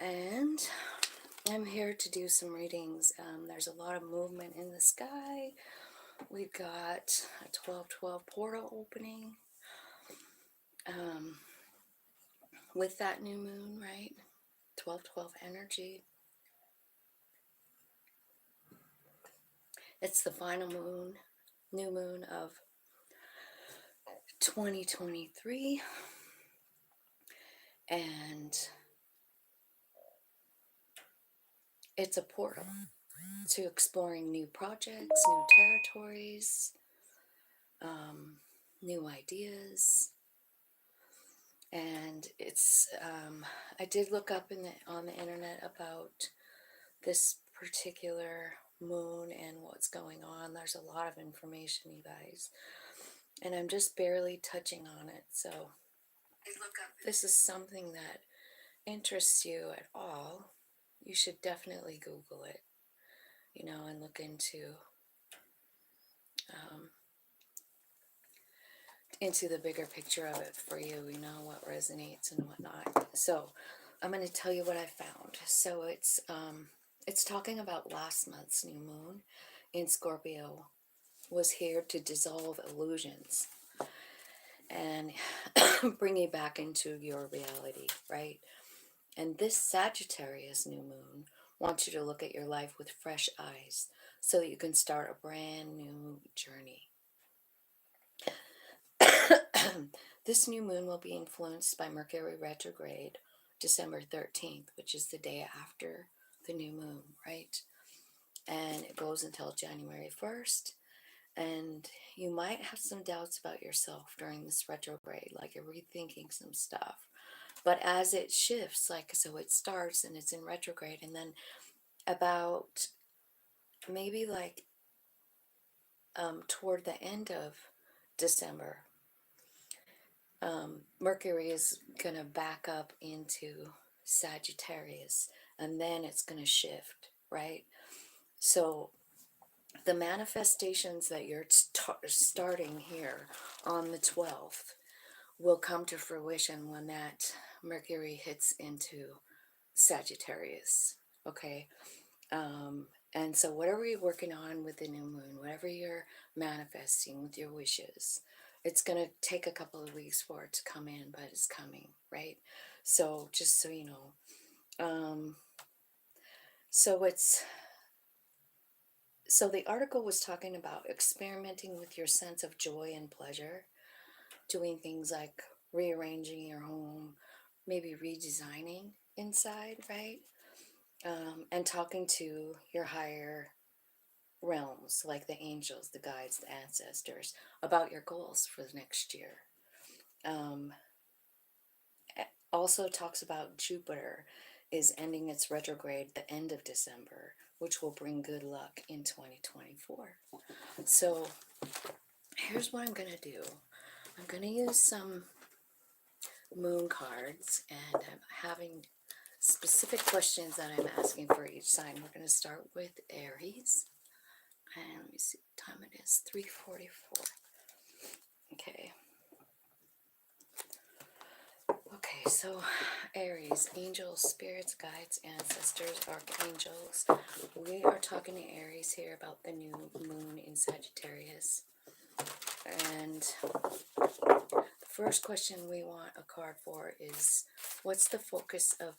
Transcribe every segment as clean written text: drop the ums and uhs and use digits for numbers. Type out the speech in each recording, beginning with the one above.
And I'm here to do some readings. There's a lot of movement in the sky. We've got a 12-12 portal opening with that new moon, right? 12-12 energy. It's the final moon, new moon of 2023. And it's a portal to exploring new projects, new territories, new ideas. And it's I did look up on the internet about this particular moon and what's going on. There's a lot of information, you guys, and I'm just barely touching on it. So if this is something that interests you at all, you should definitely Google it, and look into the bigger picture of it for you, what resonates and whatnot. So I'm going to tell you what I found. So it's talking about last month's new moon in Scorpio was here to dissolve illusions and bring you back into your reality, right? And this Sagittarius new moon wants you to look at your life with fresh eyes so that you can start a brand new journey. This new moon will be influenced by Mercury retrograde December 13th, which is the day after the new moon, right? And it goes until January 1st. And you might have some doubts about yourself during this retrograde, like you're rethinking some stuff. But as it shifts, so it starts and it's in retrograde, and then about maybe toward the end of December, Mercury is going to back up into Sagittarius, and then it's going to shift, right? So the manifestations that you're starting here on the 12th will come to fruition when that Mercury hits into Sagittarius, okay? And so whatever you're working on with the new moon, whatever you're manifesting with your wishes, it's going to take a couple of weeks for it to come in, but it's coming, right? So just so you know. So the article was talking about experimenting with your sense of joy and pleasure, doing things like rearranging your home, maybe redesigning inside, right? And talking to your higher realms, like the angels, the guides, the ancestors, about your goals for the next year. Also talks about Jupiter is ending its retrograde the end of December, which will bring good luck in 2024. So here's what I'm going to do. I'm going to use some moon cards, and I'm having specific questions that I'm asking for each sign. We're going to start with Aries. And let me see what time it is. 3:44. Okay. Okay, so Aries, angels, spirits, guides, ancestors, archangels. We are talking to Aries here about the new moon in Sagittarius. And the first question we want a card for is, what's the focus of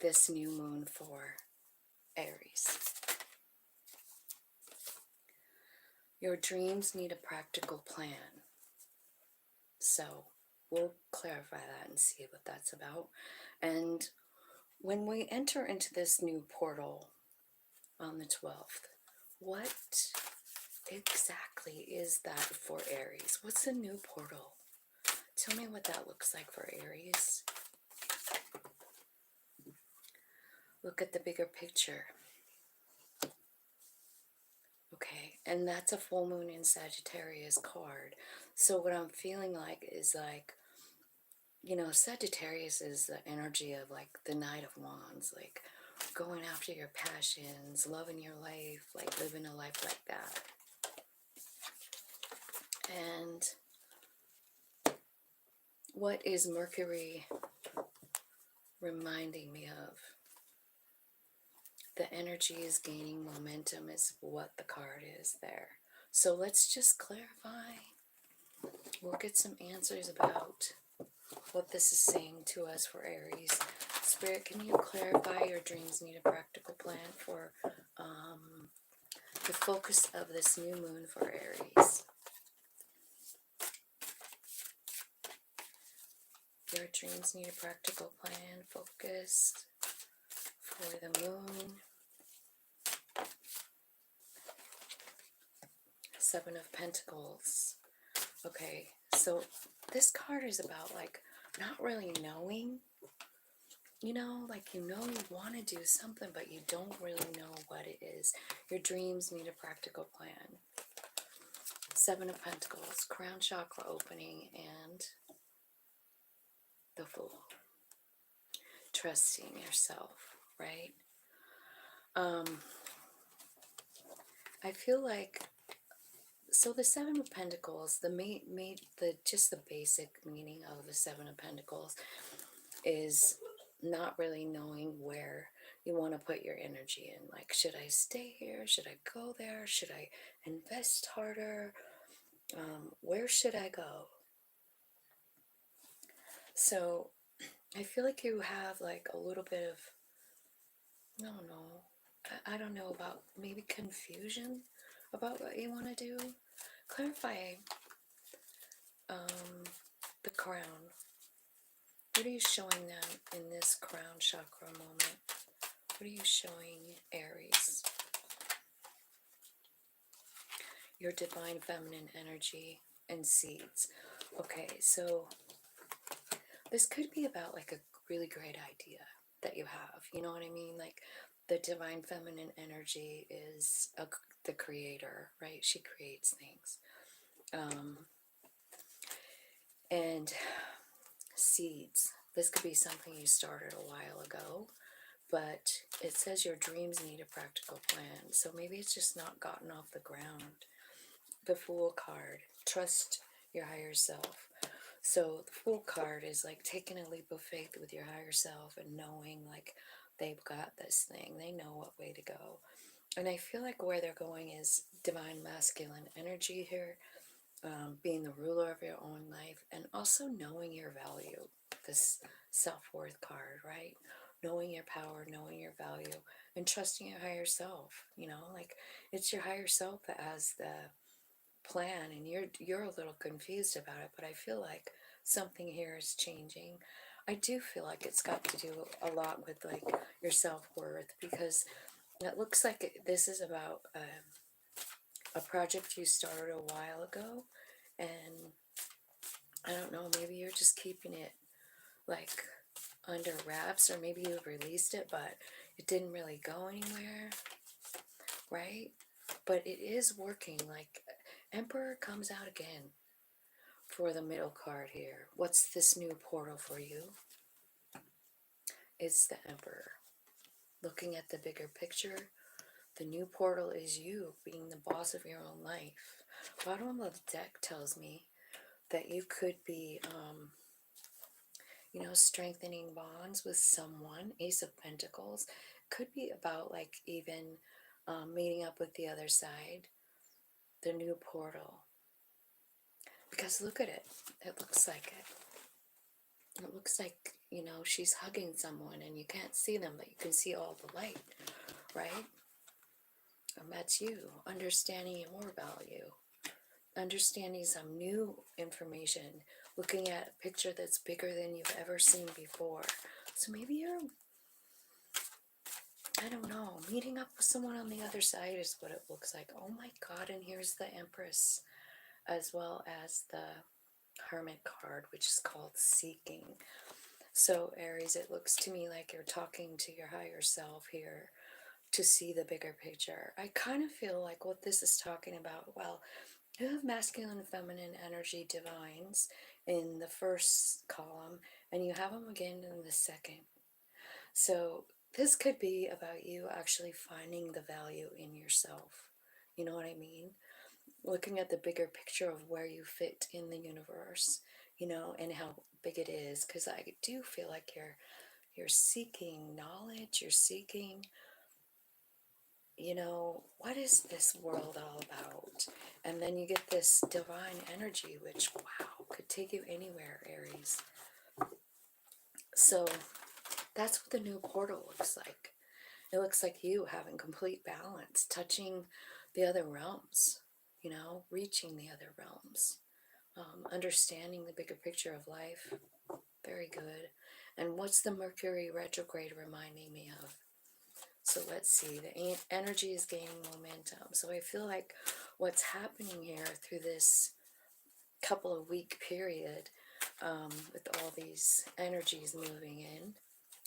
this new moon for Aries? Your dreams need a practical plan. So we'll clarify that and see what that's about. And when we enter into this new portal on the 12th, what exactly is that for Aries? What's the new portal? Tell me what that looks like for Aries. Look at the bigger picture. Okay, and that's a full moon in Sagittarius card. So what I'm feeling like is Sagittarius is the energy of the Knight of Wands, going after your passions, loving your life, living a life like that. And what is Mercury reminding me of. The energy is gaining momentum is what the card is there. So let's just clarify. We'll get some answers about what this is saying to us for Aries. Spirit, can you clarify your dreams need a practical plan for the focus of this new moon for Aries? Your dreams need a practical plan, focus for the moon. Seven of Pentacles. Okay, so this card is about like not really knowing, you know, like you want to do something, but you don't really know what it is. Your dreams need a practical plan. Seven of Pentacles, crown chakra opening, and the Fool. Trusting yourself, right? I feel like, so the Seven of Pentacles, just the basic meaning of the Seven of Pentacles is not really knowing where you want to put your energy in. Like, should I stay here? Should I go there? Should I invest harder? Where should I go? So I feel like you have like a little bit of, I don't know, I don't know, about maybe confusion about what you want to do. Clarify the crown. What are you showing them in this crown chakra moment? What are you showing Aries? Your divine feminine energy and seeds. Okay, so this could be about like a really great idea that you have. You know what I mean? Like the divine feminine energy is the creator, right? She creates things. And seeds. This could be something you started a while ago, but it says your dreams need a practical plan. So maybe it's just not gotten off the ground. The Fool card. Trust your higher self. So the Fool card is like taking a leap of faith with your higher self and knowing like they've got this thing. They know what way to go. And I feel like where they're going is divine masculine energy here. Being the ruler of your own life, and also knowing your value, this self-worth card, right? Knowing your power, knowing your value, and trusting your higher self. You know, like it's your higher self that has the plan, and you're a little confused about it, but I feel like something here is changing. I do feel like it's got to do a lot with like your self-worth, because it looks like this is about a project you started a while ago, and I don't know, maybe you're just keeping it like under wraps, or maybe you released it but it didn't really go anywhere, right? But it is working. Like Emperor comes out again for the middle card here. What's this new portal for you? It's the Emperor. Looking at the bigger picture, the new portal is you being the boss of your own life. Bottom of the deck tells me that you could be you know, strengthening bonds with someone. Ace of Pentacles could be about like even meeting up with the other side, the new portal. Because look at it. It looks like it. It looks like, you know, she's hugging someone and you can't see them, but you can see all the light, right? And that's you, understanding your value, understanding some new information, looking at a picture that's bigger than you've ever seen before. So maybe you're, I don't know, meeting up with someone on the other side is what it looks like. Oh my God, and here's the Empress, as well as the Hermit card, which is called Seeking. So Aries, it looks to me like you're talking to your higher self here to see the bigger picture. I kind of feel like what this is talking about, well, you have masculine and feminine energy divines in the first column, and you have them again in the second. So this could be about you actually finding the value in yourself. You know what I mean? Looking at the bigger picture of where you fit in the universe, you know, and how big it is. Because I do feel like You're seeking knowledge. You're seeking, what is this world all about? And then you get this divine energy, which, wow, could take you anywhere, Aries. So that's what the new portal looks like. It looks like you having complete balance, touching the other realms, reaching the other realms, understanding the bigger picture of life. Very good. And what's the Mercury retrograde reminding me of? So let's see, the energy is gaining momentum. So I feel like what's happening here through this couple of week period, with all these energies moving in,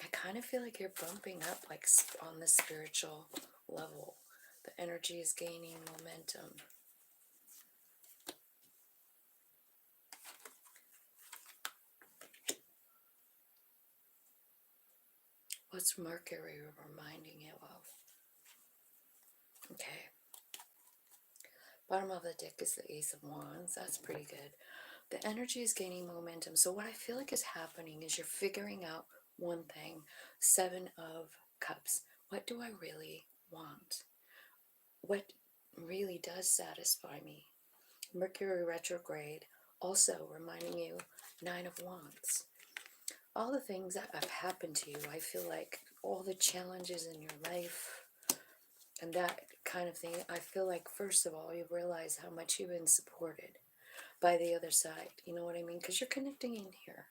I kind of feel like you're bumping up like on the spiritual level. The energy is gaining momentum. What's Mercury reminding you of? Okay. Bottom of the deck is the Ace of Wands. That's pretty good. The energy is gaining momentum. So what I feel like is happening is you're figuring out one thing. 7 of Cups. What do I really want? What really does satisfy me? Mercury retrograde also reminding you 9 of Wands. All the things that have happened to you, I feel like all the challenges in your life and that kind of thing, I feel like first of all you realize how much you've been supported by the other side. You know what I mean? Because you're connecting in here.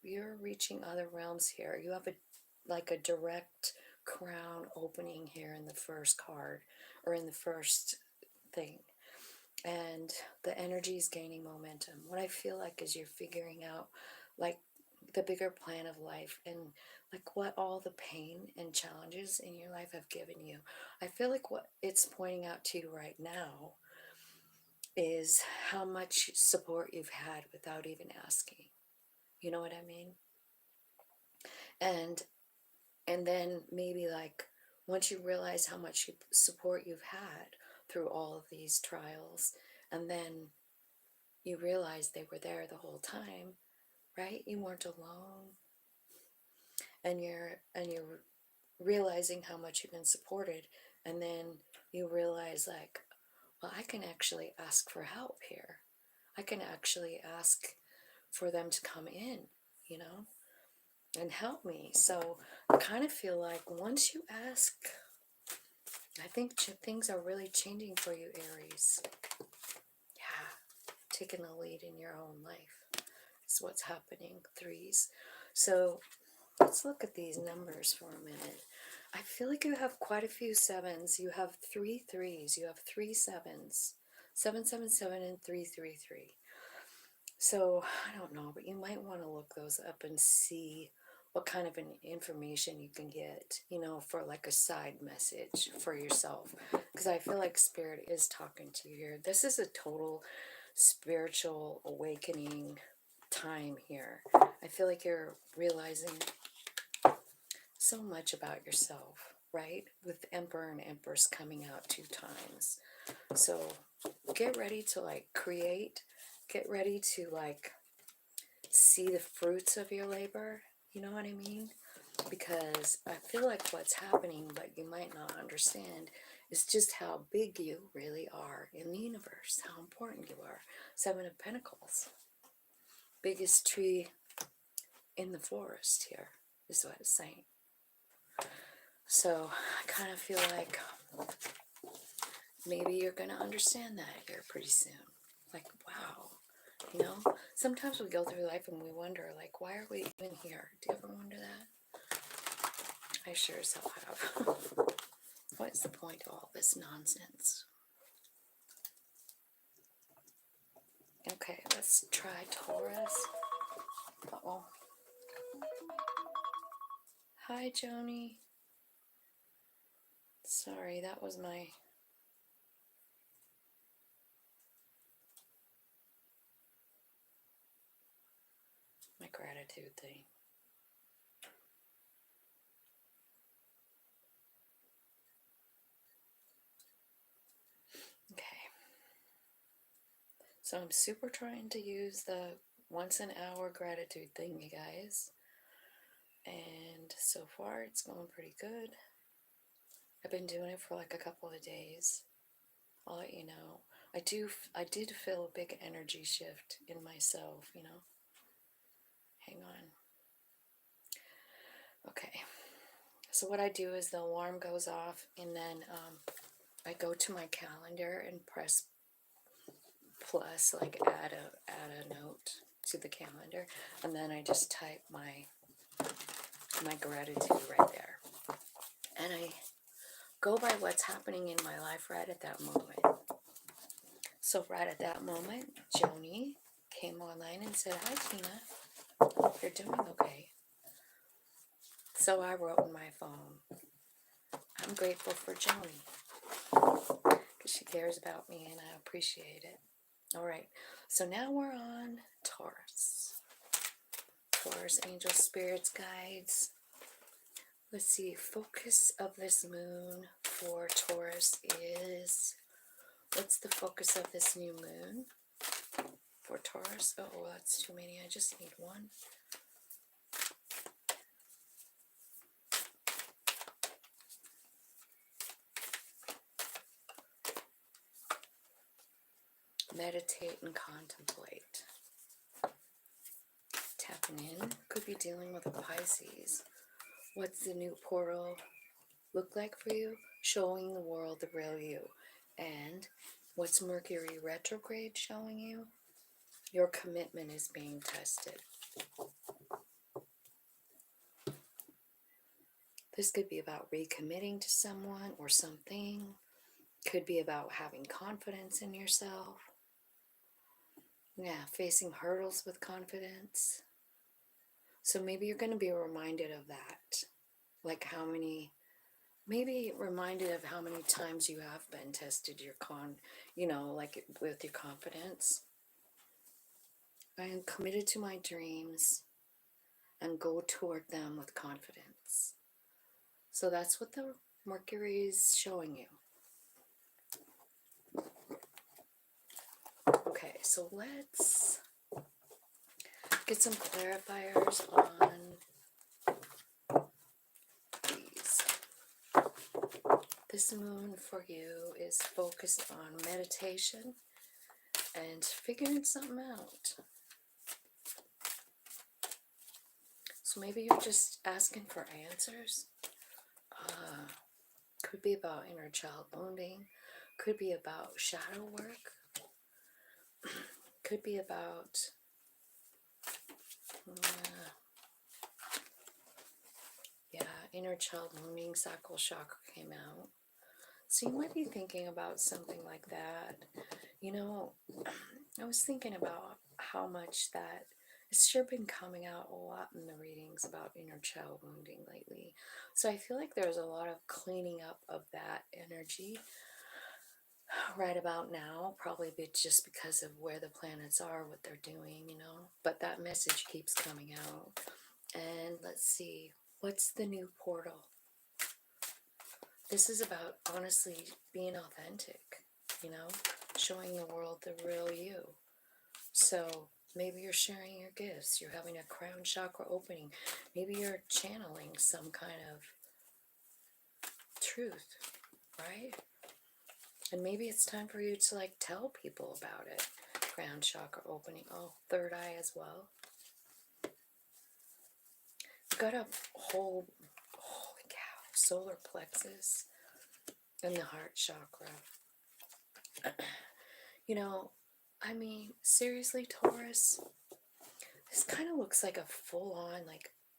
You're reaching other realms here. You have a direct crown opening here in the first card or in the first thing. And the energy is gaining momentum. What I feel like is you're figuring out like the bigger plan of life and like what all the pain and challenges in your life have given you. I feel like what it's pointing out to you right now is how much support you've had without even asking. You know what I mean? And then maybe like once you realize how much support you've had through all of these trials, and then you realize they were there the whole time, right? You weren't alone, and you're realizing how much you've been supported, and then you realize like, well, I can actually ask for help here. I can actually ask for them to come in, and help me. So I kind of feel like once you ask, I think things are really changing for you, Aries. Yeah, taking the lead in your own life is what's happening. 3s. So let's look at these numbers for a minute. I feel like you have quite a few 7s. You have 3 3s. You have 3 7s. 777 and 333. So I don't know, but you might want to look those up and see what kind of information you can get, for like a side message for yourself. Because I feel like Spirit is talking to you here. This is a total spiritual awakening time here. I feel like you're realizing so much about yourself, right? With Emperor and Empress coming out 2 times. So get ready to like create, get ready to like see the fruits of your labor. You know what I mean? Because I feel like what's happening, but you might not understand, is just how big you really are in the universe, how important you are. 7 of Pentacles. Biggest tree in the forest here is what it's saying. So I kind of feel like maybe you're going to understand that here pretty soon. Like, wow. Sometimes we go through life and we wonder, like, why are we even here? Do you ever wonder that? I sure as hell have. What's the point of all this nonsense? Okay, let's try Taurus. Uh-oh. Hi, Joni. Sorry, that was my gratitude thing. Okay. So I'm super trying to use the once an hour gratitude thing, you guys. And so far it's going pretty good. I've been doing it for like a couple of days. I'll let you know. I did feel a big energy shift in myself, you know. Hang on. Okay. So what I do is the alarm goes off, and then I go to my calendar and press plus, like add a note to the calendar, and then I just type my gratitude right there, and I go by what's happening in my life right at that moment. So right at that moment, Joni came online and said, "Hi, Tina, you're doing okay." So I wrote in my phone, "I'm grateful for Joni because she cares about me and I appreciate it." All right, so now we're on Taurus. Taurus, angel spirits, guides. Let's see, focus of this moon for Taurus is, what's the focus of this new moon for Taurus? Oh, that's too many. I just need one. Meditate and contemplate. Tapping in. Could be dealing with a Pisces. What's the new portal look like for you? Showing the world the real you. And what's Mercury retrograde showing you? Your commitment is being tested. This could be about recommitting to someone or something. Could be about having confidence in yourself. Yeah, facing hurdles with confidence. So maybe you're going to be reminded of that. Like maybe reminded of how many times you have been tested like with your confidence. I am committed to my dreams and go toward them with confidence. So that's what the Mercury is showing you. Okay, so let's get some clarifiers on these. This moon for you is focused on meditation and figuring something out. So maybe you're just asking for answers. Could be about inner child wounding. Could be about shadow work. Could be about inner child wounding. Sacral chakra came out. So you might be thinking about something like that. You know, I was thinking about how much that it's sure been coming out a lot in the readings about inner child wounding lately. So I feel like there's a lot of cleaning up of that energy right about now, probably just because of where the planets are, what they're doing, but that message keeps coming out. And let's see, what's the new portal? This is about honestly being authentic, showing the world the real you. So maybe you're sharing your gifts, you're having a crown chakra opening, maybe you're channeling some kind of truth, right? And maybe it's time for you to tell people about it. Crown chakra opening. Oh, third eye as well. You've got a whole, holy cow, solar plexus and the heart chakra. Seriously, Taurus, this kind of looks like a full-on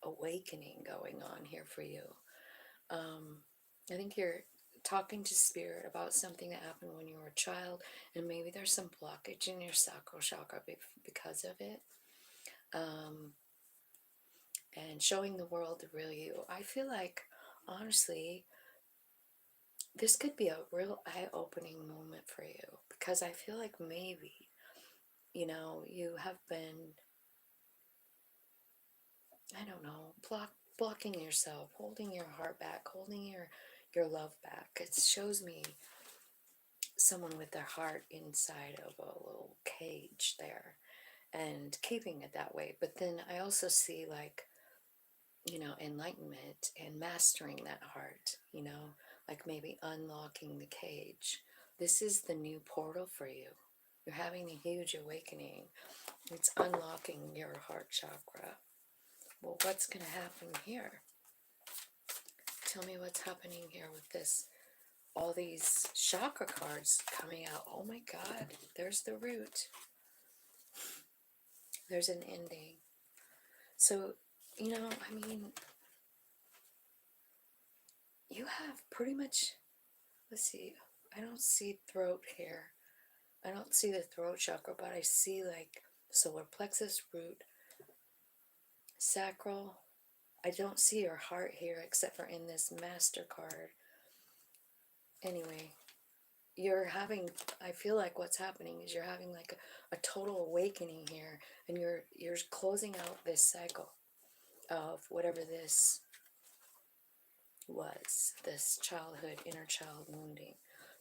awakening going on here for you. I think you're talking to spirit about something that happened when you were a child, and maybe there's some blockage in your sacral chakra because of it. And showing the world the real you. I feel like, honestly, this could be a real eye-opening moment for you, because I feel like maybe, you have been, I don't know, blocking yourself, holding your heart back, holding your love back. It shows me someone with their heart inside of a little cage there and keeping it that way. But then I also see enlightenment and mastering that heart, like maybe unlocking the cage. This is the new portal for you. You're having a huge awakening. It's unlocking your heart chakra. Well, what's going to happen here? Tell me what's happening here with this. All these chakra cards coming out. Oh my God, there's the root. There's an ending. So, you have pretty much, let's see, I don't see throat here. I don't see the throat chakra, but I see like solar plexus, root, sacral. I don't see your heart here except for in this master card. Anyway, I feel like what's happening is you're having like a total awakening here, and you're closing out this cycle of whatever this was, this childhood, inner child wounding.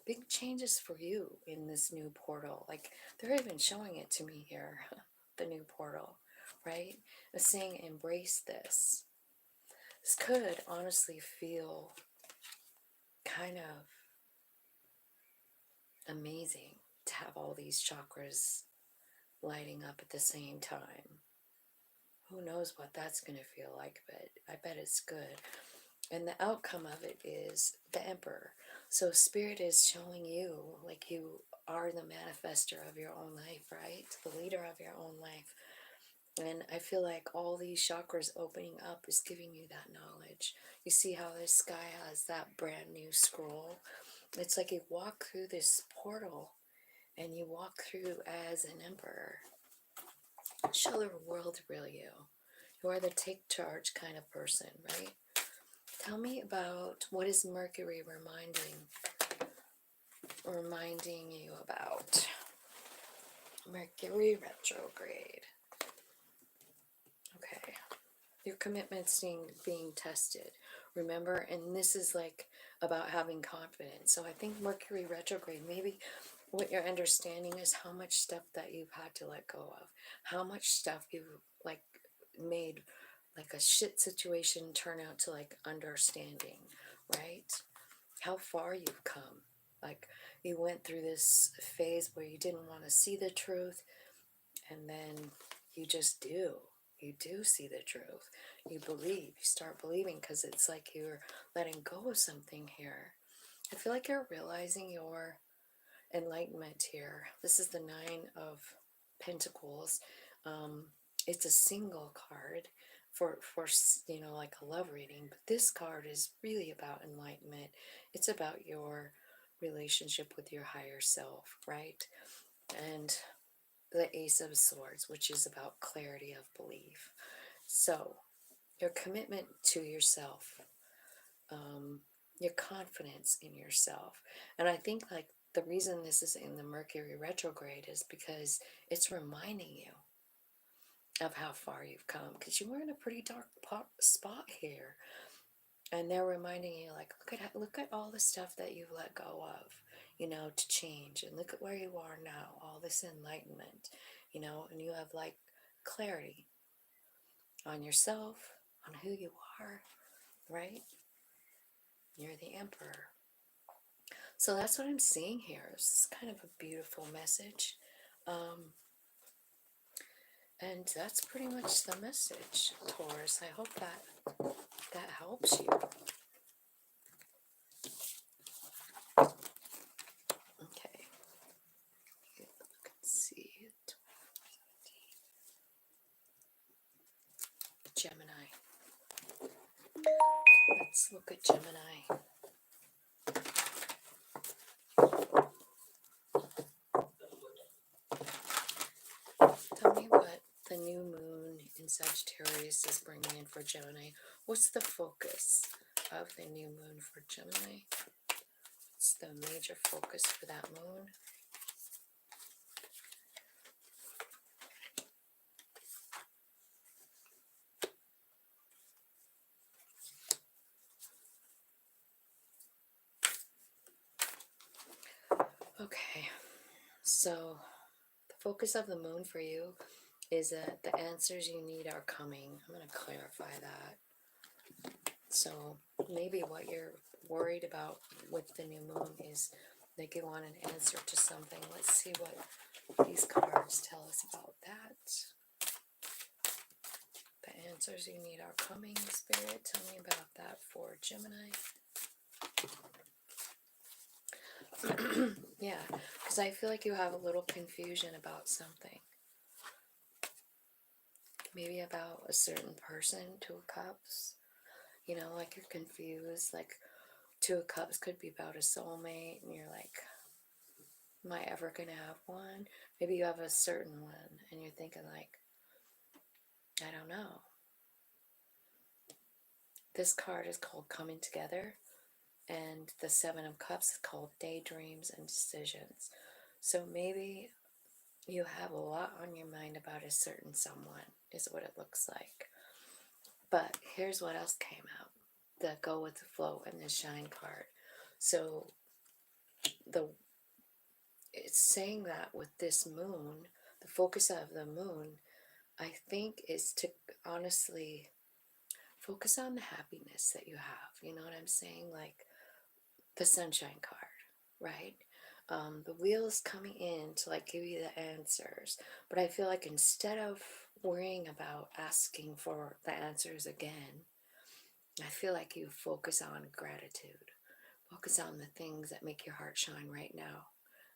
Big changes for you in this new portal. Like, they're even showing it to me here, the new portal, right? It's saying embrace this. This could honestly feel kind of amazing to have all these chakras lighting up at the same time. Who knows what that's going to feel like, but I bet it's good. And the outcome of it is the Emperor. So Spirit is showing you like you are the manifester of your own life, right? The leader of your own life. And I feel like all these chakras opening up is giving you that knowledge. You see how this sky has that brand new scroll? It's like you walk through this portal and you walk through as an emperor. Show the world real you. You are the take charge kind of person, right? Tell me about what is Mercury reminding you about. Mercury retrograde. Okay. Your commitment's being tested. Remember, and this is like about having confidence. So I think Mercury retrograde, maybe what you're understanding is how much stuff that you've had to let go of. How much stuff you've like made like a shit situation turn out to like understanding, right? How far you've come. Like, you went through this phase where you didn't want to see the truth, and then you just do. You do see the truth. You believe. You start believing because it's like you're letting go of something here. I feel like you're realizing your enlightenment here. This is the Nine of Pentacles. It's a single card for like a love reading, but this card is really about enlightenment. It's about your relationship with your higher self, right? And the Ace of Swords, which is about clarity of belief. So your commitment to yourself, your confidence in yourself. And I think like the reason this is in the Mercury retrograde is because it's reminding you of how far you've come, because you were in a pretty dark spot here, and they're reminding you like, look at all the stuff that you've let go of, to change, and look at where you are now, all this enlightenment, and you have like clarity on yourself, on who you are, right? You're the Emperor. So that's what I'm seeing here. This is kind of a beautiful message. And that's pretty much the message, Taurus. I hope that helps you. Okay. Let's see. Gemini. Let's look at Gemini. Tell me what the new moon in Sagittarius is bringing in for Gemini. What's the focus of the new moon for Gemini? What's the major focus for that moon? Okay, so the focus of the moon for you is that the answers you need are coming. I'm going to clarify that. So maybe what you're worried about with the new moon is like you want an answer to something. Let's see what these cards tell us about that. The answers you need are coming, Spirit. Tell me about that for Gemini. Yeah, because I feel like you have a little confusion about something. Maybe about a certain person, Two of Cups. You know, like you're confused. Like Two of Cups could be about a soulmate, and you're like, am I ever going to have one? Maybe you have a certain one, and you're thinking like, I don't know. This card is called Coming Together, and the Seven of Cups is called Daydreams and Decisions. So maybe you have a lot on your mind about a certain someone, is what it looks like. But here's what else came out. The Go with the Flow and the Shine card. So it's saying that with this moon, the focus of the moon, I think, is to honestly focus on the happiness that you have. You know what I'm saying? Like the Sunshine card, right? The wheel is coming in to like give you the answers, but I feel like instead of worrying about asking for the answers again, I feel like you focus on gratitude, focus on the things that make your heart shine right now,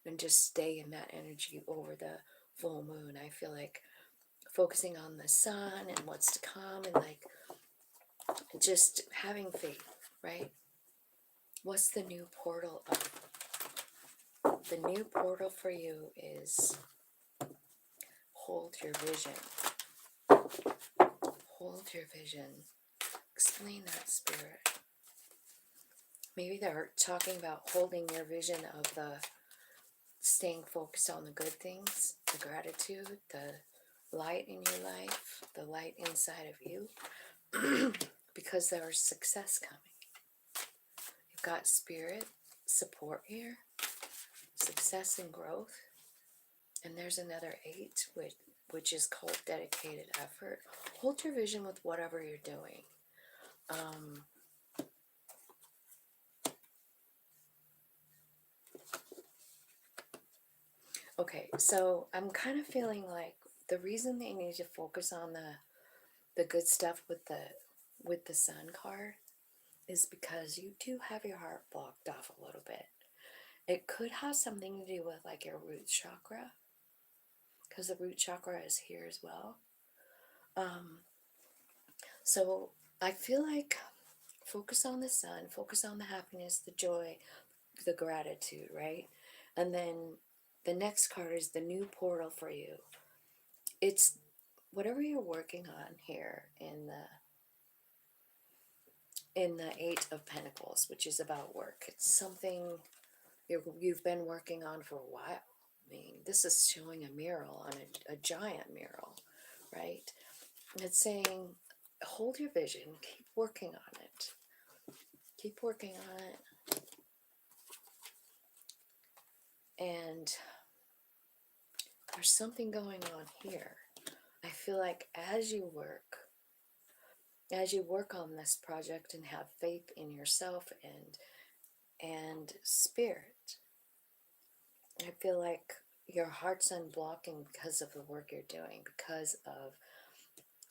and just stay in that energy over the full moon. I feel like focusing on the sun and what's to come, and like just having faith, right? What's the new portal of? The new portal for you is hold your vision. Hold your vision. Explain that, Spirit. Maybe they're talking about holding your vision of the staying focused on the good things, the gratitude, the light in your life, the light inside of you, because there's success coming. You've got spirit support here, success and growth, and there's another 8, which is called dedicated effort. Hold your vision with whatever you're doing. Okay, so I'm kind of feeling like the reason that you need to focus on the good stuff with the Sun card is because you do have your heart blocked off a little bit. It could have something to do with like your root chakra, because the root chakra is here as well. So I feel like focus on the sun, focus on the happiness, the joy, the gratitude, right? And then the next card is the new portal for you. It's whatever you're working on here in the 8 of Pentacles, which is about work. It's something you've been working on for a while. I mean, this is showing a mural on a giant mural, right? It's saying, hold your vision, keep working on it. Keep working on it. And there's something going on here. I feel like as you work on this project and have faith in yourself and spirit, I feel like your heart's unblocking because of the work you're doing, because of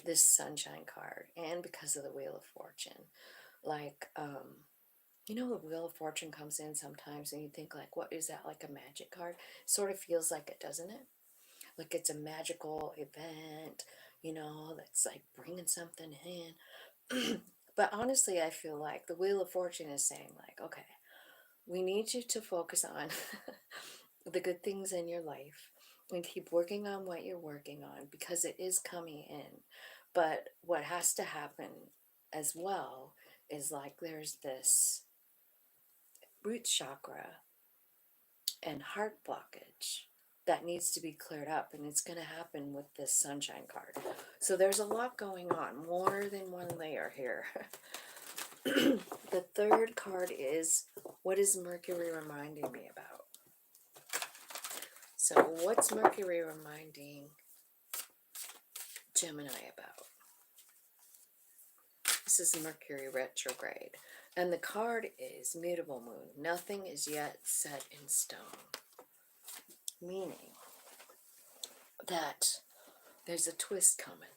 this Sunshine card, and because of the Wheel of Fortune. Like, you know, the Wheel of Fortune comes in sometimes and you think like, what is that, like a magic card? Sort of feels like it, doesn't it? Like it's a magical event, you know, that's like bringing something in. But honestly, I feel like the Wheel of Fortune is saying like, okay, we need you to focus on the good things in your life and keep working on what you're working on, because it is coming in. But what has to happen as well is like there's this root chakra and heart blockage that needs to be cleared up, and it's going to happen with this Sunshine card. So there's a lot going on, more than one layer here. The third card is, what is Mercury reminding me about? So what's Mercury reminding Gemini about? This is Mercury retrograde. And the card is mutable moon. Nothing is yet set in stone. Meaning that there's a twist coming,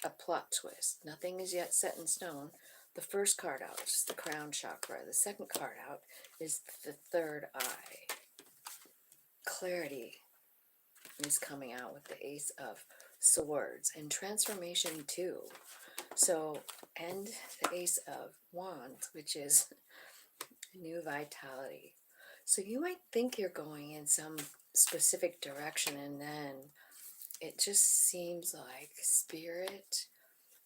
a plot twist. Nothing is yet set in stone. The first card out is the crown chakra. The second card out is the third eye. Clarity is coming out with the Ace of Swords, and transformation too. So, and the Ace of Wands, which is new vitality. So you might think you're going in some specific direction, and then it just seems like spirit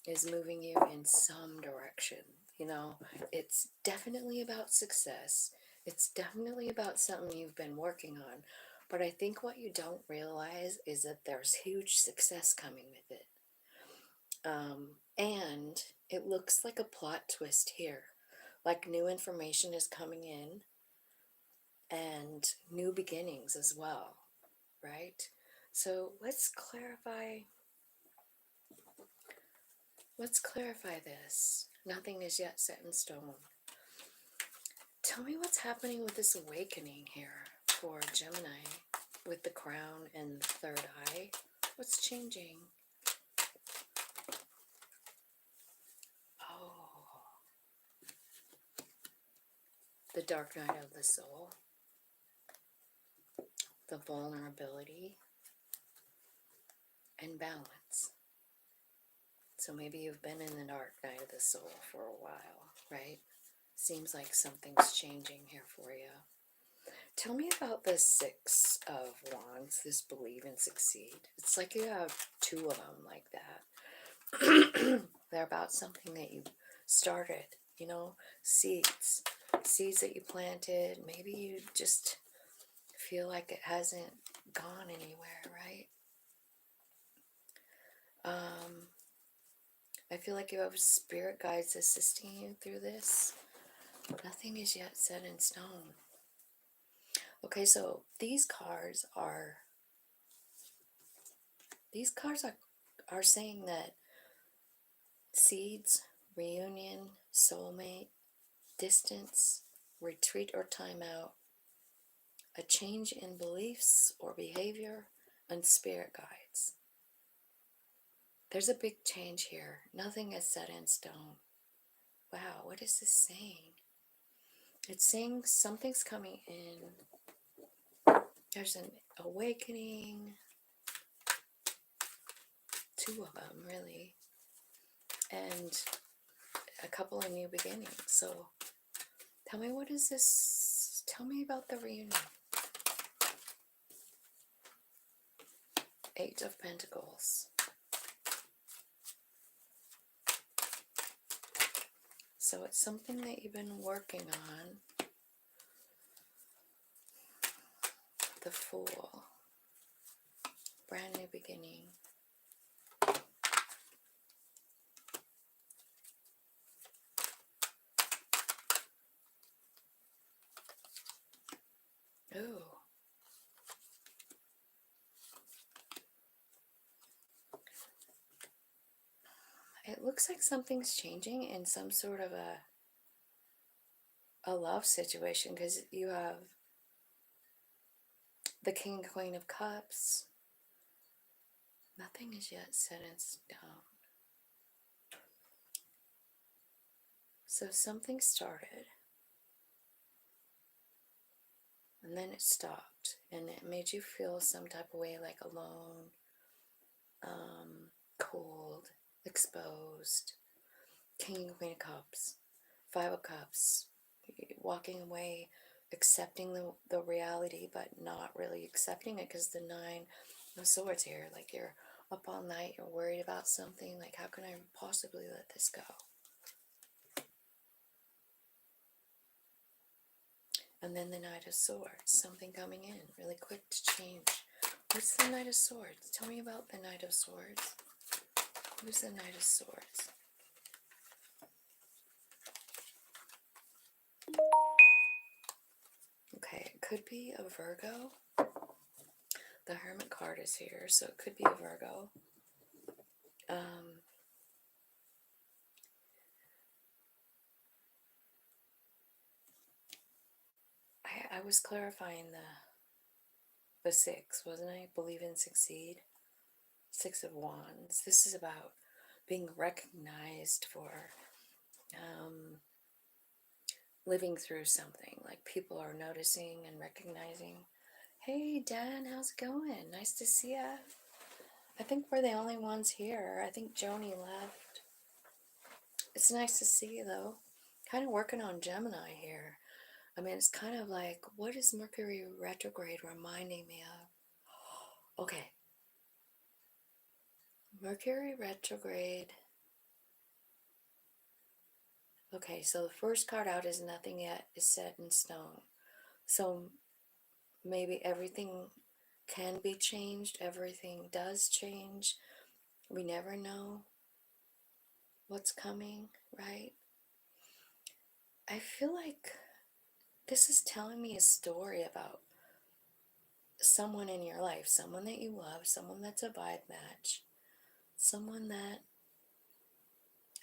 is moving you in some direction. You know, it's definitely about success. It's definitely about something you've been working on. But I think what you don't realize is that there's huge success coming with it. And it looks like a plot twist here. Like new information is coming in and new beginnings as well, right? So let's clarify this. Nothing is yet set in stone. Tell me what's happening with this awakening here for Gemini with the crown and the third eye. What's changing? Oh, the dark night of the soul, the vulnerability, and balance. So maybe you've been in the dark night of the soul for a while, right? Seems like something's changing here for you. Tell me about the Six of Wands, this believe and succeed. It's like you have two of them like that. They're about something that you started, you know, seeds that you planted. Maybe you just feel like it hasn't gone anywhere, right? I feel like you have spirit guides assisting you through this. Nothing is yet set in stone. Okay, so these cards are saying that seeds, reunion, soulmate, distance, retreat or timeout, a change in beliefs or behavior, and spirit guides. There's a big change here. Nothing is set in stone. Wow, what is this saying? It's saying something's coming in. There's an awakening. Two of them, really. And a couple of new beginnings. So tell me, what is this? Tell me about the reunion. Eight of Pentacles. So it's something that you've been working on. The Fool. Brand new beginning. Ooh. It looks like something's changing in some sort of a love situation, because you have the King and Queen of Cups. Nothing is yet set in stone. So something started, and then it stopped, and it made you feel some type of way, like alone, cold, exposed. King and Queen of Cups, Five of Cups, walking away, accepting the reality, but not really accepting it, because the Nine of Swords here, like you're up all night, you're worried about something, like how can I possibly let this go? And then the Knight of Swords, something coming in, really quick to change. What's the Knight of Swords? Tell me about the Knight of Swords. Who's the Knight of Swords? Okay, it could be a Virgo. The Hermit card is here, so it could be a Virgo. I was clarifying the six, wasn't I? Believe and succeed. Six of Wands. This is about being recognized for living through something. Like people are noticing and recognizing. Hey, Dan, how's it going? Nice to see ya. I think we're the only ones here. I think Joni left. It's nice to see you, though. Kind of working on Gemini here. I mean, it's kind of like, what is Mercury retrograde reminding me of? Okay. Mercury retrograde. Okay, so the first card out is nothing yet is set in stone. So maybe everything can be changed. Everything does change. We never know what's coming, right? I feel like this is telling me a story about someone in your life, someone that you love, someone that's a vibe match, someone that,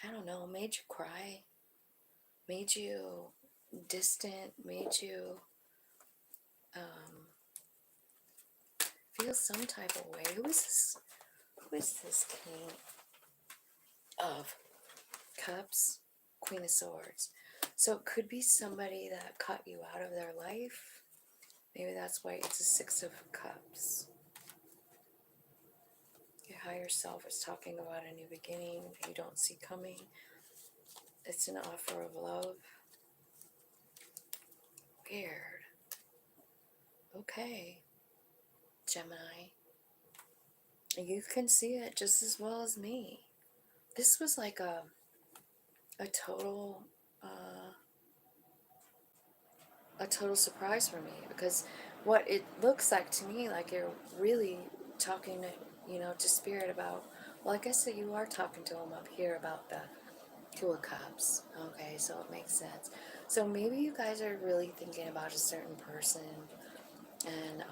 I don't know, made you cry, made you distant, made you feel some type of way. Who is this? Who is this King of Cups, Queen of Swords? So it could be somebody that cut you out of their life. Maybe that's why it's a Six of Cups. Your higher self is talking about a new beginning you don't see coming. It's an offer of love. Weird. Okay, Gemini. You can see it just as well as me. This was like a total surprise for me, because what it looks like to me, like you're really talking to spirit about, well, I guess that you are talking to him up here about the Two of Cups. Okay, so it makes sense. So maybe you guys are really thinking about a certain person, and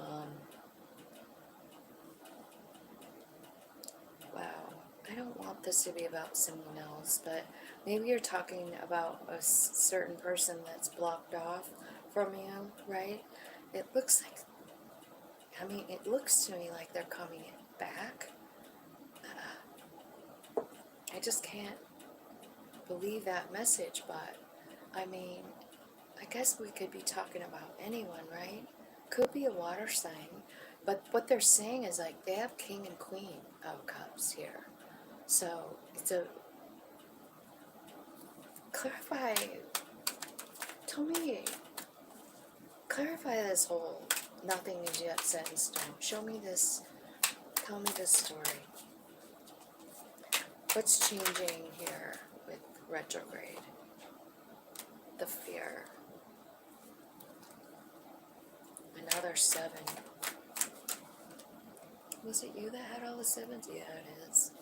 wow, I don't want this to be about someone else, but maybe you're talking about a certain person that's blocked off from you, right? It looks like, it looks to me like they're coming back. I just can't believe that message, but I mean, I guess we could be talking about anyone, right? Could be a water sign, but what they're saying is like they have King and Queen of Cups here. So it's a, clarify, tell me, clarify this whole nothing is yet set in stone. Show me this, tell me this story. What's changing here with retrograde? The fear. Another 7. Was it you that had all the 7s? Yeah, it is.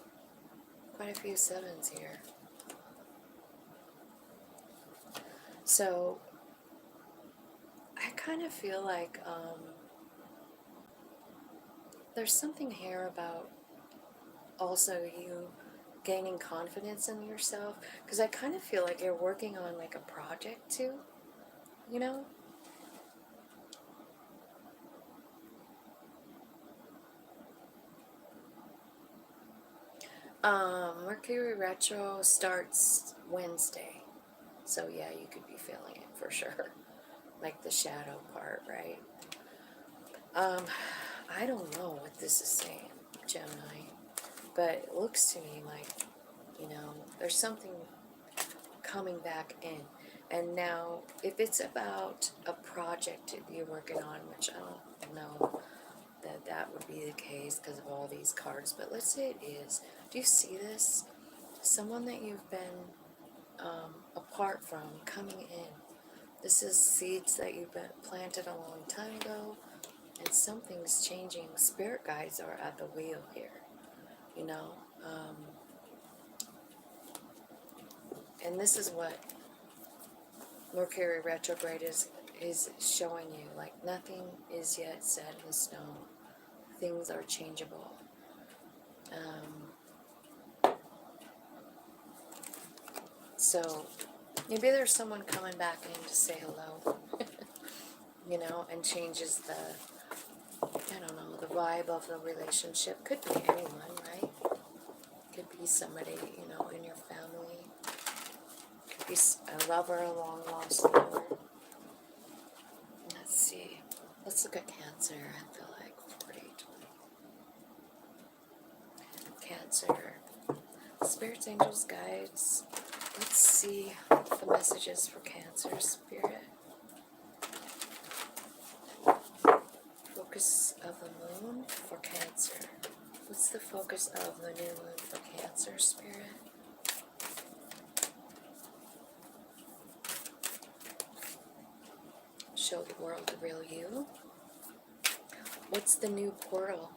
Quite a few 7s here. So, I kind of feel like there's something here about also you gaining confidence in yourself, because I kind of feel like you're working on like a project too, you know? Mercury retro starts Wednesday, so yeah, you could be feeling it for sure, like the shadow part, right? I don't know what this is saying, Gemini, but it looks to me like, there's something coming back in. And now, if it's about a project that you're working on, which I don't know that would be the case because of all these cards, but let's say it is. Do you see this? Someone that you've been apart from coming in. This is seeds that you've been planted a long time ago, and something's changing. Spirit guides are at the wheel here, and this is what Mercury retrograde is showing you. Like nothing is yet set in stone. Things are changeable. So maybe there's someone coming back in to say hello. you know, and changes the, I don't know, the vibe of the relationship. Could be anyone, right? Could be somebody, you know, in your family. Could be a lover, a long lost lover. Let's see. Let's look at Cancer. I feel like 40, 20. Cancer. Spirits, angels, guides. Let's see the messages for Cancer, Spirit. Focus of the moon for Cancer. What's the focus of the new moon for Cancer, Spirit? Show the world the real you. What's the new portal?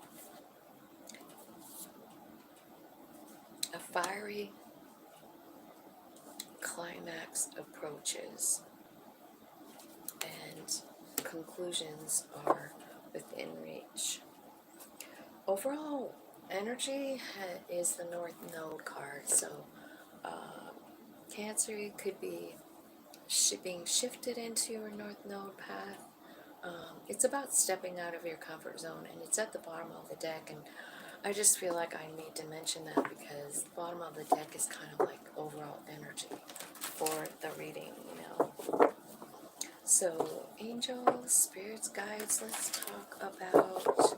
A fiery climax approaches and conclusions are within reach. Overall energy is the North Node card, so Cancer, you could be being shifted into your North Node path. It's about stepping out of your comfort zone, and it's at the bottom of the deck, and I just feel like I need to mention that because the bottom of the deck is kind of like overall energy for the reading, you know. So, angels, spirits, guides, let's talk about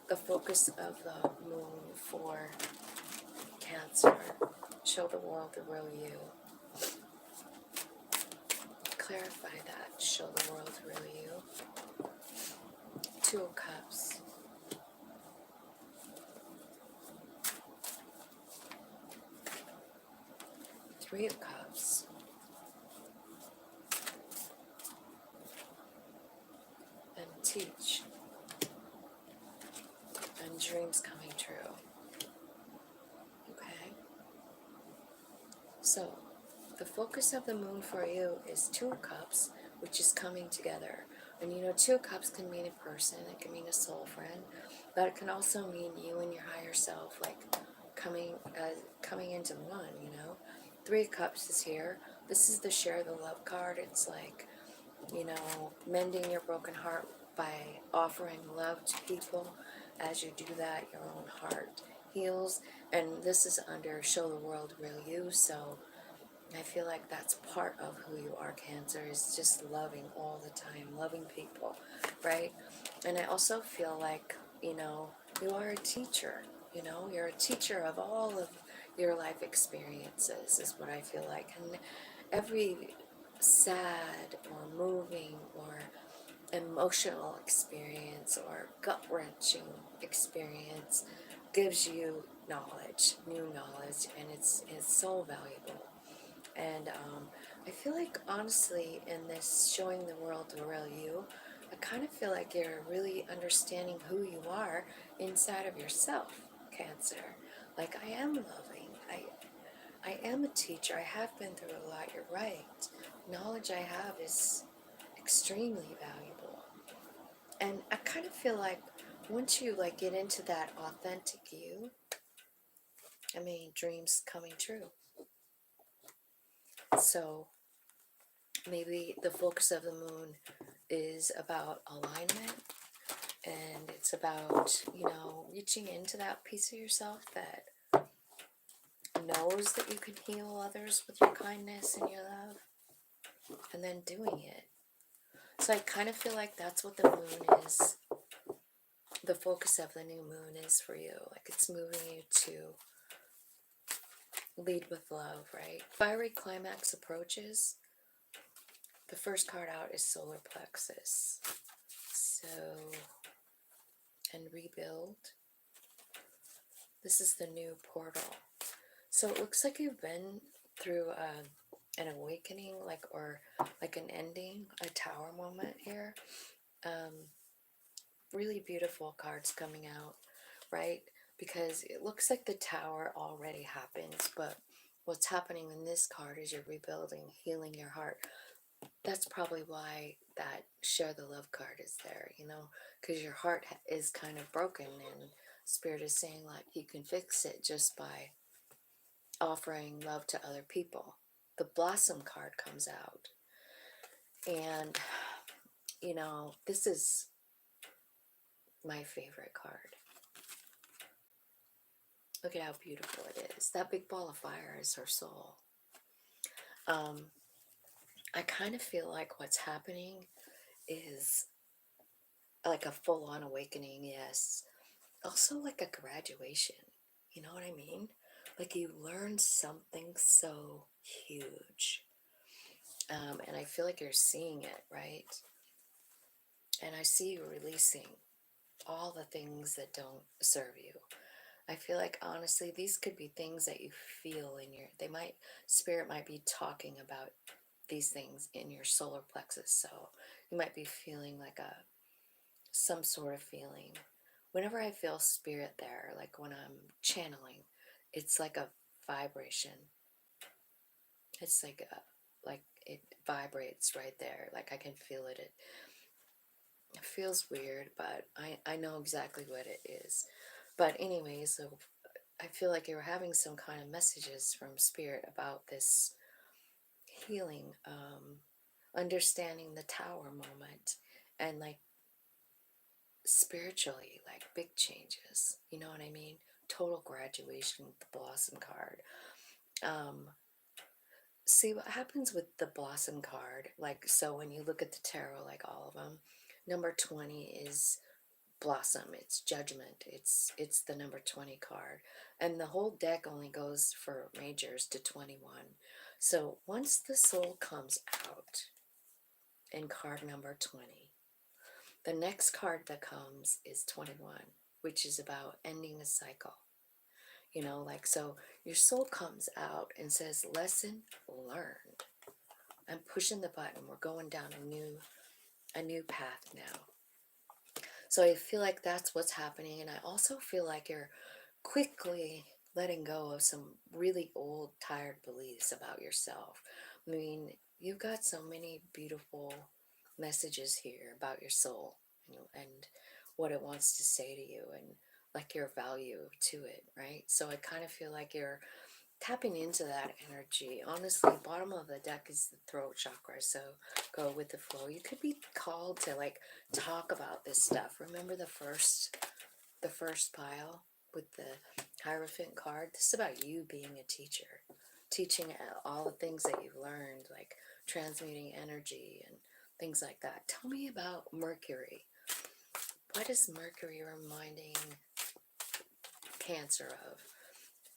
the focus of the moon for Cancer. Show the world the real you. Clarify that. Show the world the real you. Two of Cups. Three of Cups. And teach. And dreams coming true. Okay? So, the focus of the moon for you is Two of Cups, which is coming together. And you know, Two of Cups can mean a person, it can mean a soul friend, but it can also mean you and your higher self, like coming into one, you know. Three of Cups is here. This is the share the love card. It's like, you know, mending your broken heart by offering love to people. As you do that, your own heart heals. And this is under Show the World Real You, so I feel like that's part of who you are, Cancer, is just loving all the time, loving people, right? And I also feel like, you know, you are a teacher, you know, you're a teacher of all of your life experiences, is what I feel like. And every sad or moving or emotional experience or gut-wrenching experience gives you knowledge, new knowledge, and it's so valuable. And I feel like, honestly, in this showing the world the real you, I kind of feel like you're really understanding who you are inside of yourself, Cancer. Like, I am loving. I am a teacher. I have been through a lot. You're right. Knowledge I have is extremely valuable. And I kind of feel like once you like get into that authentic you, I mean, dreams coming true. So maybe the focus of the moon is about alignment, and it's about, you know, reaching into that piece of yourself that knows that you can heal others with your kindness and your love, and then doing it. So I kind of feel like that's what the moon is. The focus of the new moon is for you. Like, it's moving you to lead with love, right? Fiery climax approaches. The first card out is solar plexus. So, and rebuild. This is the new portal. So it looks like you've been through an awakening, or an ending, a tower moment here. Really beautiful cards coming out, right? Because it looks like the tower already happens, but what's happening in this card is you're rebuilding, healing your heart. That's probably why that share the love card is there, you know, because your heart is kind of broken, and Spirit is saying, like, you can fix it just by offering love to other people. The blossom card comes out, And, you know, this is my favorite card. Look at how beautiful it is. That big ball of fire is her soul. I kind of feel like what's happening is like a full-on awakening, yes. Also like a graduation. You know what I mean? Like you learned something so huge. And I feel like you're seeing it, right? And I see you releasing all the things that don't serve you. I feel like honestly, these could be things that you feel in your, spirit might be talking about these things in your solar plexus. So you might be feeling like some sort of feeling. Whenever I feel spirit there, like when I'm channeling, it's like a vibration. It's like it vibrates right there. Like I can feel it. It feels weird, but I know exactly what it is. But anyway, so I feel like you're having some kind of messages from spirit about this healing, understanding the tower moment, and like spiritually, like big changes. You know what I mean? Total graduation with the blossom card. See what happens with the blossom card. Like, so when you look at the tarot, like all of them, number 20 is blossom, it's judgment, it's the number 20 card, and the whole deck only goes for majors to 21. So once the soul comes out in card number 20, the next card that comes is 21, which is about ending a cycle. You know, like, so your soul comes out and says, lesson learned. I'm pushing the button, we're going down a new path now. So I feel like that's what's happening. And I also feel like you're quickly letting go of some really old, tired beliefs about yourself. I mean, you've got so many beautiful messages here about your soul, and what it wants to say to you, and like your value to it, right? So I kind of feel like you're tapping into that energy. Honestly, bottom of the deck is the throat chakra, so go with the flow. You could be called to like talk about this stuff. Remember the first pile with the Hierophant card? This is about you being a teacher, teaching all the things that you've learned, like transmuting energy and things like that. Tell me about Mercury. What is Mercury reminding Cancer of?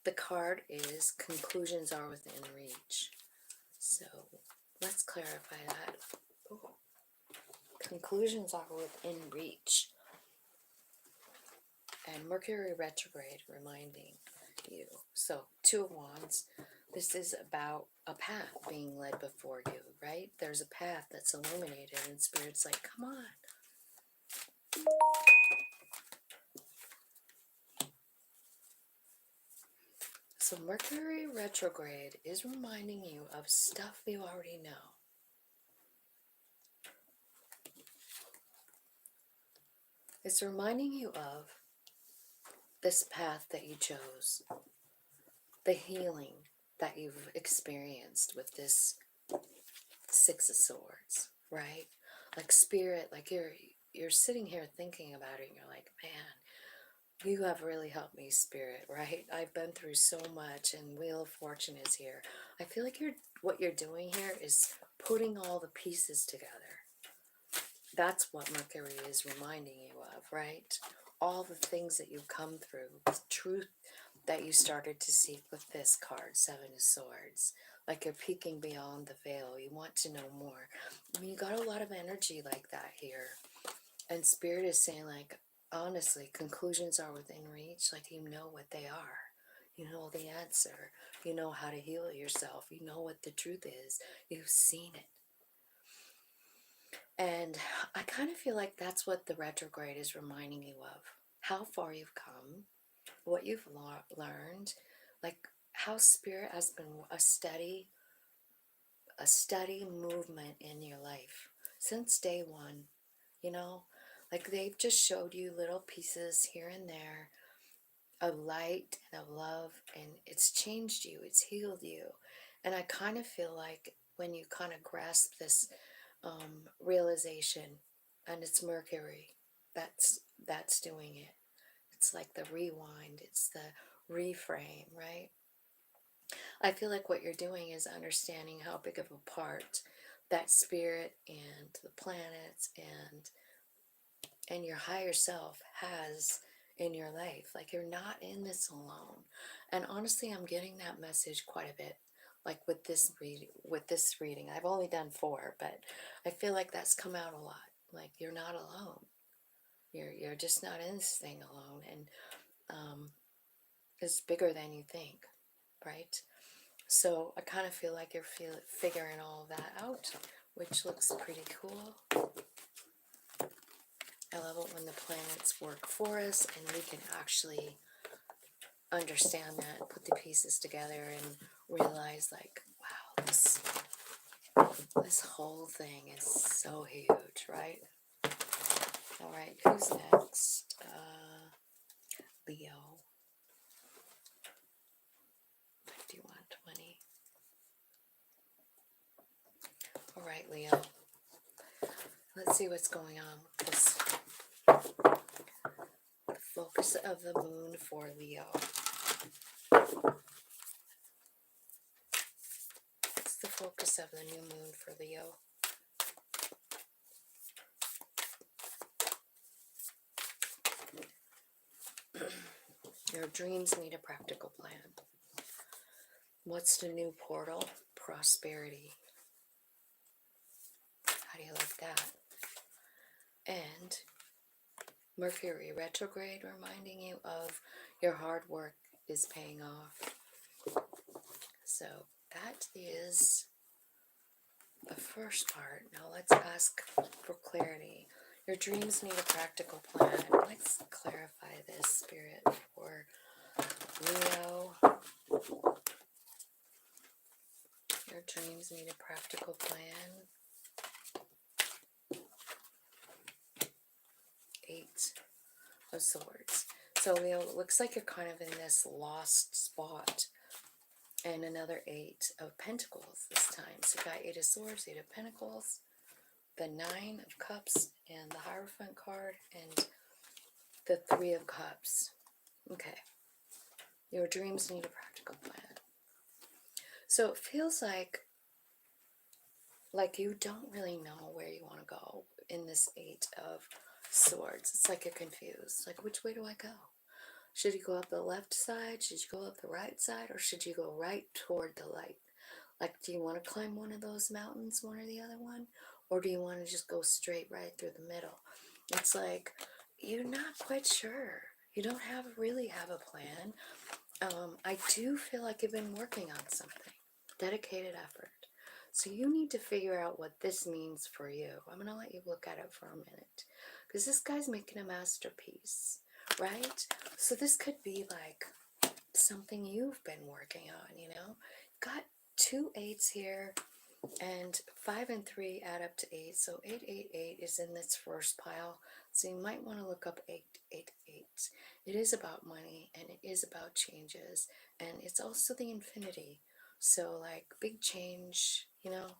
The card is conclusions are within reach. So let's clarify that. Ooh. Conclusions are within reach. And Mercury retrograde reminding you. So 2 of Wands, this is about a path being led before you, right? There's a path that's illuminated and Spirit's like, come on. So Mercury retrograde is reminding you of stuff you already know. It's reminding you of this path that you chose, the healing that you've experienced with this 6 of Swords, right? Like Spirit, like you're sitting here thinking about it and you're like, man, you have really helped me, Spirit, right? I've been through so much and Wheel of Fortune is here. I feel like what you're doing here is putting all the pieces together. That's what Mercury is reminding you of, right? All the things that you've come through, the truth that you started to seek with this card, 7 of Swords. Like you're peeking beyond the veil. You want to know more. I mean, you got a lot of energy like that here. And Spirit is saying, like, honestly, conclusions are within reach. Like, you know what they are. You know the answer. You know how to heal yourself. You know what the truth is. You've seen it. And I kind of feel like that's what the retrograde is reminding you of. How far you've come, what you've learned, like how Spirit has been a steady movement in your life since day one. You know, like they've just showed you little pieces here and there of light and of love, and it's changed you, it's healed you. And I kind of feel like when you kind of grasp this realization, and it's Mercury that's doing it. It's like the rewind, it's the reframe, right? I feel like what you're doing is understanding how big of a part that spirit and the planets and your higher self has in your life. Like, you're not in this alone. And honestly, I'm getting that message quite a bit. Like with this reading, I've only done 4, but I feel like that's come out a lot. Like, you're not alone. You're just not in this thing alone, and it's bigger than you think, right? So I kind of feel like you're figuring all of that out, which looks pretty cool. I love it when the planets work for us and we can actually understand that, put the pieces together, and realize, like, wow, this whole thing is so huge, right? All right, who's next? Leo. 51, 20. All right, Leo. Let's see what's going on with this. The focus of the moon for Leo. What's the focus of the new moon for Leo? Your dreams need a practical plan. What's the new portal? Prosperity. How do you like that? And Mercury retrograde, reminding you of your hard work is paying off. So that is the first part. Now let's ask for clarity. Your dreams need a practical plan. Let's clarify this, Spirit, for Leo. Your dreams need a practical plan. 8 of Swords. So Leo, it looks like you're kind of in this lost spot. And another 8 of Pentacles this time. So you've got 8 of Swords, 8 of Pentacles, the 9 of Cups, and the Hierophant card, and the 3 of Cups. Okay. Your dreams need a practical plan. So it feels like you don't really know where you want to go in this 8 of Swords. It's like you're confused. Like, which way do I go? Should you go up the left side? Should you go up the right side? Or should you go right toward the light? Like, do you want to climb one of those mountains, one or the other one? Or do you want to just go straight right through the middle? It's like, you're not quite sure. You don't really have a plan. I do feel like you've been working on something. Dedicated effort. So you need to figure out what this means for you. I'm going to let you look at it for a minute. Because this guy's making a masterpiece, right? So this could be like something you've been working on, you know? Got 2 8s here, and 5 and 3 add up to 8. So 888 is in this first pile. So you might want to look up 888. It is about money, and it is about changes, and it's also the infinity. So like big change, you know?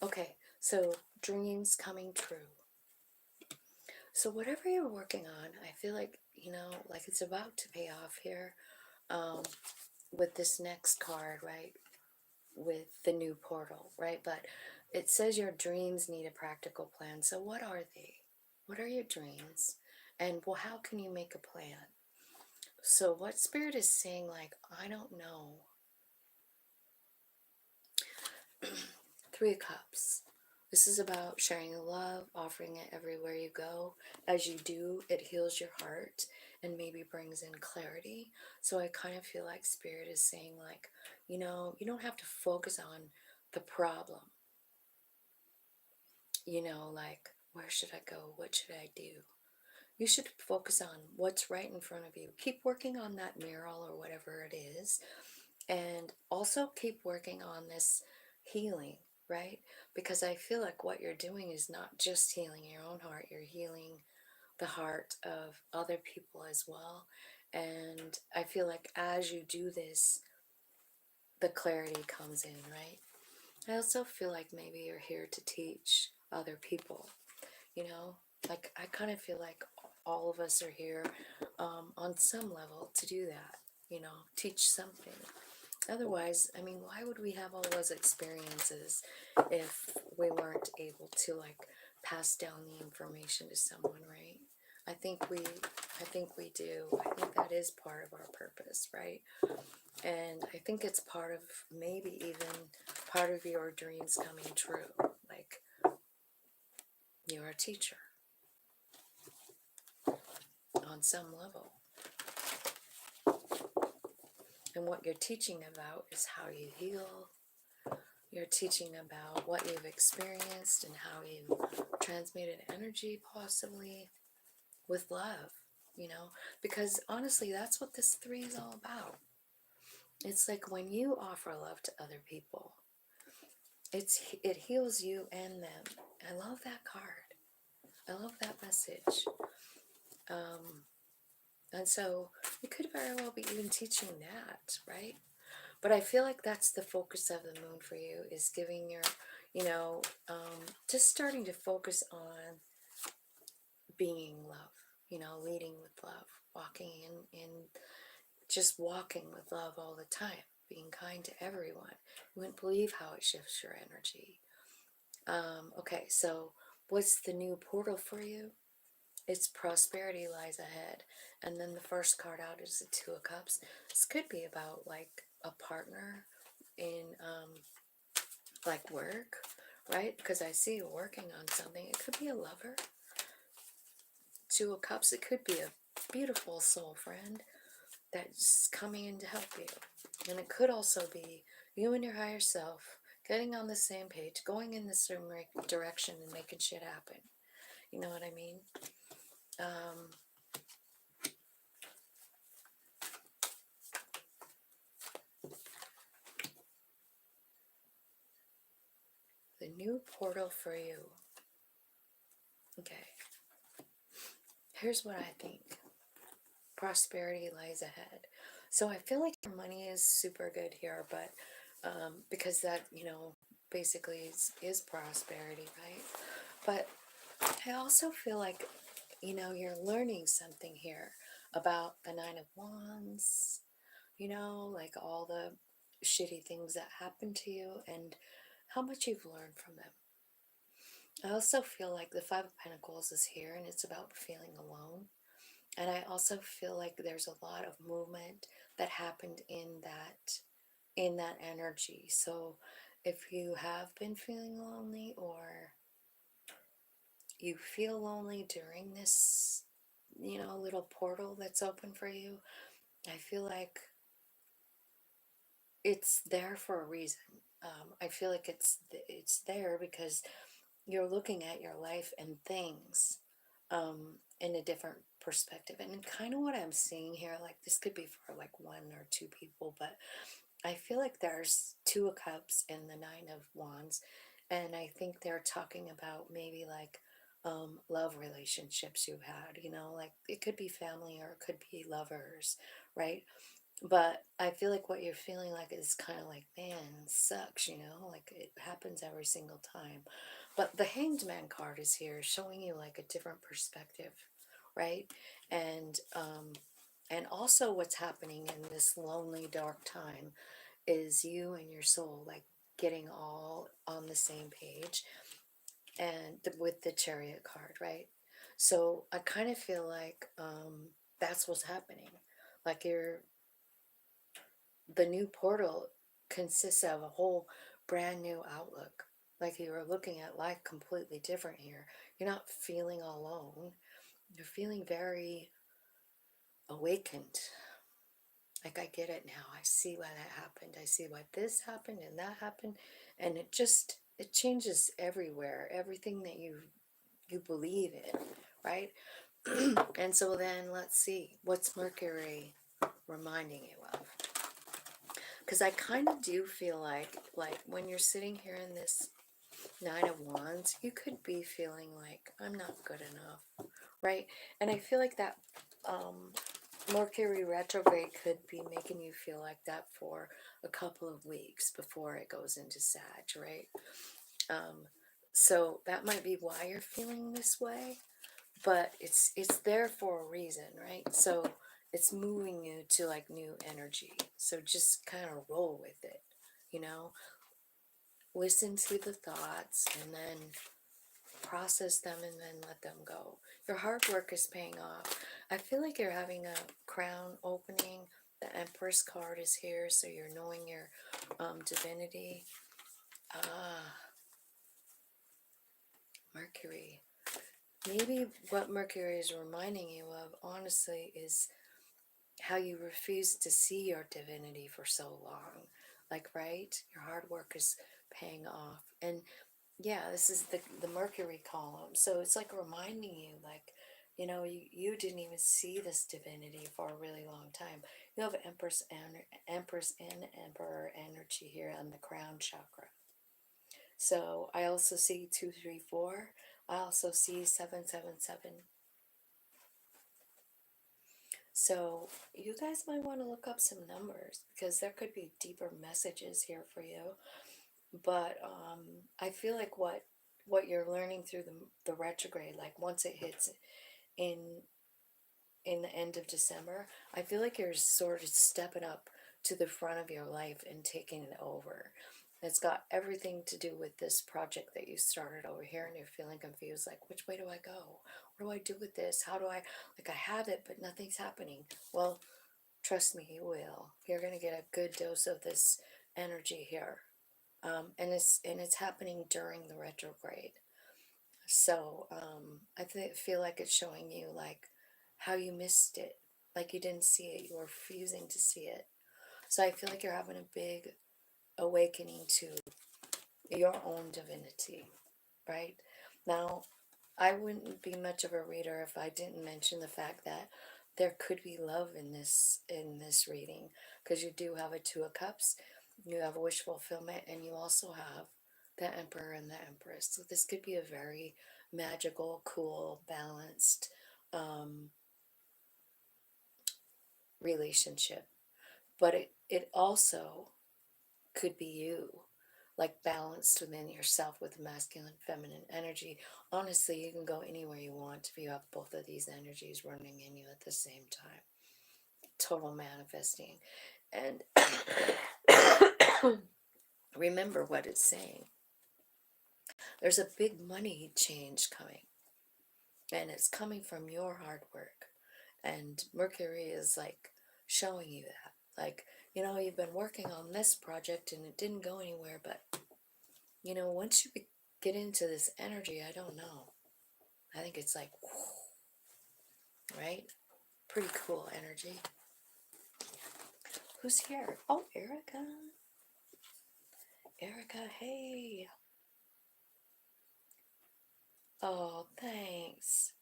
Okay, so dreams coming true. So whatever you're working on, I feel like, you know, like it's about to pay off here. With this next card, right? With the new portal, right? But it says your dreams need a practical plan. So what are they? What are your dreams? And well, how can you make a plan? So what Spirit is saying, like, I don't know. 3 of Cups. This is about sharing the love, offering it everywhere you go. As you do, it heals your heart and maybe brings in clarity. So I kind of feel like Spirit is saying, like, you know, you don't have to focus on the problem. You know, like, where should I go? What should I do? You should focus on what's right in front of you. Keep working on that mural or whatever it is. And also keep working on this healing, right? Because I feel like what you're doing is not just healing your own heart, you're healing the heart of other people as well. And I feel like as you do this, the clarity comes in, right? I also feel like maybe you're here to teach other people, you know? Like, I kind of feel like all of us are here on some level to do that, you know, teach something. Otherwise, I mean, why would we have all those experiences if we weren't able to, like, pass down the information to someone, right? I think we, I think we do. I think that is part of our purpose, right? And I think it's part of, maybe even part of your dreams coming true. Like, you're a teacher on some level. And what you're teaching about is how you heal. You're teaching about what you've experienced and how you've transmuted energy, possibly with love, you know? Because honestly, that's what this 3 is all about. It's like when you offer love to other people, it heals you and them. I love that card. I love that message. And so you could very well be even teaching that, right? But I feel like that's the focus of the moon for you, is giving your, you know, just starting to focus on being love, you know, leading with love, walking in just walking with love all the time, being kind to everyone. You wouldn't believe how it shifts your energy. Okay, so what's the new portal for you? It's prosperity lies ahead. And then the first card out is the 2 of Cups. This could be about like a partner in like work, right? Because I see you working on something. It could be a lover. 2 of Cups, it could be a beautiful soul friend that's coming in to help you. And it could also be you and your higher self getting on the same page, going in the same direction and making shit happen. You know what I mean? The new portal for you. Okay. Here's what I think. Prosperity lies ahead. So I feel like your money is super good here, but because that, you know, basically is prosperity, right? But I also feel like, you know, you're learning something here about the 9 of Wands, you know, like all the shitty things that happened to you and how much you've learned from them. I also feel like the 5 of Pentacles is here and it's about feeling alone. And I also feel like there's a lot of movement that happened in that energy. So if you have been feeling lonely or you feel lonely during this, you know, little portal that's open for you, I feel like it's there for a reason. I feel like it's there because you're looking at your life and things in a different perspective. And kind of what I'm seeing here, like this could be for like 1 or 2 people, but I feel like there's 2 of Cups and the 9 of Wands, and I think they're talking about maybe like love relationships you've had, you know, like it could be family or it could be lovers, right? But I feel like what you're feeling like is kind of like, man, sucks, you know, like it happens every single time. But the Hanged Man card is here showing you like a different perspective, right? And also what's happening in this lonely, dark time is you and your soul like getting all on the same page and with the Chariot card, right? So I kind of feel like that's what's happening. Like the new portal consists of a whole brand new outlook. Like you are looking at life completely different here. You're not feeling alone. You're feeling very awakened. Like I get it now. I see why that happened. I see why this happened and that happened. And it changes everywhere. Everything that you believe in, right? And so then let's see, what's Mercury reminding you of? Because I kind of do feel like when you're sitting here in this 9 of Wands, you could be feeling like I'm not good enough, right? And I feel like that Mercury retrograde could be making you feel like that for a couple of weeks before it goes into Sag, right? So that might be why you're feeling this way, but it's there for a reason, right? So it's moving you to like new energy. So just kind of roll with it, you know? Listen to the thoughts and then process them and then let them go. Your hard work is paying off. I feel like you're having a crown opening. The Empress card is here, so you're knowing your divinity. Mercury. Maybe what Mercury is reminding you of, honestly, is how you refused to see your divinity for so long. Like, right? Your hard work is paying off. And yeah, this is the Mercury column. So it's like reminding you, like, you didn't even see this divinity for a really long time. You have Empress and Emperor energy here on the crown chakra. So I also see 234. I also see 777. So you guys might want to look up some numbers because there could be deeper messages here for you. But I feel like what you're learning through the retrograde, like once it hits in the end of December, I feel like you're sort of stepping up to the front of your life and taking it over. It's got everything to do with this project that you started over here, and you're feeling confused, like, which way do I go? What do I do with this? How do I, like, I have it, but nothing's happening. Well, trust me, you will. You're going to get a good dose of this energy here. And it's happening during the retrograde. So I feel like it's showing you like how you missed it, like you didn't see it, you were refusing to see it. So I feel like you're having a big awakening to your own divinity, right? Now, I wouldn't be much of a reader if I didn't mention the fact that there could be love in this reading, because you do have a Two of Cups, you have a wish fulfillment, and you also have the Emperor and the Empress. So this could be a very magical, cool, balanced relationship. But it also could be you, like balanced within yourself with masculine, feminine energy. Honestly, you can go anywhere you want if you have both of these energies running in you at the same time. Total manifesting. And remember what it's saying. There's a big money change coming, and it's coming from your hard work. And Mercury is like showing you that. Like, you've been working on this project and it didn't go anywhere, but once you get into this energy, I don't know. I think it's like, right? Pretty cool energy. Who's here? Oh, Erica. Erica, hey. Oh, thanks.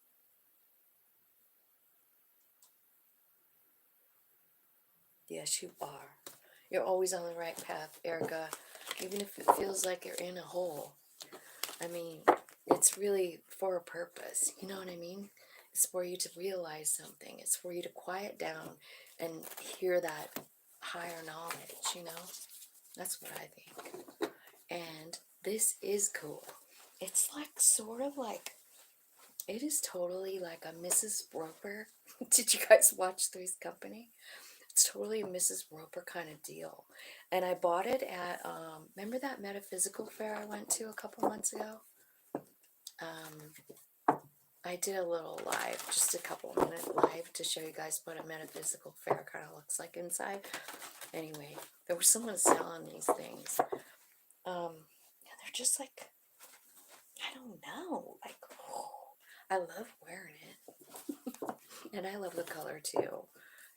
Yes, you are. You're always on the right path, Erica. Even if it feels like you're in a hole. I mean, it's really for a purpose. You know what I mean? It's for you to realize something. It's for you to quiet down and hear that higher knowledge, That's what I think. And this is cool. It's like sort of like, it is totally like a Mrs. Roper. Did you guys watch Three's Company? It's totally a Mrs. Roper kind of deal. And I bought it at, remember that metaphysical fair I went to a couple months ago? I did a little live, just a couple minute live to show you guys what a metaphysical fair kind of looks like inside. Anyway, there was someone selling these things. And they're just like, I don't know, like, I love wearing it. And I love the color too.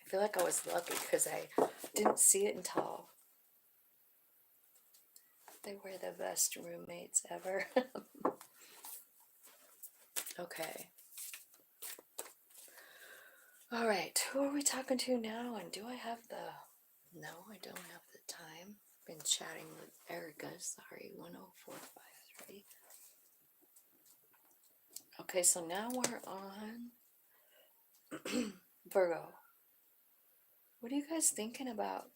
I feel like I was lucky because I didn't see it until they were the best roommates ever. Okay. All right, who are we talking to now? And do I have no, I don't have the time. Been chatting with Erica, sorry, 10453. Okay, so now we're on Virgo. What are you guys thinking about?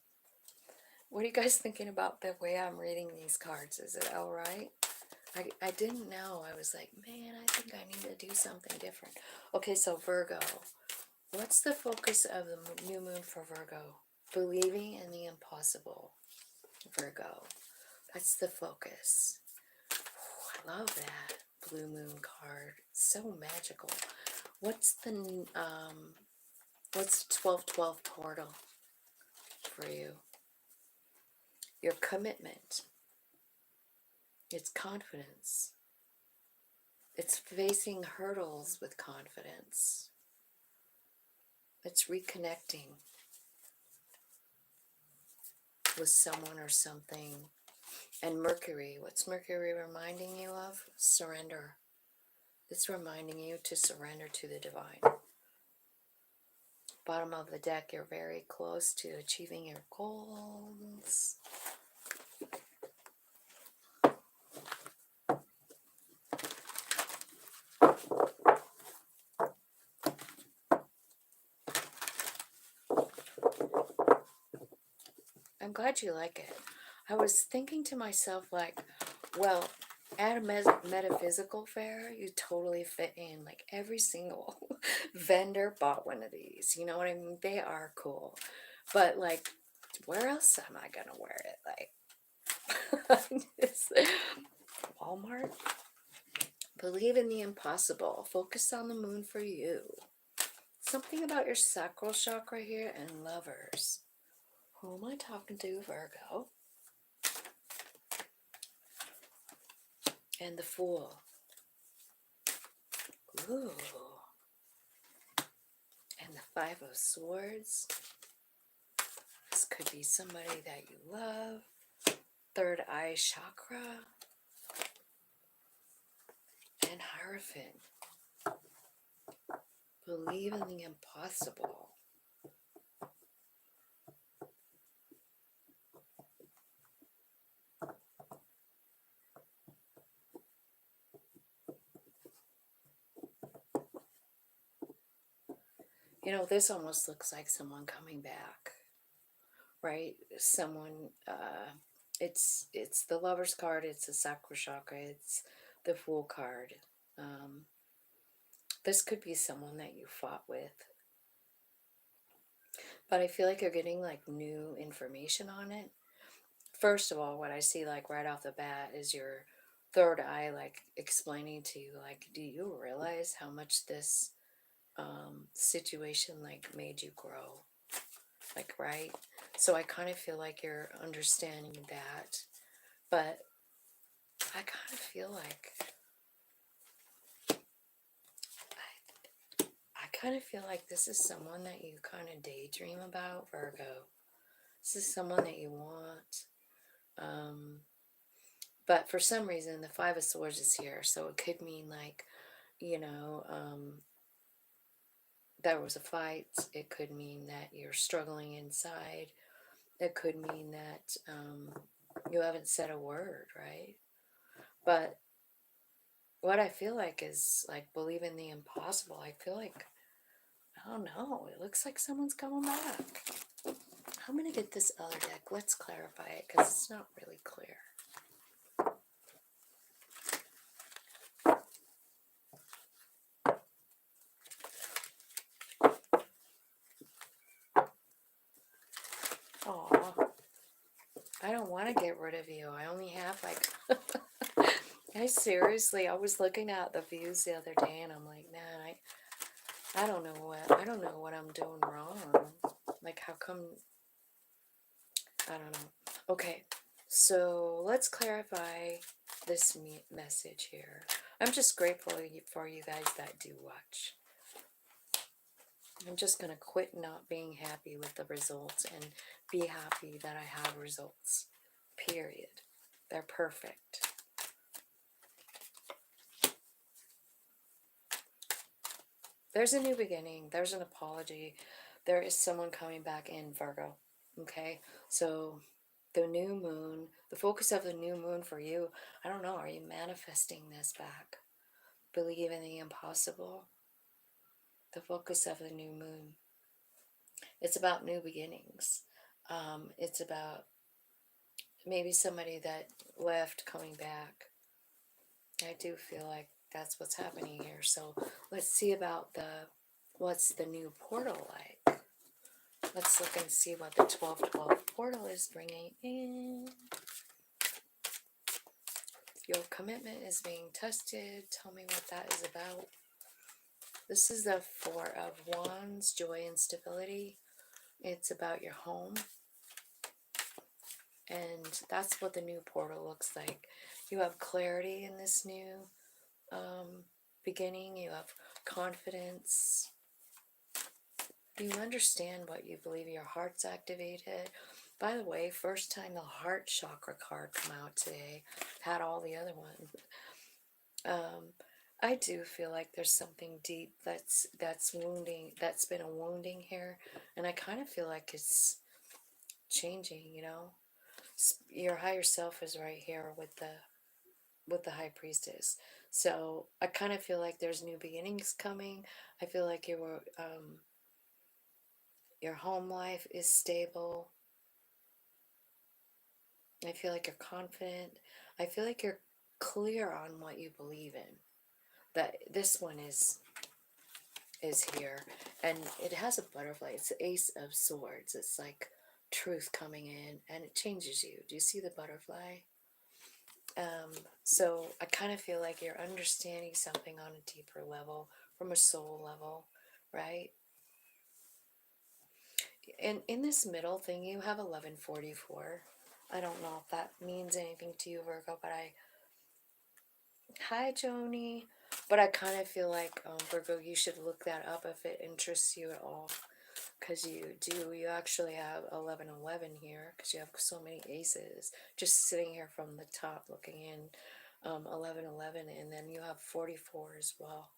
What are you guys thinking about the way I'm reading these cards? Is it all right? I didn't know. I was like, man, I think I need to do something different. Okay, so Virgo. What's the focus of the new moon for Virgo? Believing in the impossible, Virgo. That's the focus. Ooh, I love that blue moon card. So magical. What's the 1212 portal for you? Your commitment. It's confidence. It's facing hurdles with confidence. It's reconnecting with someone or something. And Mercury, what's Mercury reminding you of? Surrender. It's reminding you to surrender to the divine. Bottom of the deck, you're very close to achieving your goals. I'm glad you like it. I was thinking to myself, like, well, at a metaphysical fair, you totally fit in. Like, every single vendor bought one of these. You know what I mean? They are cool. But, like, where else am I going to wear it? Like, Walmart? Believe in the impossible. Focus on the moon for you. Something about your sacral chakra here and lovers. Who am I talking to, Virgo? And the Fool. Ooh. And the Five of Swords. This could be somebody that you love. Third eye chakra. And Hierophant. Believe in the impossible. You know, this almost looks like someone coming back, right? Someone, it's the Lover's card, it's the Sacral Chakra, it's the Fool card. This could be someone that you fought with. But I feel like you're getting, like, new information on it. First of all, what I see, like, right off the bat is your third eye, like, explaining to you, like, do you realize how much this situation, like, made you grow? Like, right? So I kind of feel like you're understanding that. But I kind of feel like I kind of feel like this is someone that you kind of daydream about, Virgo. This is someone that you want. But for some reason, the Five of Swords is here. So it could mean, like, you know, there was a fight. It could mean that you're struggling inside. It could mean that you haven't said a word, right? But what I feel like is, like, believe in the impossible. I feel like, I don't know, it looks like someone's coming back. I'm going to get this other deck. Let's clarify it because it's not really clear. Aw, I don't want to get rid of you. I only have, like, I seriously, I was looking at the views the other day and I'm like, man, I don't know what I'm doing wrong. Like, how come, I don't know. Okay, so let's clarify this message here. I'm just grateful for you guys that do watch. I'm just going to quit not being happy with the results and be happy that I have results. Period. They're perfect. There's a new beginning. There's an apology. There is someone coming back in, Virgo. Okay? So the new moon, the focus of the new moon for you, I don't know, are you manifesting this back? Believe in the impossible. The focus of the new moon. It's about new beginnings. It's about maybe somebody that left coming back. I do feel like that's what's happening here. So let's see about what's the new portal like. Let's look and see what the 1212 portal is bringing in. Your commitment is being tested. Tell me what that is about. This is the Four of Wands, joy and stability. It's about your home. And that's what the new portal looks like. You have clarity in this new beginning. You have confidence. You understand what you believe. Your heart's activated. By the way, first time the heart chakra card come out today. Had all the other ones. I do feel like there's something deep that's wounding. That's been a wounding here, and I kind of feel like it's changing. You know, your higher self is right here with the high priestess. So I kind of feel like there's new beginnings coming. I feel like your home life is stable. I feel like you're confident. I feel like you're clear on what you believe in. That this one is here, and it has a butterfly. It's the Ace of Swords. It's like truth coming in, and it changes you. Do you see the butterfly? So I kind of feel like you're understanding something on a deeper level, from a soul level, right? And in this middle thing, you have 1144. I don't know if that means anything to you, Virgo, but hi, Joni. But I kind of feel like, Virgo, you should look that up if it interests you at all. Because you actually have 1111 here, because you have so many aces. Just sitting here from the top looking in, 1111, and then you have 44 as well.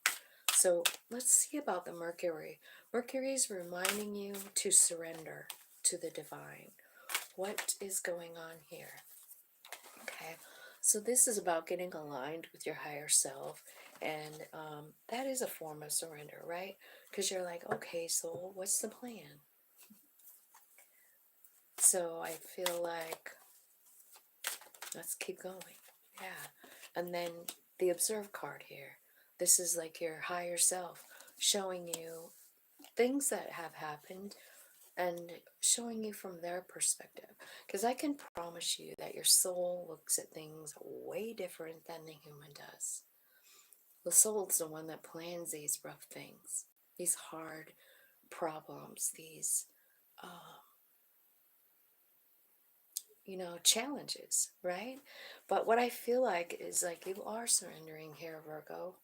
So let's see about the Mercury. Mercury is reminding you to surrender to the divine. What is going on here? Okay, so this is about getting aligned with your higher self, and that is a form of surrender, right? Because you're like, okay, so what's the plan? So I feel like let's keep going. Yeah, and then the Observe card here. This is like your higher self showing you things that have happened and showing you from their perspective. Because I can promise you that your soul looks at things way different than the human does. The soul's the one that plans these rough things, these hard problems, these, challenges, right? But what I feel like is like you are surrendering here, Virgo.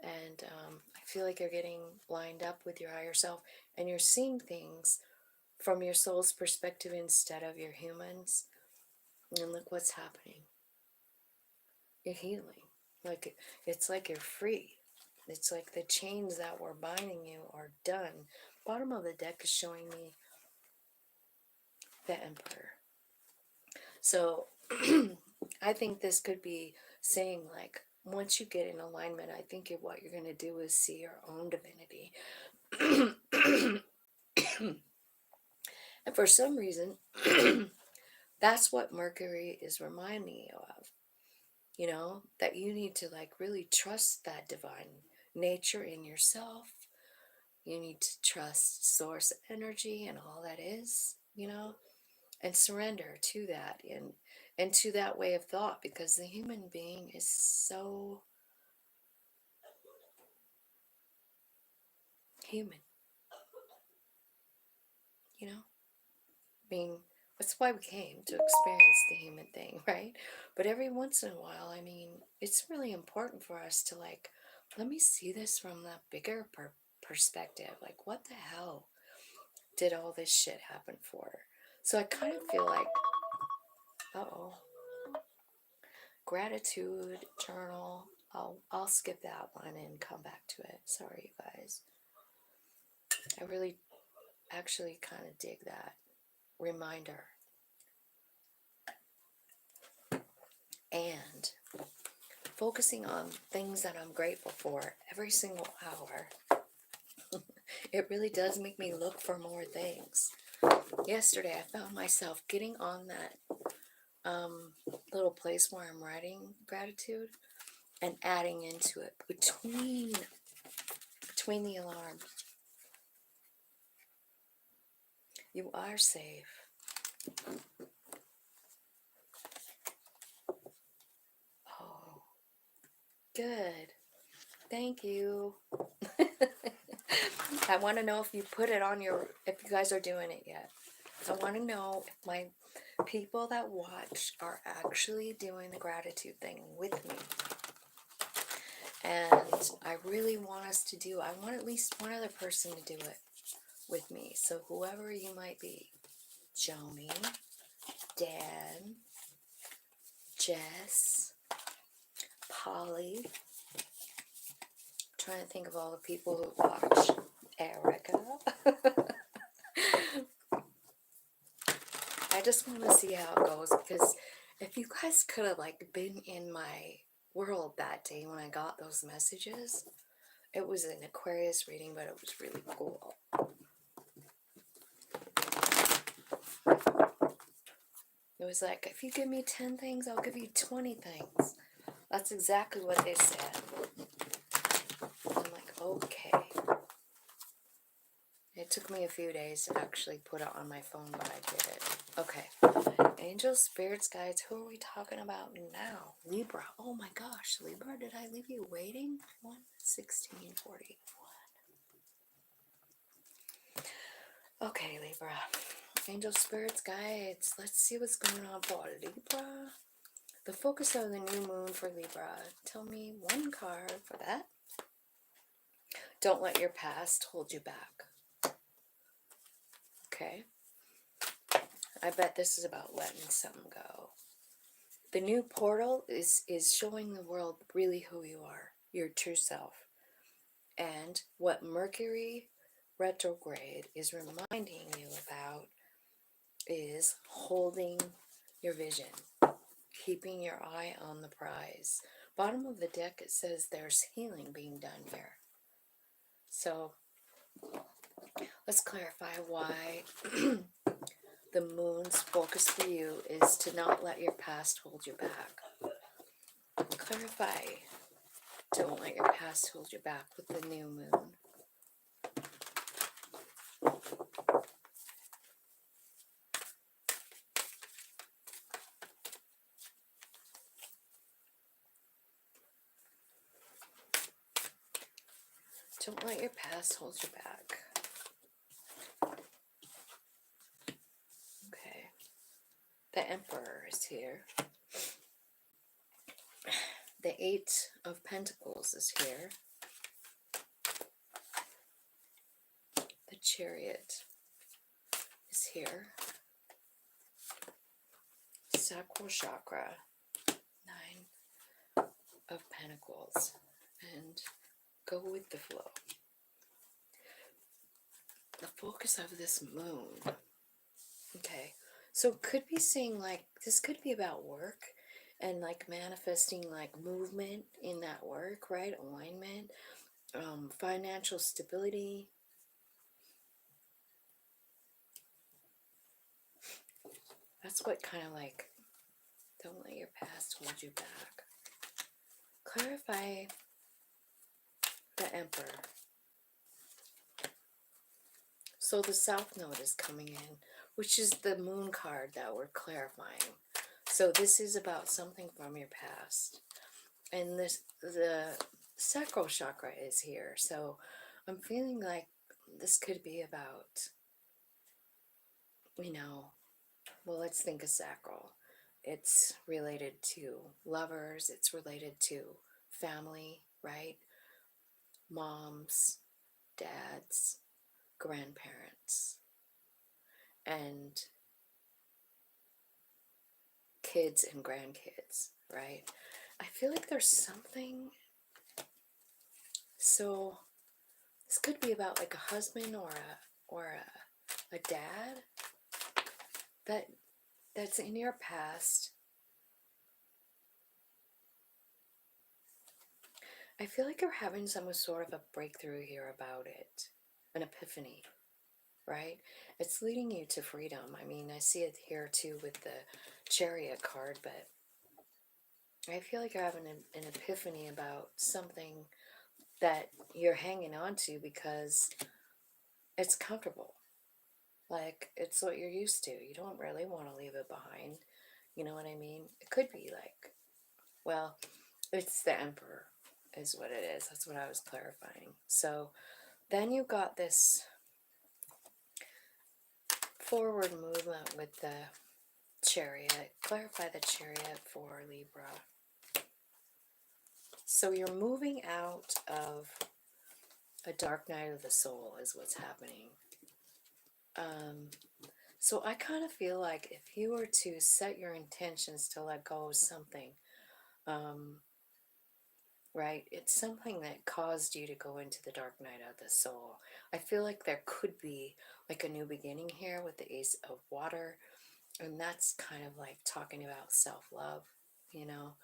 And I feel like you're getting lined up with your higher self, and you're seeing things from your soul's perspective instead of your humans. And look what's happening. You're healing. Like it's like you're free. It's like the chains that were binding you are done. Bottom of the deck is showing me the Emperor. So I think this could be saying like, once you get in alignment, I think what you're going to do is see your own divinity. And for some reason, that's what Mercury is reminding you of. That you need to like really trust that divine nature in yourself. You need to trust source energy and all that is, and surrender to that and to that way of thought, because the human being is so human, being that's why we came to experience the human thing, right? But every once in a while, I mean, it's really important for us to like, let me see this from that bigger perspective. Like, what the hell did all this shit happen for? So I kind of feel like, gratitude journal. I'll skip that one and come back to it. Sorry, you guys. I really actually kind of dig that reminder. And focusing on things that I'm grateful for every single hour It really does make me look for more things. Yesterday, I found myself getting on that little place where I'm writing gratitude and adding into it between the alarms. You are safe. Oh, good. Thank you. I want to know if you put it on your, if you guys are doing it yet. I want to know if my people that watch are actually doing the gratitude thing with me. And I really want us to do, I want at least one other person to do it with me. So whoever you might be, Joni, Dan, Jess, Polly, trying to think of all the people who watch, Erica. I just want to see how it goes, because if you guys could have like been in my world that day when I got those messages, it was an Aquarius reading, but it was really cool. It was like, if you give me 10 things, I'll give you 20 things. That's exactly what they said. I'm like, okay. It took me a few days to actually put it on my phone, but I did it. Okay. Angels, spirits, guides, who are we talking about now? Libra. Oh my gosh, Libra, did I leave you waiting? 1:16:41. Okay, Libra. Angels, spirits, guides. Let's see what's going on for Libra. The focus of the new moon for Libra. Tell me one card for that. Don't let your past hold you back. Okay. I bet this is about letting something go. The new portal is showing the world really who you are, your true self. And what Mercury retrograde is reminding you about is holding your vision, keeping your eye on the prize. Bottom of the deck, it says there's healing being done here. So let's clarify why the moon's focus for you is to not let your past hold you back. Clarify. Don't let your past hold you back with the new moon. Don't let your past hold you back. Okay. The Emperor is here. The Eight of Pentacles is here. The Chariot is here. Sacral Chakra. 9 of Pentacles. And go with the flow. The focus of this moon. Okay. So it could be saying like, this could be about work and like manifesting like movement in that work, right? Alignment, financial stability. That's what kind of like, don't let your past hold you back. Clarify the Emperor. So the South Node is coming in, which is the moon card that we're clarifying. So this is about something from your past. And the sacral chakra is here. So I'm feeling like this could be about, well, let's think of sacral. It's related to lovers. It's related to family, right? Moms, dads, grandparents, and kids and grandkids, right? I feel like there's something, so this could be about like a husband or a dad that's in your past. I feel like you're having some sort of a breakthrough here about it. an epiphany, right? It's leading you to freedom. I mean, I see it here too with the Chariot card, but I feel like you're having an epiphany about something that you're hanging on to because it's comfortable. Like, it's what you're used to. You don't really want to leave it behind. You know what I mean? It could be like, well, it's the Emperor, is what it is. That's what I was clarifying. So then you got this forward movement with the Chariot. Clarify the Chariot for Libra. So you're moving out of a dark night of the soul is what's happening. So I kind of feel like if you were to set your intentions to let go of something, right, it's something that caused you to go into the dark night of the soul. I feel like there could be like a new beginning here with the Ace of Water, and that's kind of like talking about self-love, you know,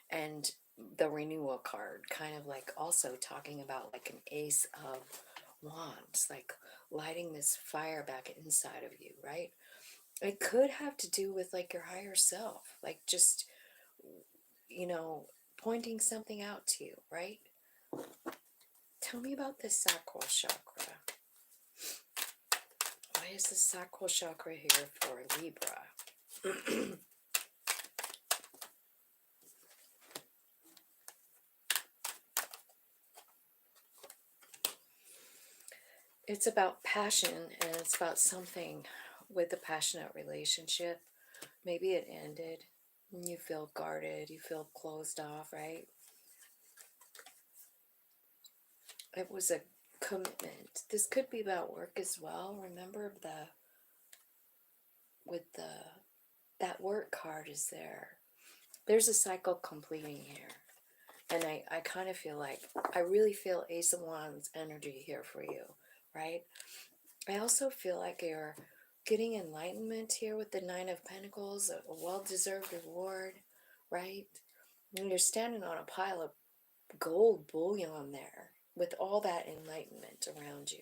and the Renewal card kind of like also talking about like an Ace of Wands, like lighting this fire back inside of you, right? It could have to do with like your higher self, like just, you know, pointing something out to you, right? Tell me about this sacral chakra. Why is the sacral chakra here for Libra? It's about passion, and it's about something with a passionate relationship. Maybe it ended and you feel guarded, you feel closed off, right? It was a commitment. This could be about work as well. Remember that work card is there. There's a cycle completing here. And I kind of feel like, I really feel Ace of Wands energy here for you, right? I also feel like you're getting enlightenment here with the Nine of Pentacles, a well-deserved reward, right? And you're standing on a pile of gold bullion there with all that enlightenment around you,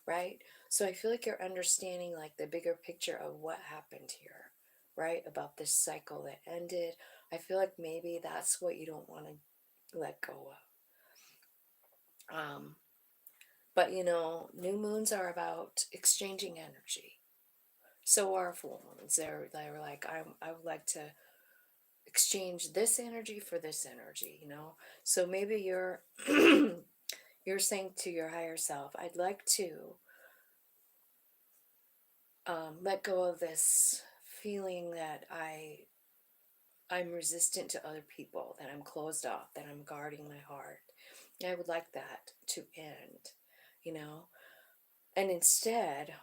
right? So I feel like you're understanding like the bigger picture of what happened here, right? About this cycle that ended. I feel like maybe that's what you don't want to let go of. But you know, new moons are about exchanging energy. So are full moons. They're like, I would like to exchange this energy for this energy, you know? So maybe you're you're saying to your higher self, I'd like to let go of this feeling that I'm resistant to other people, that I'm closed off, that I'm guarding my heart. I would like that to end, you know? And instead,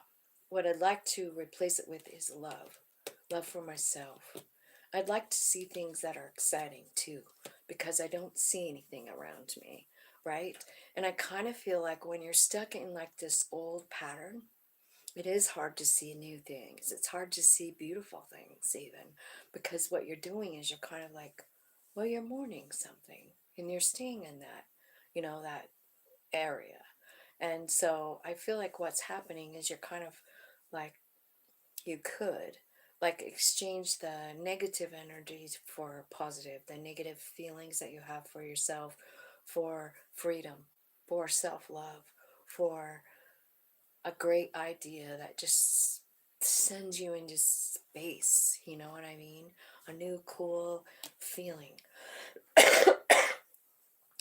what I'd like to replace it with is love. Love for myself. I'd like to see things that are exciting too, because I don't see anything around me, right? And I kind of feel like when you're stuck in like this old pattern, it is hard to see new things. It's hard to see beautiful things even, because what you're doing is you're kind of like, well, you're mourning something and you're staying in that, you know, that area. And so I feel like what's happening is you're kind of like, you could like exchange the negative energies for positive, the negative feelings that you have for yourself, for freedom, for self-love, for a great idea that just sends you into space, you know what I mean? A new cool feeling.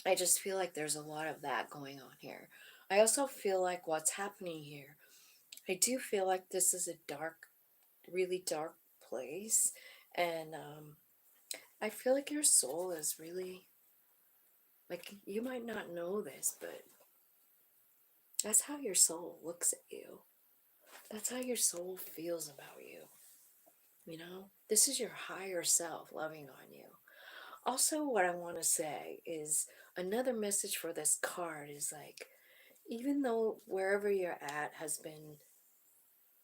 I just feel like there's a lot of that going on here. I also feel like what's happening here, I do feel like this is a dark, really dark place. And I feel like your soul is really, like, you might not know this, but that's how your soul looks at you. That's how your soul feels about you. You know, this is your higher self loving on you. Also, what I want to say is another message for this card is like, even though wherever you're at has been,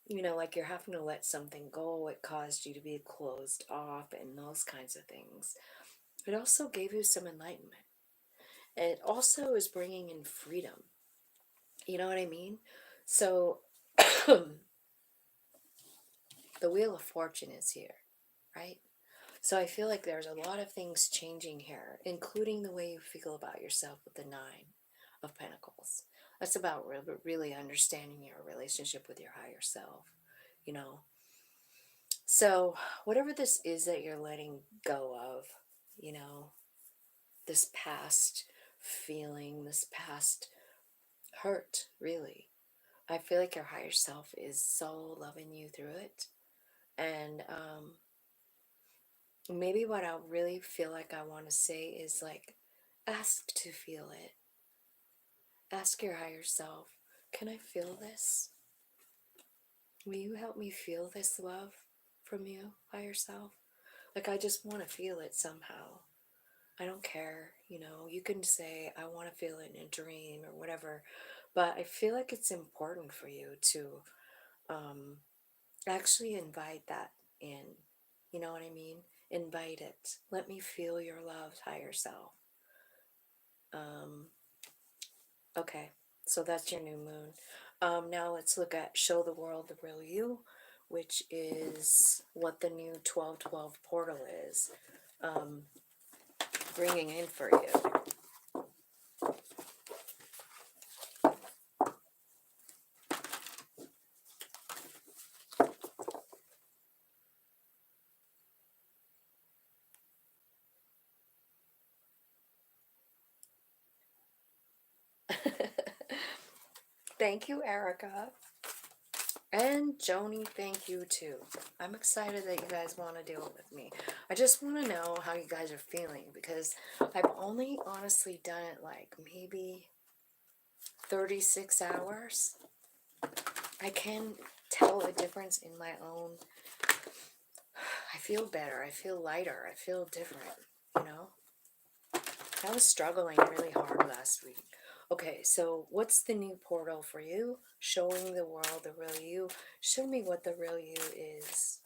you know, like you're having to let something go, it caused you to be closed off and those kinds of things, it also gave you some enlightenment. It also is bringing in freedom. You know what I mean? So the Wheel of Fortune is here, right? So I feel like there's a lot of things changing here, including the way you feel about yourself with the Nine of Pentacles. That's about really understanding your relationship with your higher self, you know. So whatever this is that you're letting go of, you know, this past feeling, this past hurt, really. I feel like your higher self is so loving you through it. And maybe what I really feel like I want to say is like, ask to feel it. Ask your higher self, can I feel this? Will you help me feel this love from you, higher self? Like, I just want to feel it somehow. I don't care, you know, you can say, I want to feel it in a dream or whatever, but I feel like it's important for you to um, actually invite that in. You know what I mean? Invite it. Let me feel your love, higher self. Okay, so that's your new moon. Now let's look at Show the World the Real You, which is what the new 1212 portal is bringing in for you. Thank you, Erica. And Joni, thank you too. I'm excited that you guys want to deal with me. I just want to know how you guys are feeling, because I've only honestly done it like maybe 36 hours. I can tell a difference in my own. I feel better. I feel lighter. I feel different, you know? I was struggling really hard last week. Okay, so what's the new portal for you? Showing the world the real you. Show me what the real you is.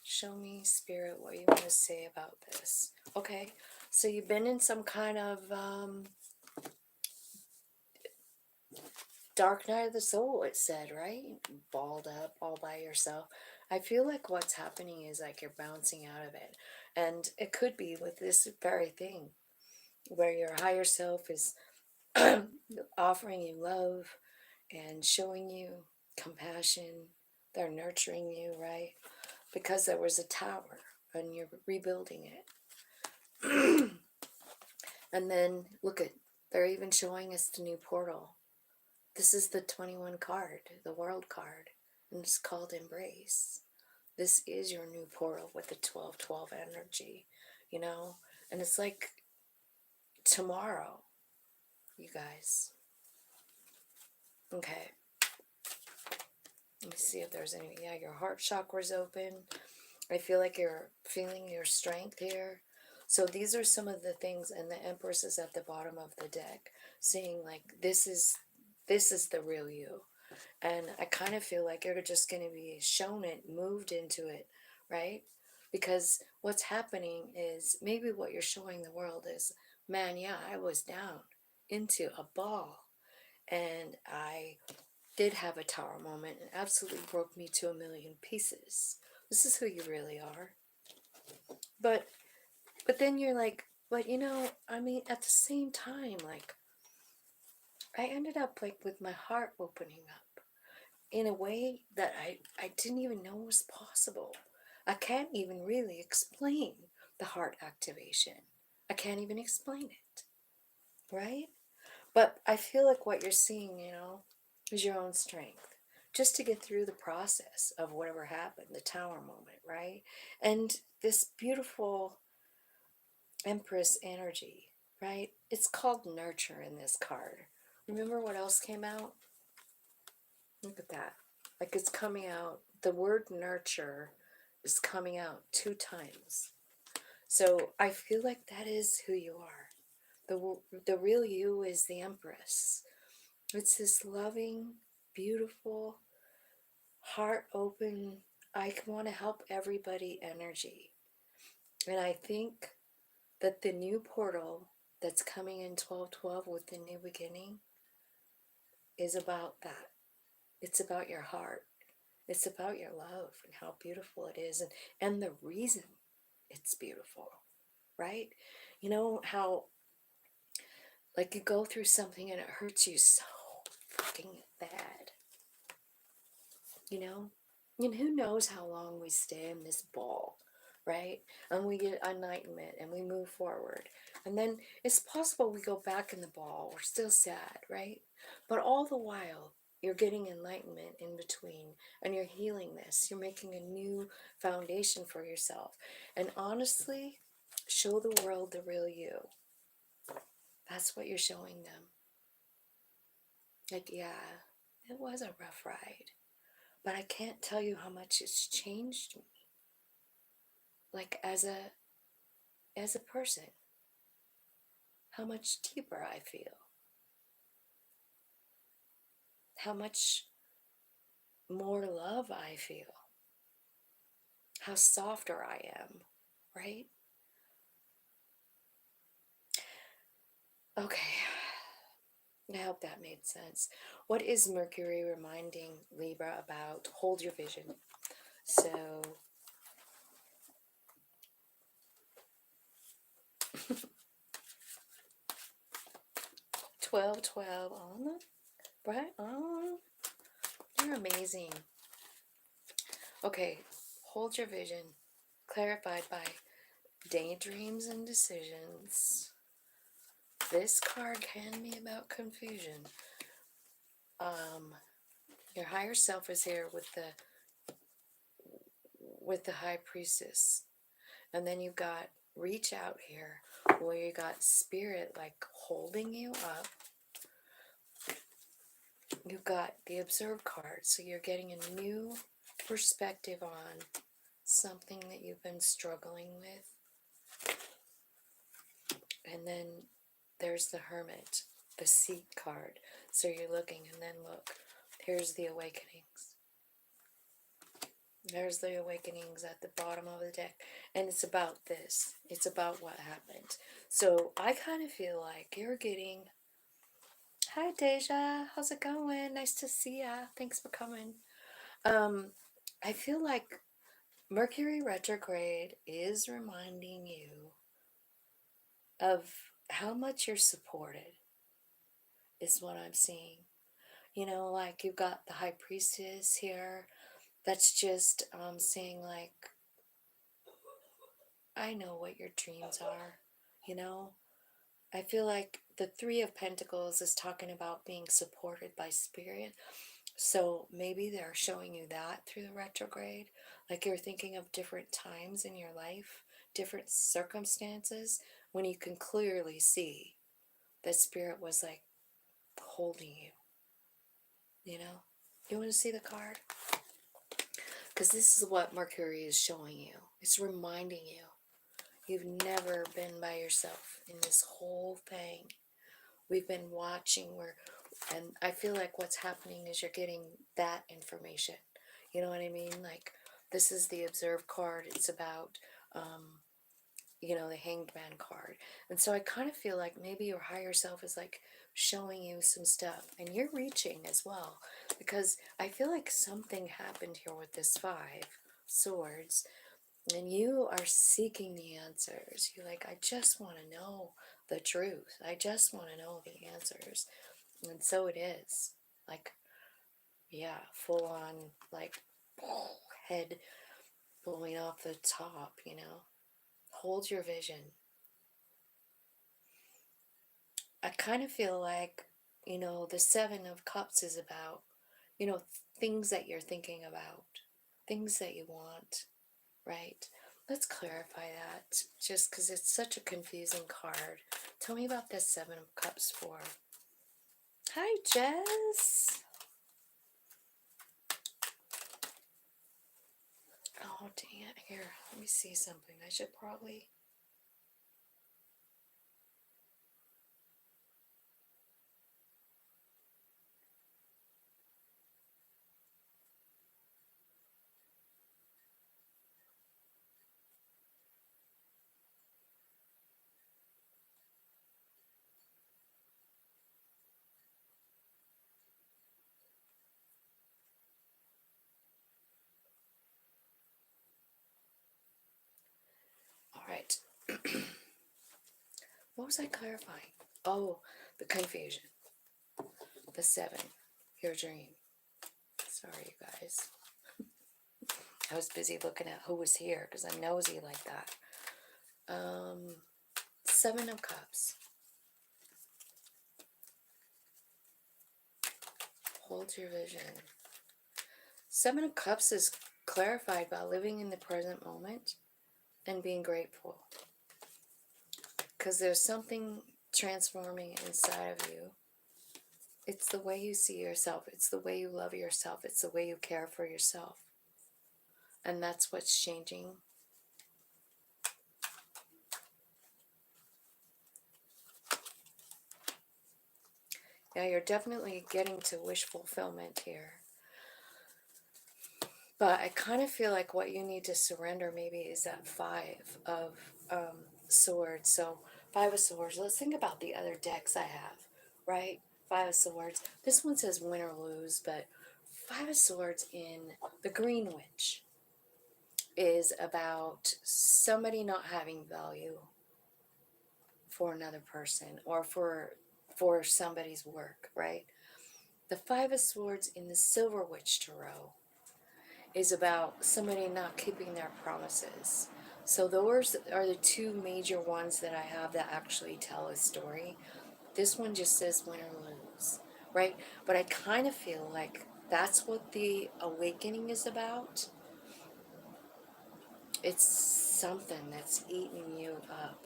Show me, Spirit, what you want to say about this. Okay, so you've been in some kind of dark night of the soul, it said, right? Balled up all by yourself. I feel like what's happening is like you're bouncing out of it. And it could be with this very thing, where your higher self is offering you love and showing you compassion. They're nurturing you, right? Because there was a tower and you're rebuilding it. And then look at, they're even showing us the new portal. This is the 21 card, the world card, and it's called Embrace. This is your new portal with the 1212 energy, you know? And it's like tomorrow, you guys. Okay. Let me see if there's any. Yeah, your heart chakra's open. I feel like you're feeling your strength here. So these are some of the things, and the Empress is at the bottom of the deck, saying like, this is the real you. And I kind of feel like you're just going to be shown it, moved into it, right? Because what's happening is, maybe what you're showing the world is, man, yeah, I was down into a ball, and I did have a tower moment and absolutely broke me to a million pieces. This is who you really are. But then you're like, but you know, I mean, at the same time, like, I ended up like with my heart opening up in a way that I didn't even know was possible. I can't even really explain the heart activation. I can't even explain it, right? But I feel like what you're seeing, you know, is your own strength, just to get through the process of whatever happened, the tower moment, right? And this beautiful Empress energy, right? It's called nurture in this card. Remember what else came out? Look at that. Like, it's coming out. The word nurture is coming out 2 times. So I feel like that is who you are. The real you is the Empress. It's this loving, beautiful, heart open, I want to help everybody energy. And I think that the new portal that's coming in 1212 with the new beginning is about that. It's about your heart. It's about your love and how beautiful it is, and the reason it's beautiful, right? You know how, like, you go through something and it hurts you so fucking bad, you know? And who knows how long we stay in this ball, right? And we get enlightenment and we move forward. And then it's possible we go back in the ball. We're still sad, right? But all the while, you're getting enlightenment in between and you're healing this. You're making a new foundation for yourself. And honestly, show the world the real you. That's what you're showing them. Like, yeah, it was a rough ride, but I can't tell you how much it's changed me. Like, as a person, how much deeper I feel, how much more love I feel, how softer I am, right? Okay, I hope that made sense. What is Mercury reminding Libra about? Hold your vision. So 12 on the right on. You're amazing. Okay, hold your vision. Clarified by daydreams and decisions. This card can be about confusion. Your higher self is here with the high priestess, and then you've got reach out here, where you got spirit like holding you up. You've got the observe card, so you're getting a new perspective on something that you've been struggling with. And then there's the hermit, the seat card. So you're looking, and then look, here's the awakenings. There's the awakenings at the bottom of the deck. And it's about this. It's about what happened. So I kind of feel like you're getting... Hi, Deja. How's it going? Nice to see ya. Thanks for coming. I feel like Mercury retrograde is reminding you of how much you're supported, is what I'm seeing. You know, like you've got the high priestess here that's just saying, like, I know what your dreams are, you know? I feel like the Three of Pentacles is talking about being supported by spirit. So maybe they're showing you that through the retrograde. Like you're thinking of different times in your life, different circumstances, when you can clearly see that spirit was like holding you, you know? You want to see the card? Because this is what Mercury is showing you. It's reminding you you've never been by yourself in this whole thing. We've been watching and I feel like what's happening is you're getting that information. You know what I mean? Like, this is the observe card. It's about, you know, the hanged man card. And so I kind of feel like maybe your higher self is like showing you some stuff, and you're reaching as well, because I feel like something happened here with this 5 swords, and you are seeking the answers. You're like, I just want to know the truth. I just want to know the answers. And so it is. Like, yeah, full on, like, head blowing off the top, you know. Hold your vision. I kind of feel like, you know, the 7 of Cups is about, you know, things that you're thinking about, things that you want, right? Let's clarify that, just because it's such a confusing card. Tell me about this 7 of Cups for. Hi, Jess. Oh, dang it. Here, let me see something. I should probably... What was I clarifying? Oh, the confusion. The 7. Your dream. Sorry, you guys. I was busy looking at who was here because I'm nosy like that. 7 of Cups. Hold your vision. 7 of Cups is clarified by living in the present moment and being grateful. Because there's something transforming inside of you. It's the way you see yourself. It's the way you love yourself. It's the way you care for yourself. And that's what's changing. Yeah, you're definitely getting to wish fulfillment here. But I kind of feel like what you need to surrender maybe is that 5 of Swords. So 5 of Swords. Let's think about the other decks I have, right? 5 of Swords. This one says win or lose, but 5 of Swords in the Green Witch is about somebody not having value for another person or for somebody's work, right? The 5 of Swords in the Silver Witch Tarot is about somebody not keeping their promises. So those are the 2 major ones that I have that actually tell a story. This one just says win or lose, right? But I kind of feel like that's what the awakening is about. It's something that's eating you up.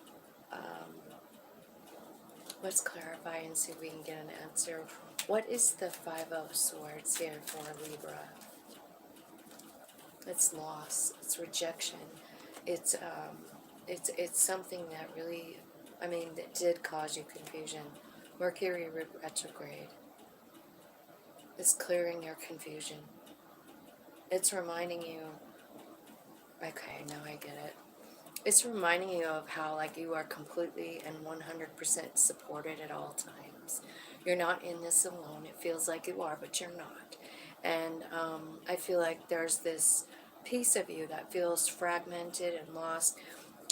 Let's clarify and see if we can get an answer. What is the 5 of Swords here for Libra? It's loss. It's rejection. It's something that really, I mean, that did cause you confusion. Mercury retrograde is clearing your confusion. It's reminding you, okay, now I get it. It's reminding you of how, like, you are completely and 100% supported at all times. You're not in this alone. It feels like you are, but you're not. And I feel like there's this piece of you that feels fragmented and lost,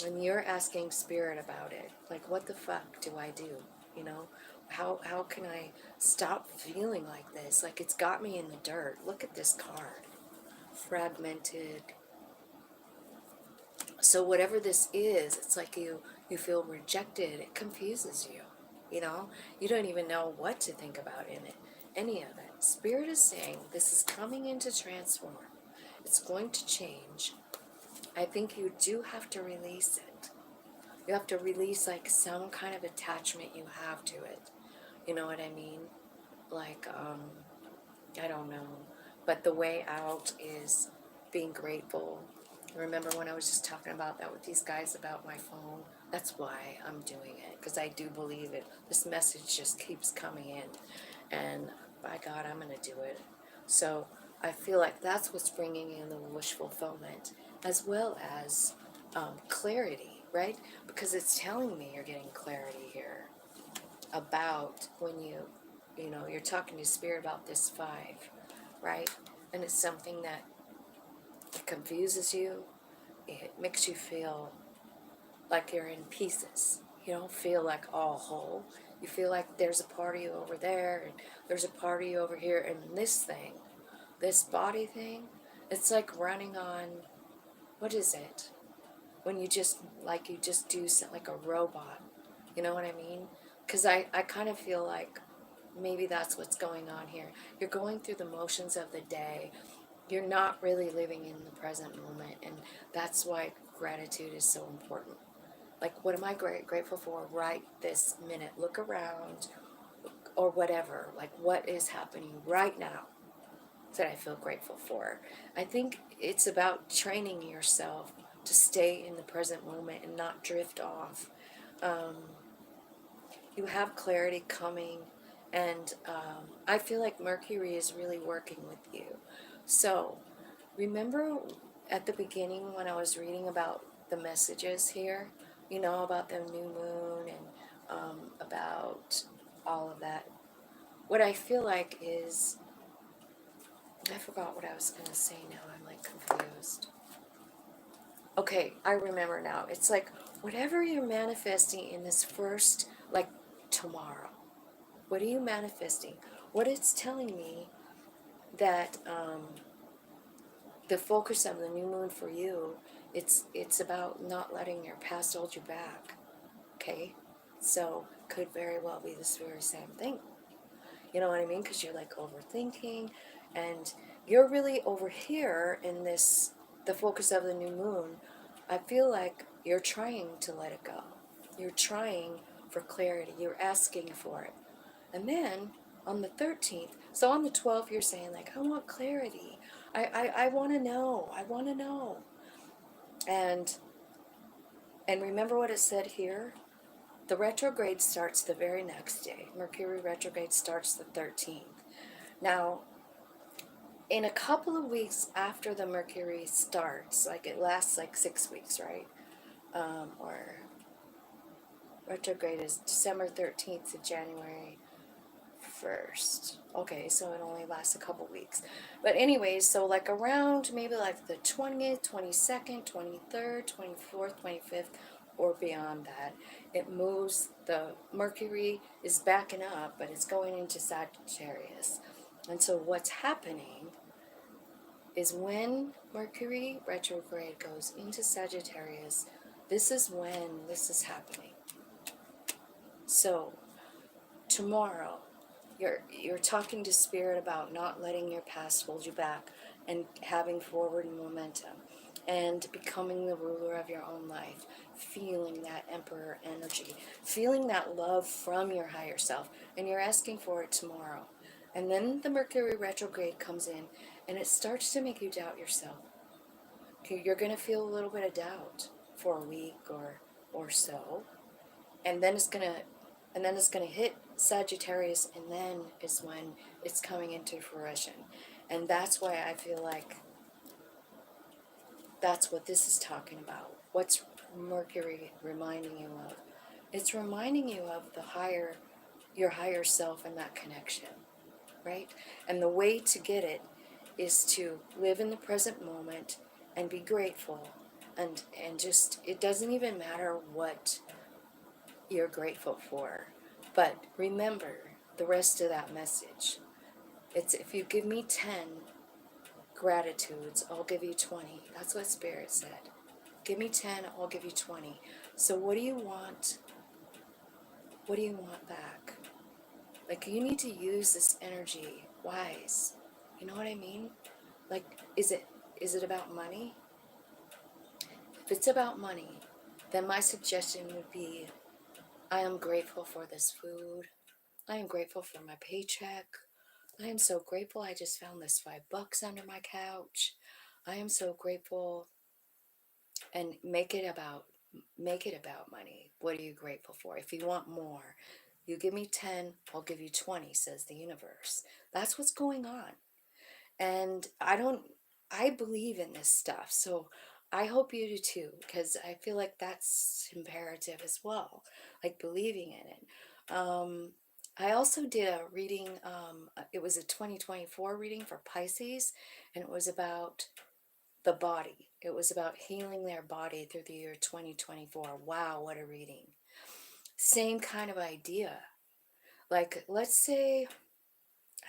and you're asking Spirit about it. Like, what the fuck do I do? You know, how can I stop feeling like this? Like, it's got me in the dirt. Look at this card. Fragmented. So whatever this is, it's like you feel rejected. It confuses you. You know, you don't even know what to think about in it, any of it. Spirit is saying this is coming in to transform. It's going to change. I think you do have to release it. You have to release like some kind of attachment you have to it. You know what I mean? Like, I don't know. But the way out is being grateful. Remember when I was just talking about that with these guys about my phone? That's why I'm doing it, because I do believe it. This message just keeps coming in, and by God, I'm going to do it. So I feel like that's what's bringing in the wish fulfillment, as well as clarity, right? Because it's telling me you're getting clarity here about when you know, you're talking to Spirit about this 5, right? And it's something that confuses you. It makes you feel like you're in pieces. You don't feel like all whole. You feel like there's a part of you over there, and there's a part of you over here, and this thing, this body thing, it's like running on, what is it? When you just do something like a robot. You know what I mean? Because I kind of feel like maybe that's what's going on here. You're going through the motions of the day. You're not really living in the present moment, and that's why gratitude is so important. Like, what am I grateful for right this minute? Look around, or whatever. Like, what is happening right now that I feel grateful for? I think it's about training yourself to stay in the present moment and not drift off. You have clarity coming, and I feel like Mercury is really working with you. So remember at the beginning when I was reading about the messages here, you know, about the new moon and about all of that. What I feel like is, I forgot what I was going to say now. I'm like confused. Okay, I remember now. It's like whatever you're manifesting in this first, like tomorrow, what are you manifesting? What it's telling me that the focus of the new moon for you, it's about not letting your past hold you back. Okay, so could very well be this very same thing. You know what I mean? Because you're like overthinking, and you're really over here in this, the focus of the new moon. I feel like you're trying to let it go. You're trying for clarity. You're asking for it. And then on the 13th, so on the 12th, you're saying, like, I want clarity. I want to know. I want to know. And remember what it said here? The retrograde starts the very next day. Mercury retrograde starts the 13th. Now, in a couple of weeks after the Mercury starts, like it lasts like 6 weeks, right? Or retrograde is December 13th to January 1st. Okay, so it only lasts a couple weeks. But anyways, so like around maybe like the 20th, 22nd, 23rd, 24th, 25th, or beyond that, it moves. The Mercury is backing up, but it's going into Sagittarius. And so what's happening is when Mercury retrograde goes into Sagittarius, this is when this is happening. So tomorrow, you're talking to spirit about not letting your past hold you back and having forward momentum and becoming the ruler of your own life, feeling that emperor energy, feeling that love from your higher self, and you're asking for it tomorrow. And then the Mercury retrograde comes in and it starts to make you doubt yourself. You're going to feel a little bit of doubt for a week or so, and then it's going to hit Sagittarius, and then is when it's coming into fruition. And that's why I feel like that's what this is talking about. What's Mercury reminding you of? It's reminding you of your higher self and that connection, right? And the way to get it is to live in the present moment and be grateful, and just, it doesn't even matter what you're grateful for, but remember the rest of that message. It's, if you give me 10 gratitudes, I'll give you 20. That's what Spirit said. Give me 10, I'll give you 20. So what do you want? What do you want back? Like, you need to use this energy wise. You know what I mean? Like, is it about money? If it's about money, then my suggestion would be, I am grateful for this food. I am grateful for my paycheck. I am so grateful I just found this $5 under my couch. I am so grateful. And make it about money. What are you grateful for? If you want more, you give me 10, I'll give you 20, says the universe. That's what's going on. And I believe in this stuff. So I hope you do too, because I feel like that's imperative as well, like believing in it. I also did a reading, it was a 2024 reading for Pisces, and it was about the body. It was about healing their body through the year 2024. Wow, what a reading. Same kind of idea. Like, let's say,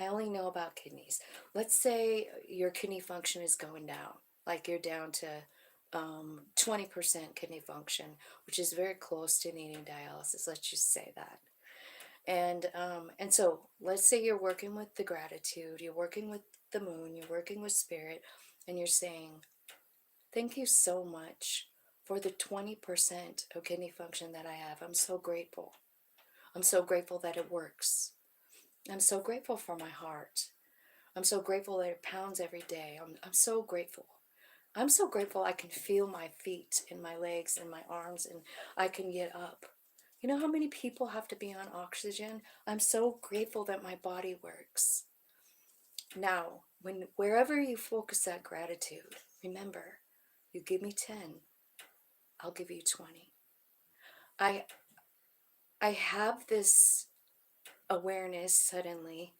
I only know about kidneys. Let's say your kidney function is going down. Like, you're down to 20% kidney function, which is very close to needing dialysis. Let's just say that. And so let's say you're working with the gratitude, you're working with the moon, you're working with spirit, and you're saying, thank you so much for the 20% of kidney function that I have. I'm so grateful. I'm so grateful that it works. I'm so grateful for my heart. I'm so grateful that it pounds every day. I'm so grateful. I'm so grateful I can feel my feet and my legs and my arms, and I can get up. You know how many people have to be on oxygen? I'm so grateful that my body works. Now, wherever you focus that gratitude, remember, you give me 10, I'll give you 20. I have this awareness suddenly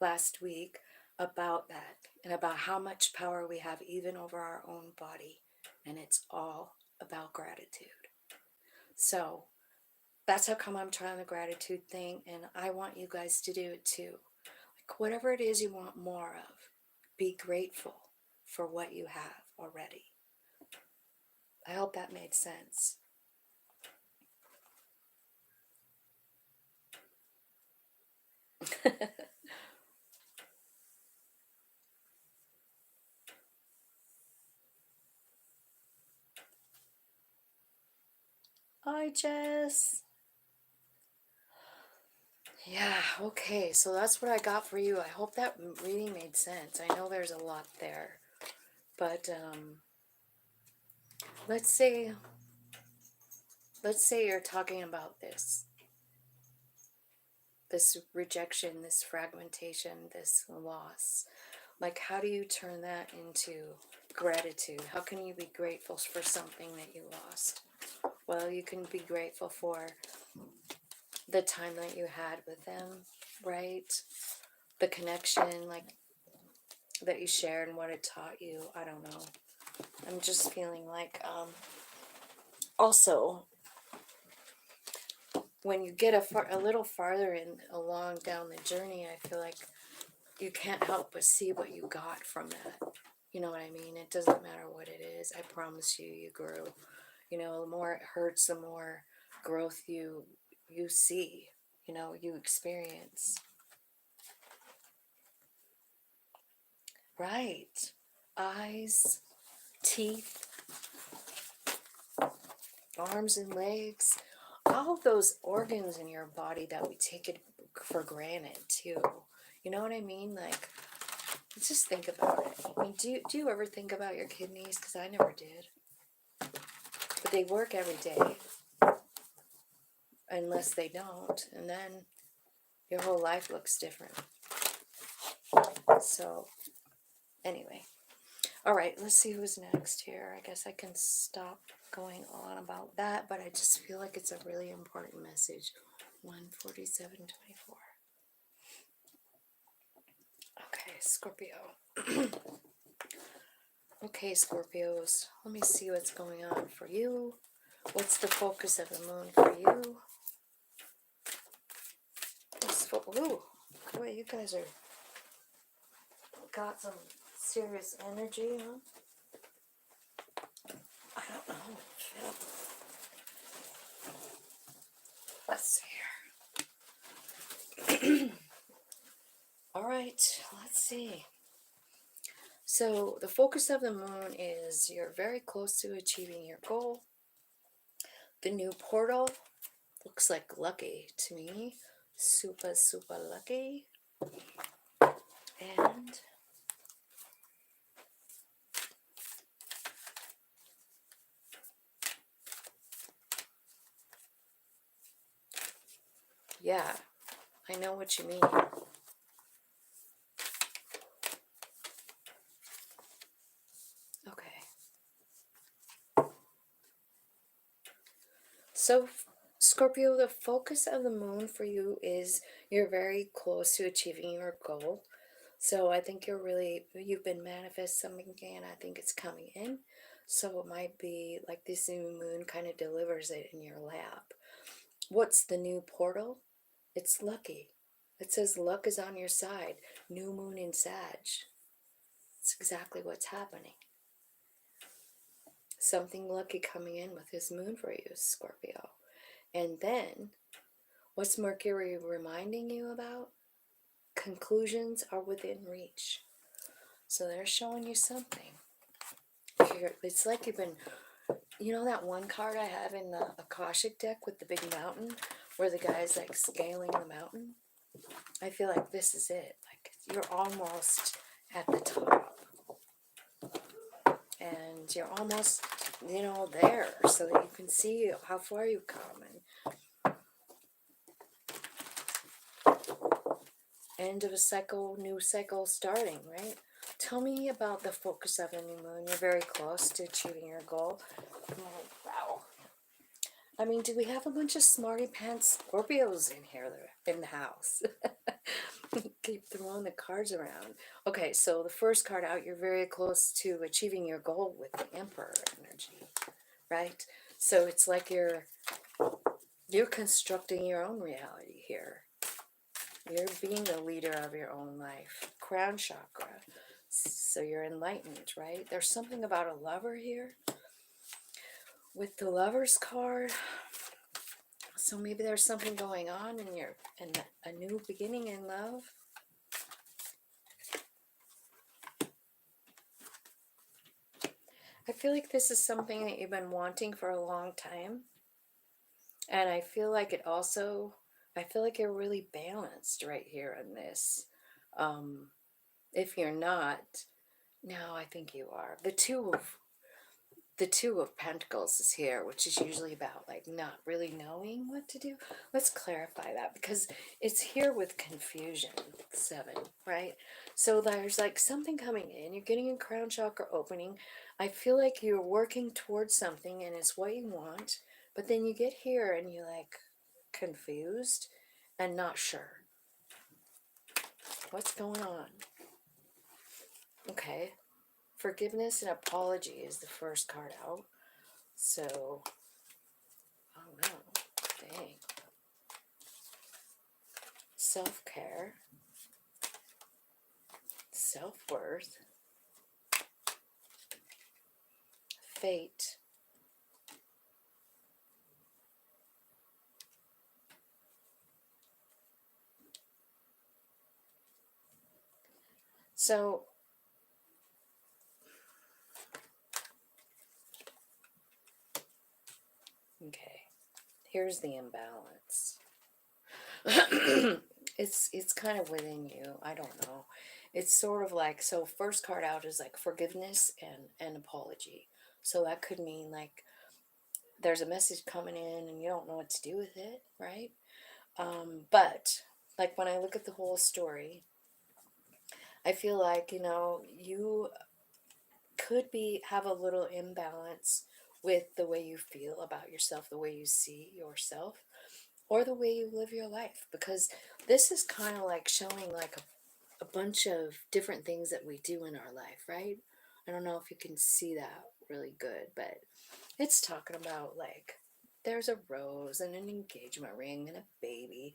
last week about that, and about how much power we have even over our own body, and it's all about gratitude. So that's how come I'm trying the gratitude thing, and I want you guys to do it too. Like whatever it is you want more of, be grateful for what you have already. I hope that made sense. Hi, Jess. Yeah, okay, so that's what I got for you. I hope that reading made sense. I know there's a lot there, but let's say you're talking about this rejection, this fragmentation, this loss. Like, how do you turn that into gratitude? How can you be grateful for something that you lost? Well, you can be grateful for the time that you had with them, right? The connection, like, that you shared and what it taught you. I don't know. I'm just feeling like, also, when you get a little farther along down the journey, I feel like you can't help but see what you got from that. You know what I mean? It doesn't matter what it is. I promise you, you grew. You know, the more it hurts, the more growth you see. You know, you experience. Right. Eyes, teeth, arms and legs, all of those organs in your body that we take it for granted too. You know what I mean? Like, just think about it. I mean, do you ever think about your kidneys? Because I never did. But they work every day, unless they don't, and then your whole life looks different. So, anyway. All right, let's see who's next here. I guess I can stop going on about that, but I just feel like it's a really important message. 147.24. Okay, Scorpio. Okay, Scorpios, let me see what's going on for you. What's the focus of the moon for you? Ooh, boy, you guys are got some serious energy, huh? I don't know. Let's see here. All right, let's see. So the focus of the moon is you're very close to achieving your goal. The new portal looks like lucky to me. Super, super lucky. And yeah, I know what you mean. Okay. So, Scorpio, the focus of the moon for you is you're very close to achieving your goal. So I think you've been manifesting something and I think it's coming in. So it might be like this new moon kind of delivers it in your lap. What's the new portal? It's lucky. It says luck is on your side. New moon in Sag. It's exactly what's happening. Something lucky coming in with this moon for you, Scorpio. And then, what's Mercury reminding you about? Conclusions are within reach. So they're showing you something. It's like you've been, you know that one card I have in the Akashic deck with the big mountain, where the guy's like scaling the mountain? I feel like this is it. Like you're almost at the top. And you're almost, there, so that you can see how far you've come. And end of a cycle, new cycle starting, right? Tell me about the focus of the new moon. You're very close to achieving your goal. Oh, wow. I mean, do we have a bunch of smarty pants Scorpios in here in the house? Keep throwing the cards around. Okay, so the first card out, you're very close to achieving your goal with the Emperor energy. right? So it's like you're constructing your own reality here. You're being the leader of your own life. Crown chakra. So you're enlightened, right? There's something about a lover here with the Lover's card. So maybe there's something going on in a new beginning in love. I feel like this is something that you've been wanting for a long time. And I feel like I feel like you're really balanced right here in this. If you're not, now I think you are. The two of Pentacles is here, which is usually about like not really knowing what to do. Let's clarify that because it's here with confusion. 7, right? So there's like something coming in. You're getting a crown chakra opening. I feel like you're working towards something and it's what you want. But then you get here and you're like confused and not sure. What's going on? Okay. Forgiveness and apology is the first card out. So, oh no, dang. Self-care, self-worth, fate, so, okay, here's the imbalance. It's kind of within you. I don't know. It's sort of like, so first card out is like forgiveness and apology. So that could mean like there's a message coming in and you don't know what to do with it, right? But like when I look at the whole story, I feel like, you could have a little imbalance with the way you feel about yourself, the way you see yourself, or the way you live your life, because this is kind of like showing like a bunch of different things that we do in our life, right? I don't know if you can see that really good, but it's talking about like there's a rose and an engagement ring and a baby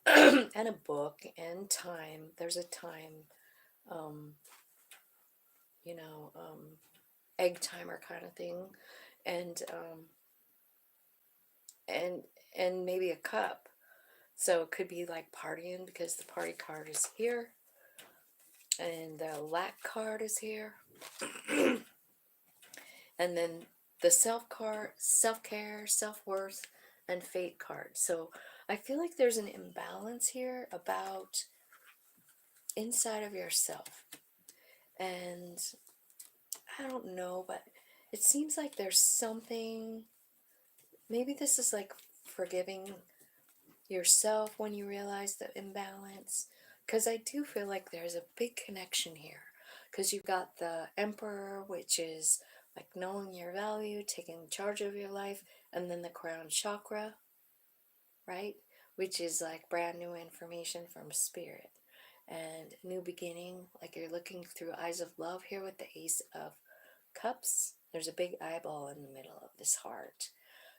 and a book and time. There's a time, um, you know, egg timer kind of thing, and and and maybe a cup. So it could be like partying because the party card is here and the lack card is here. And then the self-care, self-worth, and fate card. So I feel like there's an imbalance here about inside of yourself. And I don't know, but it seems like there's something, maybe this is like forgiving yourself when you realize the imbalance, because I do feel like there's a big connection here, because you've got the Emperor, which is like knowing your value, taking charge of your life, and then the crown chakra, right, which is like brand new information from spirit and new beginning, like you're looking through eyes of love here with the Ace of Cups. There's a big eyeball in the middle of this heart.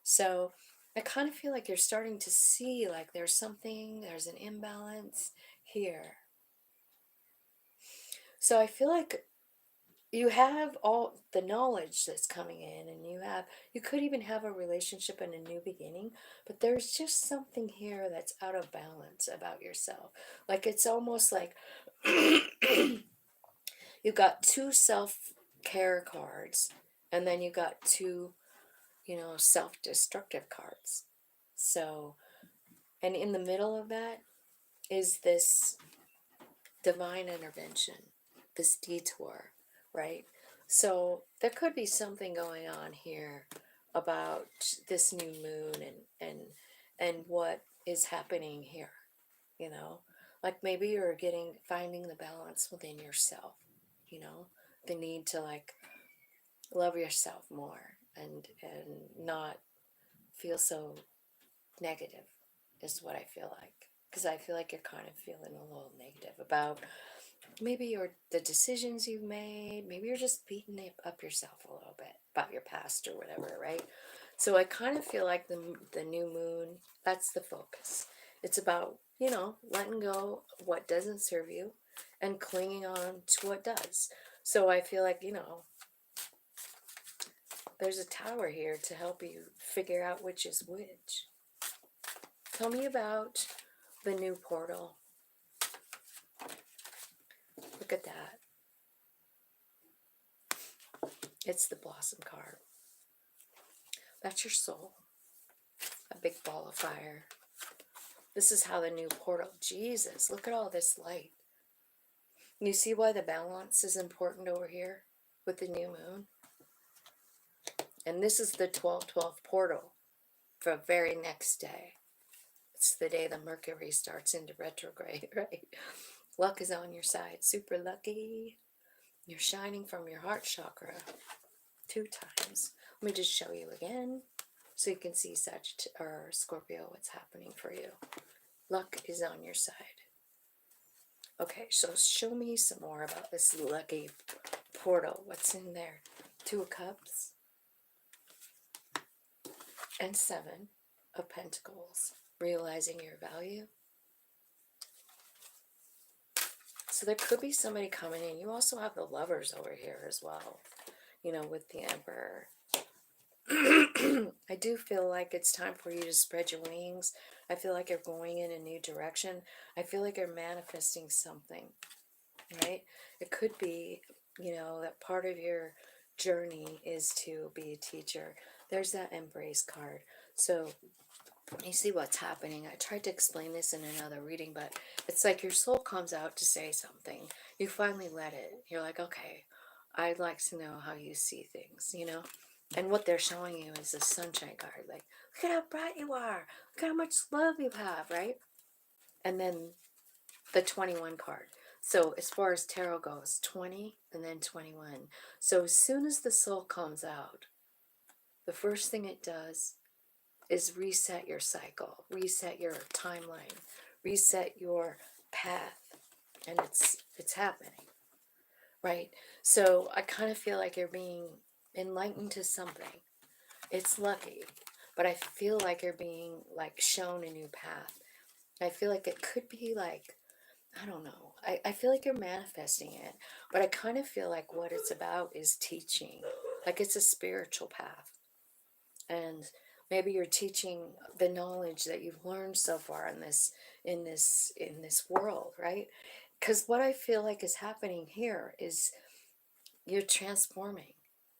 So I kind of feel like you're starting to see like there's an imbalance here. So I feel like you have all the knowledge that's coming in, and you could even have a relationship and a new beginning, but there's just something here that's out of balance about yourself. Like it's almost like you got two self-care cards, and then you got two self-destructive cards. So, and in the middle of that is this divine intervention, this detour, right? So there could be something going on here about this new moon and what is happening here, like maybe you're finding the balance within yourself, the need to like love yourself more and not feel so negative is what I feel like, because I feel like you're kind of feeling a little negative about maybe the decisions you've made, maybe you're just beating up yourself a little bit about your past or whatever, right? So I kind of feel like the new moon, that's the focus. It's about, you know, letting go what doesn't serve you and clinging on to what does. So I feel like, you know, there's a tower here to help you figure out which is which. Tell me about the new portal. Look at that. It's the Blossom card. That's your soul. A big ball of fire. This is how the new portal, Jesus, look at all this light. You see why the balance is important over here with the new moon? And this is the 12/12 portal for the very next day. It's the day the Mercury starts into retrograde, right? Luck is on your side. Super lucky. You're shining from your heart chakra 2 times. Let me just show you again so you can see or Scorpio, what's happening for you. Luck is on your side. Okay, so show me some more about this lucky portal. What's in there? 2 of Cups and 7 of Pentacles. Realizing your value. So there could be somebody coming in. You also have the Lovers over here as well, you know, with the Emperor. I do feel like it's time for you to spread your wings. I feel like you're going in a new direction. I feel like you're manifesting something, right? It could be, you know, that part of your journey is to be a teacher. There's that Embrace card. So you see what's happening. I tried to explain this in another reading, but it's like your soul comes out to say something. You finally let it. You're like, okay, I'd like to know how you see things, you know? And what they're showing you is the Sunshine card. Like, look at how bright you are. Look at how much love you have, right? And then the 21 card. So as far as tarot goes, 20 and then 21. So as soon as the soul comes out, the first thing it does is reset your cycle, reset your timeline, reset your path. And it's happening, right? So I kind of feel like you're being enlightened to something. It's lucky, but I feel like you're being like shown a new path. I feel like it could be like, I don't know. I feel like you're manifesting it, but I kind of feel like what it's about is teaching. Like it's a spiritual path. And maybe you're teaching the knowledge that you've learned so far in this world, right? Because what I feel like is happening here is you're transforming,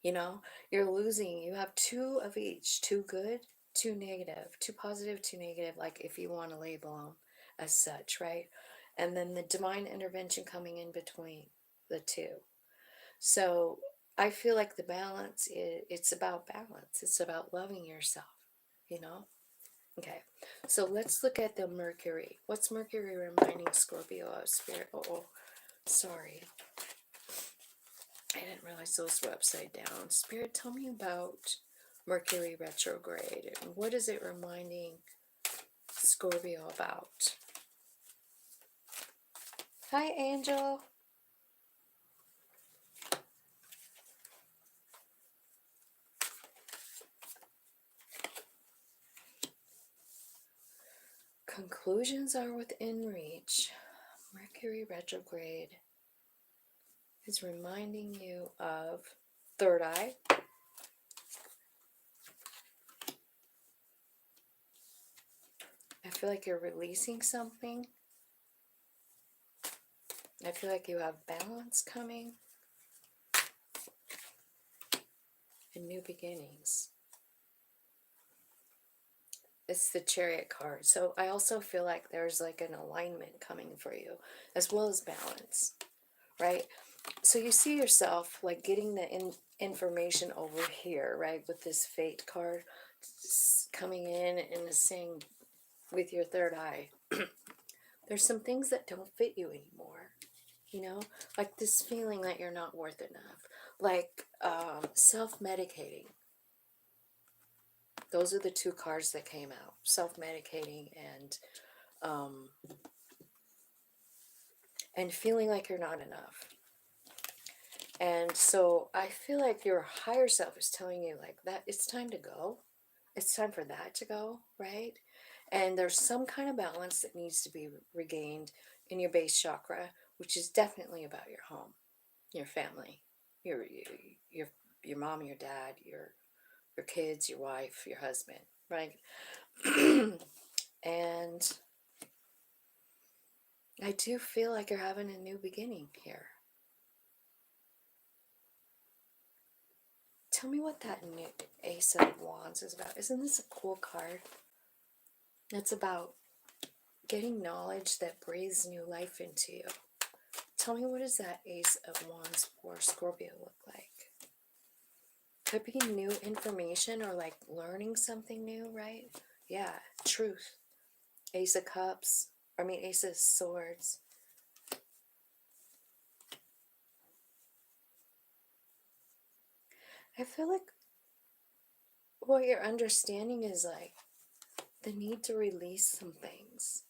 you know, you're losing, you have 2 of each, 2 good, 2 negative, 2 positive, 2 negative, like if you want to label them as such, right? And then the divine intervention coming in between the 2. So I feel like the balance it's about balance. It's about loving yourself, you know? Okay, so let's look at the Mercury. What's Mercury reminding Scorpio of, Spirit? Oh, sorry. I didn't realize those were upside down. Spirit, tell me about Mercury retrograde. And what is it reminding Scorpio about? Hi, Angel. Conclusions are within reach. Mercury retrograde is reminding you of third eye. I feel like you're releasing something. I feel like you have balance coming and new beginnings. It's the Chariot card. So I also feel like there's like an alignment coming for you as well as balance, right? So you see yourself like getting the information over here, right? With this Fate card coming in and saying with your third eye, there's some things that don't fit you anymore. You know, like this feeling that you're not worth enough, like self-medicating. Those are the 2 cards that came out, self-medicating and feeling like you're not enough. And so I feel like your higher self is telling you like that it's time to go. It's time for that to go, right? And there's some kind of balance that needs to be regained in your base chakra, which is definitely about your home, your family, your your your mom, your dad, your kids, your wife, your husband, right? And I do feel like you're having a new beginning here. Tell me what that new Ace of Wands is about. Isn't this a cool card? It's about getting knowledge that breathes new life into you. Tell me, what does that Ace of Wands for Scorpio look like? Could be new information or like learning something new, right? Yeah, truth. Ace of Cups, Ace of Swords. I feel like what you're understanding is like the need to release some things,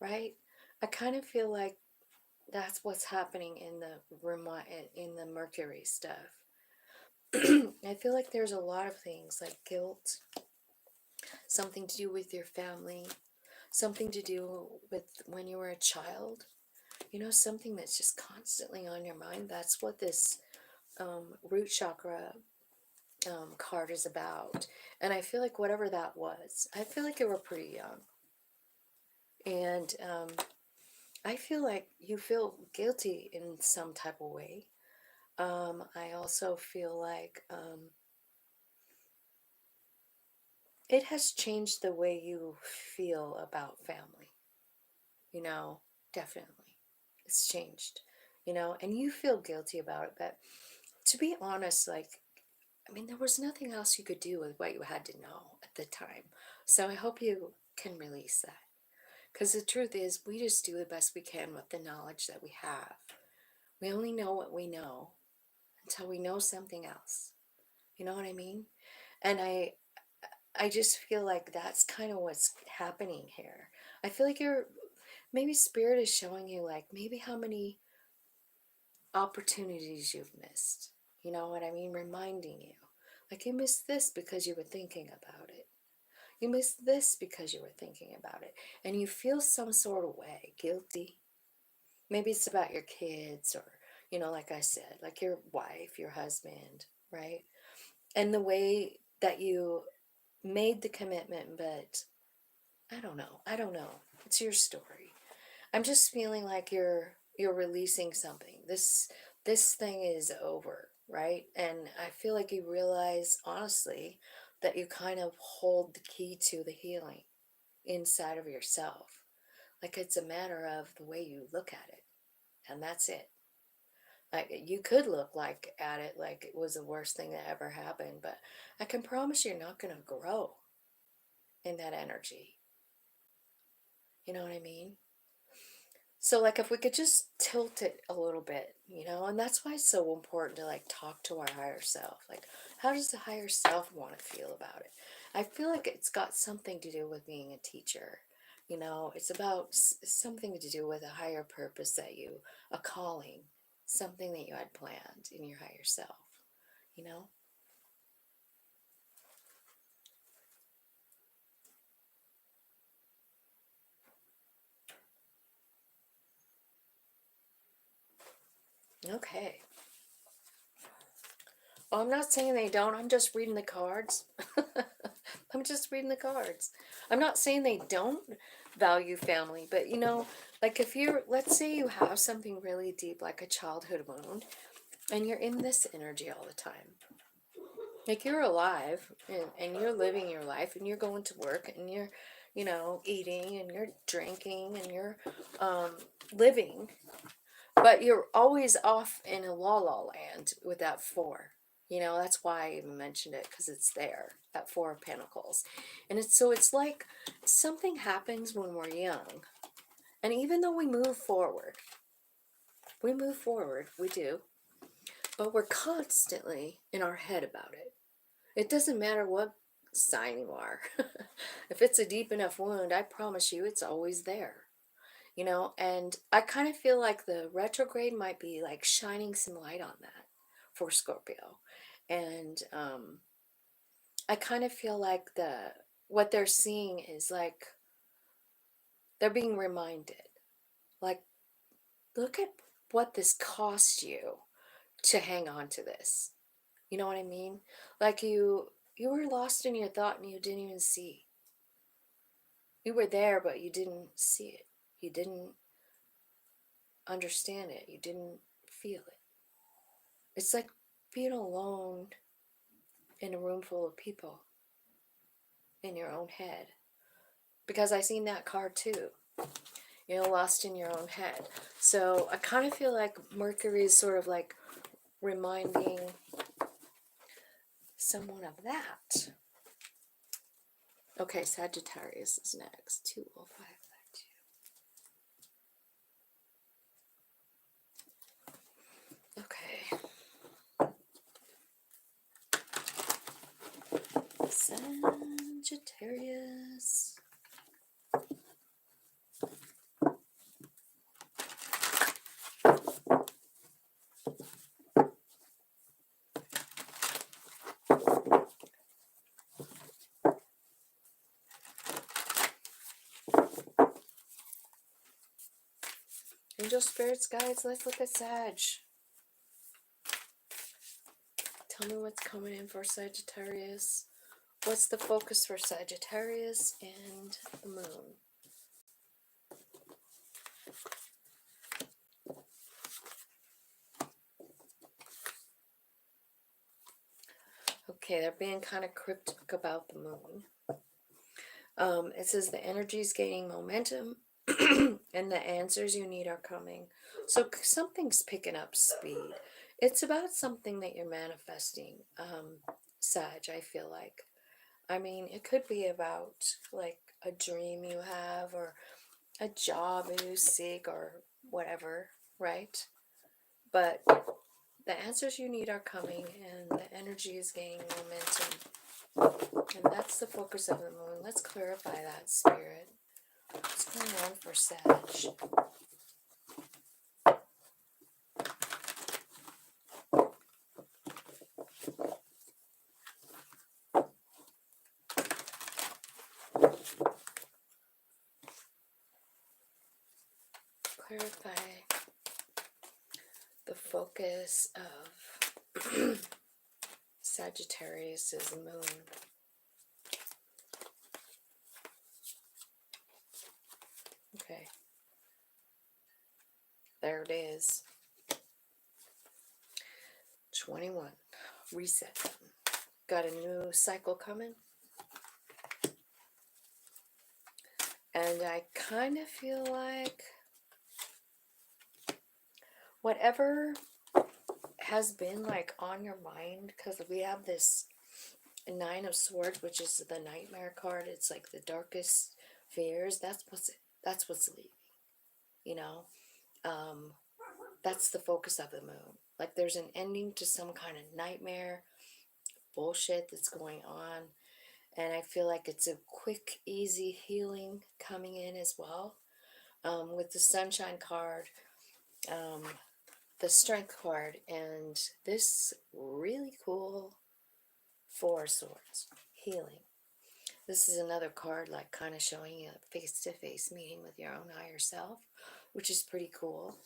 right? I kind of feel like that's what's happening in the Mercury stuff. I feel like there's a lot of things like guilt, something to do with your family, something to do with when you were a child, something that's just constantly on your mind. That's what this root chakra card is about. And I feel like whatever that was, I feel like you were pretty young. And I feel like you feel guilty in some type of way. I also feel like it has changed the way you feel about family. Definitely. It's changed, and you feel guilty about it. But to be honest, there was nothing else you could do with what you had to know at the time. So I hope you can release that. Because the truth is, we just do the best we can with the knowledge that we have. We only know what we know until we know something else. You know what I mean? And I just feel like that's kind of what's happening here. I feel like maybe spirit is showing you like maybe how many opportunities you've missed. You know what I mean? Reminding you. Like you missed this because you were thinking about it. You missed this because you were thinking about it. And you feel some sort of way, guilty. Maybe it's about your kids or, like I said, like your wife, your husband, right? And the way that you made the commitment, but I don't know. I don't know. It's your story. I'm just feeling like you're releasing something. This thing is over, right? And I feel like you realize honestly that you kind of hold the key to the healing inside of yourself. Like it's a matter of the way you look at it. And that's it. Like you could look like at it like it was the worst thing that ever happened, but I can promise you're not going to grow in that energy. You know what I mean? So like if we could just tilt it a little bit, and that's why it's so important to like talk to our higher self. Like how does the higher self want to feel about it? I feel like it's got something to do with being a teacher. It's about something to do with a higher purpose a calling, something that you had planned in your higher self, you know? Okay. Well, I'm not saying they don't. I'm just reading the cards. I'm just reading the cards. I'm not saying they don't value family, but like if let's say you have something really deep, like a childhood wound, and you're in this energy all the time. Like you're alive and you're living your life and you're going to work and you're, eating and you're drinking and you're living, but you're always off in a la la land with that four. That's why I even mentioned it, because it's there, that Four of Pentacles. And it's like something happens when we're young. And even though we move forward, we do, but we're constantly in our head about it. It doesn't matter what sign you are. If it's a deep enough wound, I promise you it's always there. you know, and I kind of feel like the retrograde might be like shining some light on that for Scorpio. And I kind of feel like what they're seeing is like they're being reminded, like, look at what this cost you to hang on to this. You know what I mean? Like you were lost in your thought and you didn't even see. You were there, but you didn't see it. You didn't understand it. You didn't feel it. It's like being alone in a room full of people in your own head. Because I seen that card too. You know, lost in your own head. So I kind of feel like Mercury is sort of like reminding someone of that. Okay, Sagittarius is next. 20552. Okay. Sagittarius. Angel spirits, guys, let's look at Sag. Tell me what's coming in for Sagittarius. What's the focus for Sagittarius and the moon? Okay, they're being kind of cryptic about the moon. It says the energy is gaining momentum and the answers you need are coming. So something's picking up speed. It's about something that you're manifesting, Sag, I feel like. I mean, it could be about like a dream you have or a job you seek or whatever, right? But the answers you need are coming and the energy is gaining momentum. And that's the focus of the moon. Let's clarify that, Spirit. What's going on for Sag? Clarify the focus of Sagittarius's moon. Okay. There it is. 21. Reset. Got a new cycle coming. And I kind of feel like whatever has been like on your mind, because we have this 9 of Swords, which is the nightmare card. It's like the darkest fears. That's what's leaving. You know, that's the focus of the moon. Like there's an ending to some kind of nightmare bullshit that's going on, and I feel like it's a quick, easy healing coming in as well. With the Sunshine card, the Strength card, and this really cool 4 of Swords, healing. This is another card like kind of showing you a face-to-face meeting with your own higher self, which is pretty cool,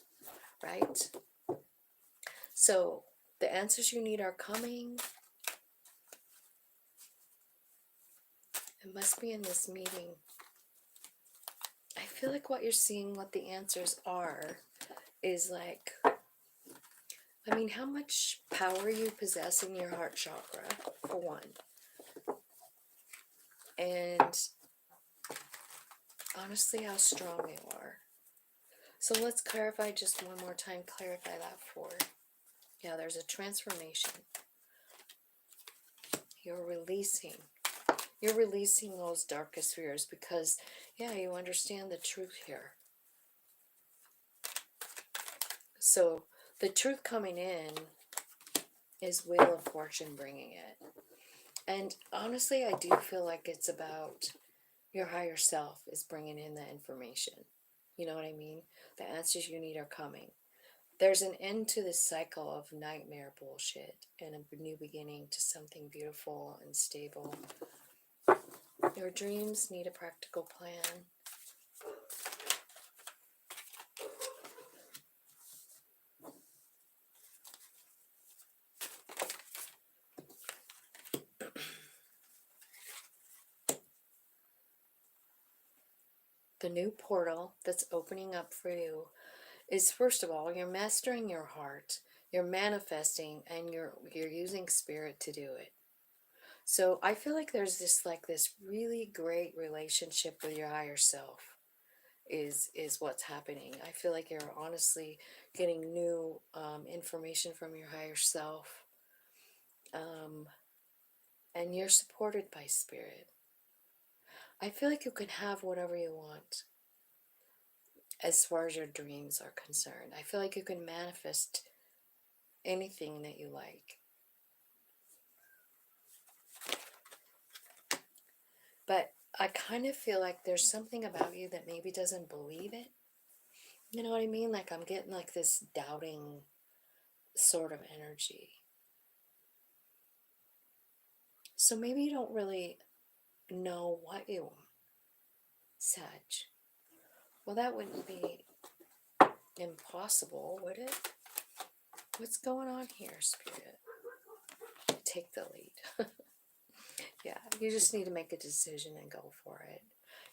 right? So the answers you need are coming. It must be in this meeting. I feel like what you're seeing, what the answers are, is like, I mean, how much power you possess in your heart chakra, for one. And honestly, how strong you are. So let's clarify just one more time, clarify that for. Yeah, there's a transformation. You're releasing those darkest fears because, yeah, you understand the truth here. So the truth coming in is Wheel of Fortune bringing it. And honestly, I do feel like it's about your higher self is bringing in the information. You know what I mean? The answers you need are coming. There's an end to this cycle of nightmare bullshit and a new beginning to something beautiful and stable. Your dreams need a practical plan. The new portal that's opening up for you is, first of all, you're mastering your heart, you're manifesting, and you're using spirit to do it. So I feel like there's this really great relationship with your higher self is what's happening. I feel like you're honestly getting new information from your higher self, and you're supported by spirit. I feel like you can have whatever you want as far as your dreams are concerned. I feel like you can manifest anything that you like. But I kind of feel like there's something about you that maybe doesn't believe it. You know what I mean? Like I'm getting like this doubting sort of energy. So maybe you don't really know what you want, Sag. Well, that wouldn't be impossible, would it? What's going on here, Spirit? Take the lead. Yeah, you just need to make a decision and go for it.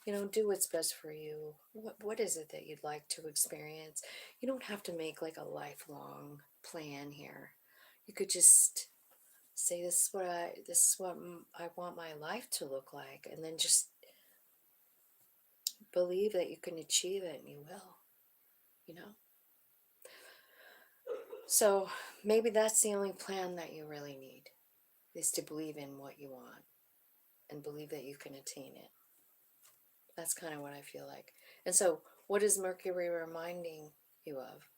You know, do what's best for you. What is it that you'd like to experience? You don't have to make like a lifelong plan here. You could just say, this is what I want my life to look like, and then just believe that you can achieve it, and you will. You know. So maybe that's the only plan that you really need, is to believe in what you want and believe that you can attain it. That's kind of what I feel like. And so what is Mercury reminding you of?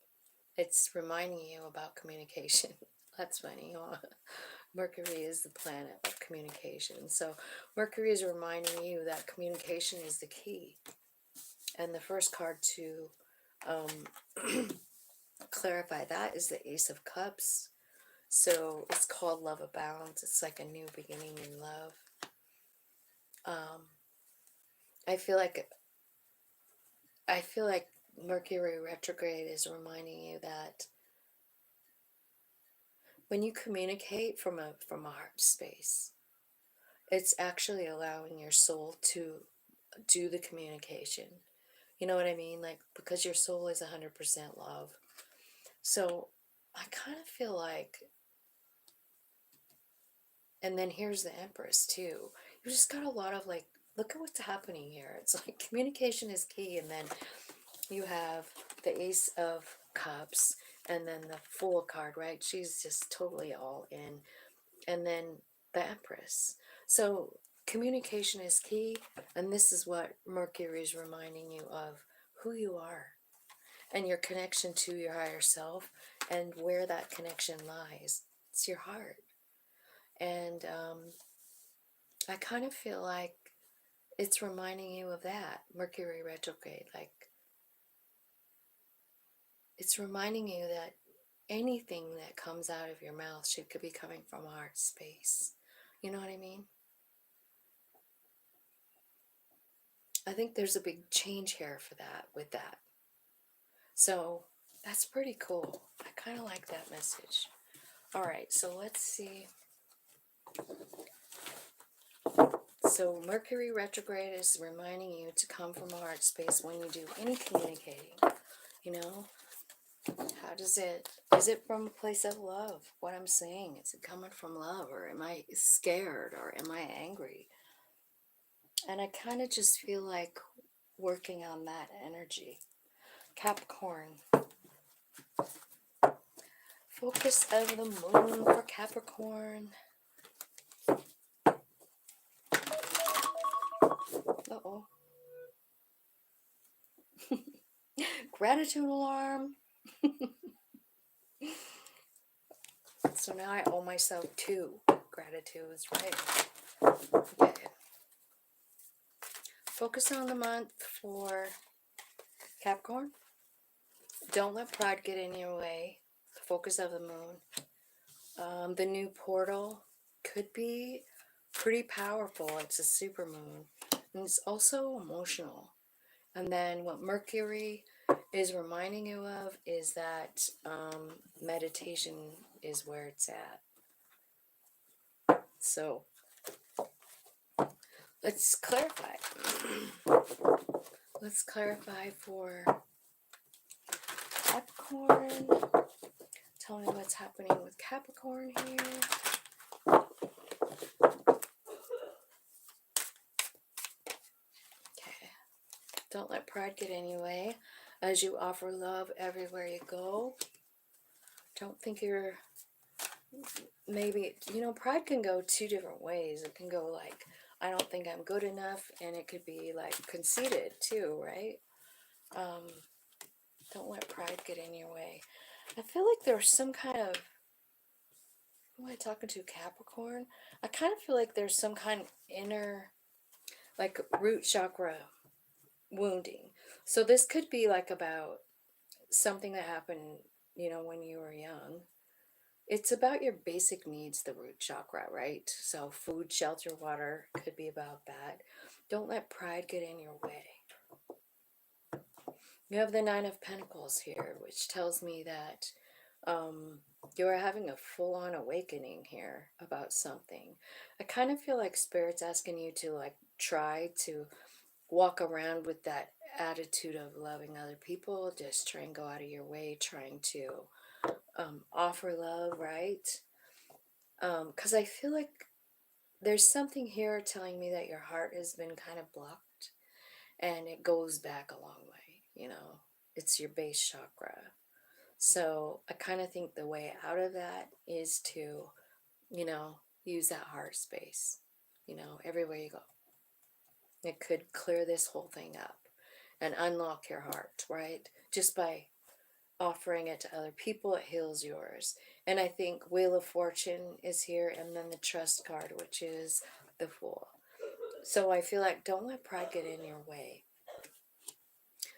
It's reminding you about communication. That's funny, huh? Mercury is the planet of communication. So Mercury is reminding you that communication is the key. And the first card to clarify that is the Ace of Cups. So it's called Love Abounds. It's like a new beginning in love. I feel like Mercury retrograde is reminding you that when you communicate from a heart space, it's actually allowing your soul to do the communication. You know what I mean? Like, because your soul is 100% love. So I kind of feel like, and then here's the Empress too. You just got a lot of like, look at what's happening here. It's like communication is key, and then you have the Ace of Cups, and then the Fool card, right? She's just totally all in. And then the Empress. So communication is key, and this is what Mercury is reminding you of, who you are and your connection to your higher self, and where that connection lies. It's your heart. And I kind of feel like it's reminding you of that, Mercury retrograde. Like, it's reminding you that anything that comes out of your mouth could be coming from a heart space. You know what I mean? I think there's a big change here for that, with that. So that's pretty cool. I kind of like that message. All right, so let's see. So Mercury retrograde is reminding you to come from a heart space when you do any communicating. You know, how does it, is it from a place of love? What I'm saying, is it coming from love, or am I scared, or am I angry? And I kind of just feel like working on that energy. Capricorn. Focus of the moon for Capricorn. Uh-oh. Gratitude alarm. So now I owe myself 2 gratitudes, right? Okay. Focus on the month for Capricorn, don't let pride get in your way. The focus of the moon. The new portal could be pretty powerful. It's a super moon. And it's also emotional. And then what Mercury is reminding you of is that meditation is where it's at. So let's clarify. Let's clarify for Capricorn. Tell me what's happening with Capricorn here. Okay. Don't let pride get in your way as you offer love everywhere you go. Don't think you're, maybe, you know, pride can go two different ways. It can go like, I don't think I'm good enough, and it could be like conceited too, right? Don't let pride get in your way. I feel like there's some kind of, who am I talking to, Capricorn? I kind of feel like there's some kind of inner, like root chakra wounding. So this could be like about something that happened, you know, when you were young. It's about your basic needs, the root chakra, right? So food, shelter, water could be about that. Don't let pride get in your way. You have the Nine of Pentacles here, which tells me that you're having a full-on awakening here about something. I kind of feel like Spirit's asking you to like try to walk around with that attitude of loving other people. Just try and go out of your way, trying to offer love, right? Because I feel like there's something here telling me that your heart has been kind of blocked, and it goes back a long way, you know. It's your base chakra. So I kind of think the way out of that is to, you know, use that heart space, you know, everywhere you go. It could clear this whole thing up and unlock your heart, right? Just by offering it to other people, it heals yours. And I think Wheel of Fortune is here, and then the Trust card, which is the Fool. So I feel like don't let pride get in your way.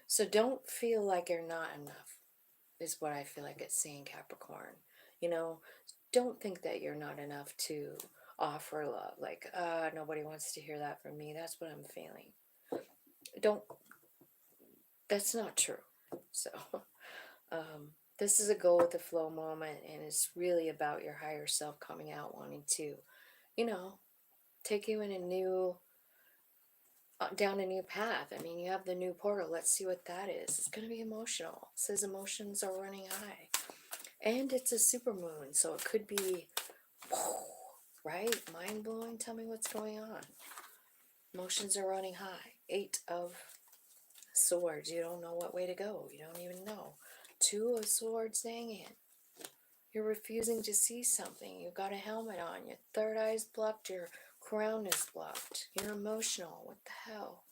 So don't feel like you're not enough, is what I feel like it's saying, Capricorn. You know, don't think that you're not enough to offer love. Like, nobody wants to hear that from me. That's what I'm feeling. Don't, that's not true. So, this is a go with the flow moment, and it's really about your higher self coming out, wanting to, you know, take you in a new, down a new path. I mean, you have the new portal. Let's see what that is. It's going to be emotional. It says emotions are running high. And it's a super moon, so it could be, right? Mind-blowing. Tell me what's going on. Emotions are running high. 8 of Swords. You don't know what way to go. You don't even know. 2 of Swords hanging. You're refusing to see something. You've got a helmet on. Your third eye's blocked. Your crown is blocked. You're emotional. What the hell?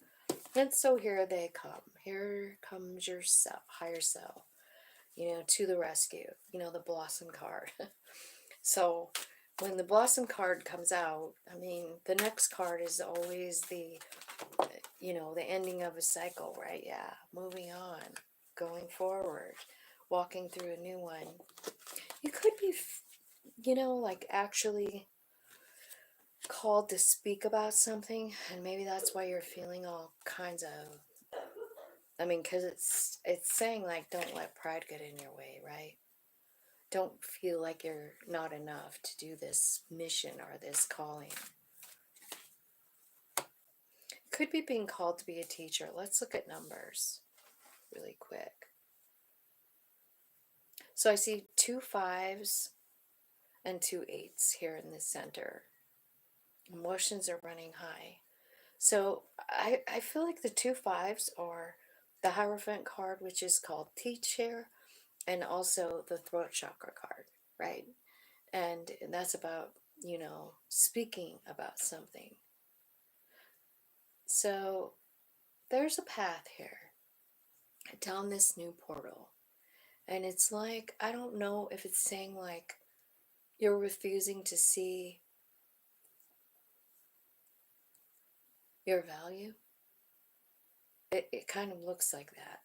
And so here they come. Here comes your self, higher self, you know, to the rescue. You know, the Blossom card. So when the Blossom card comes out, I mean, the next card is always the, you know, the ending of a cycle, right? Yeah, moving on, going forward, walking through a new one. You could be, you know, like actually called to speak about something, and maybe that's why you're feeling all kinds of, I mean, because it's saying like, don't let pride get in your way, right? Don't feel like you're not enough to do this mission or this calling. Could be being called to be a teacher. Let's look at numbers really quick. So I see 2 5s and 2 8s here in the center. Emotions are running high. So I feel like the 2 5s are the Hierophant card, which is called teacher, and also the throat chakra card, right? And that's about, you know, speaking about something. So there's a path here down this new portal. And it's like, I don't know if it's saying like you're refusing to see your value. It kind of looks like that.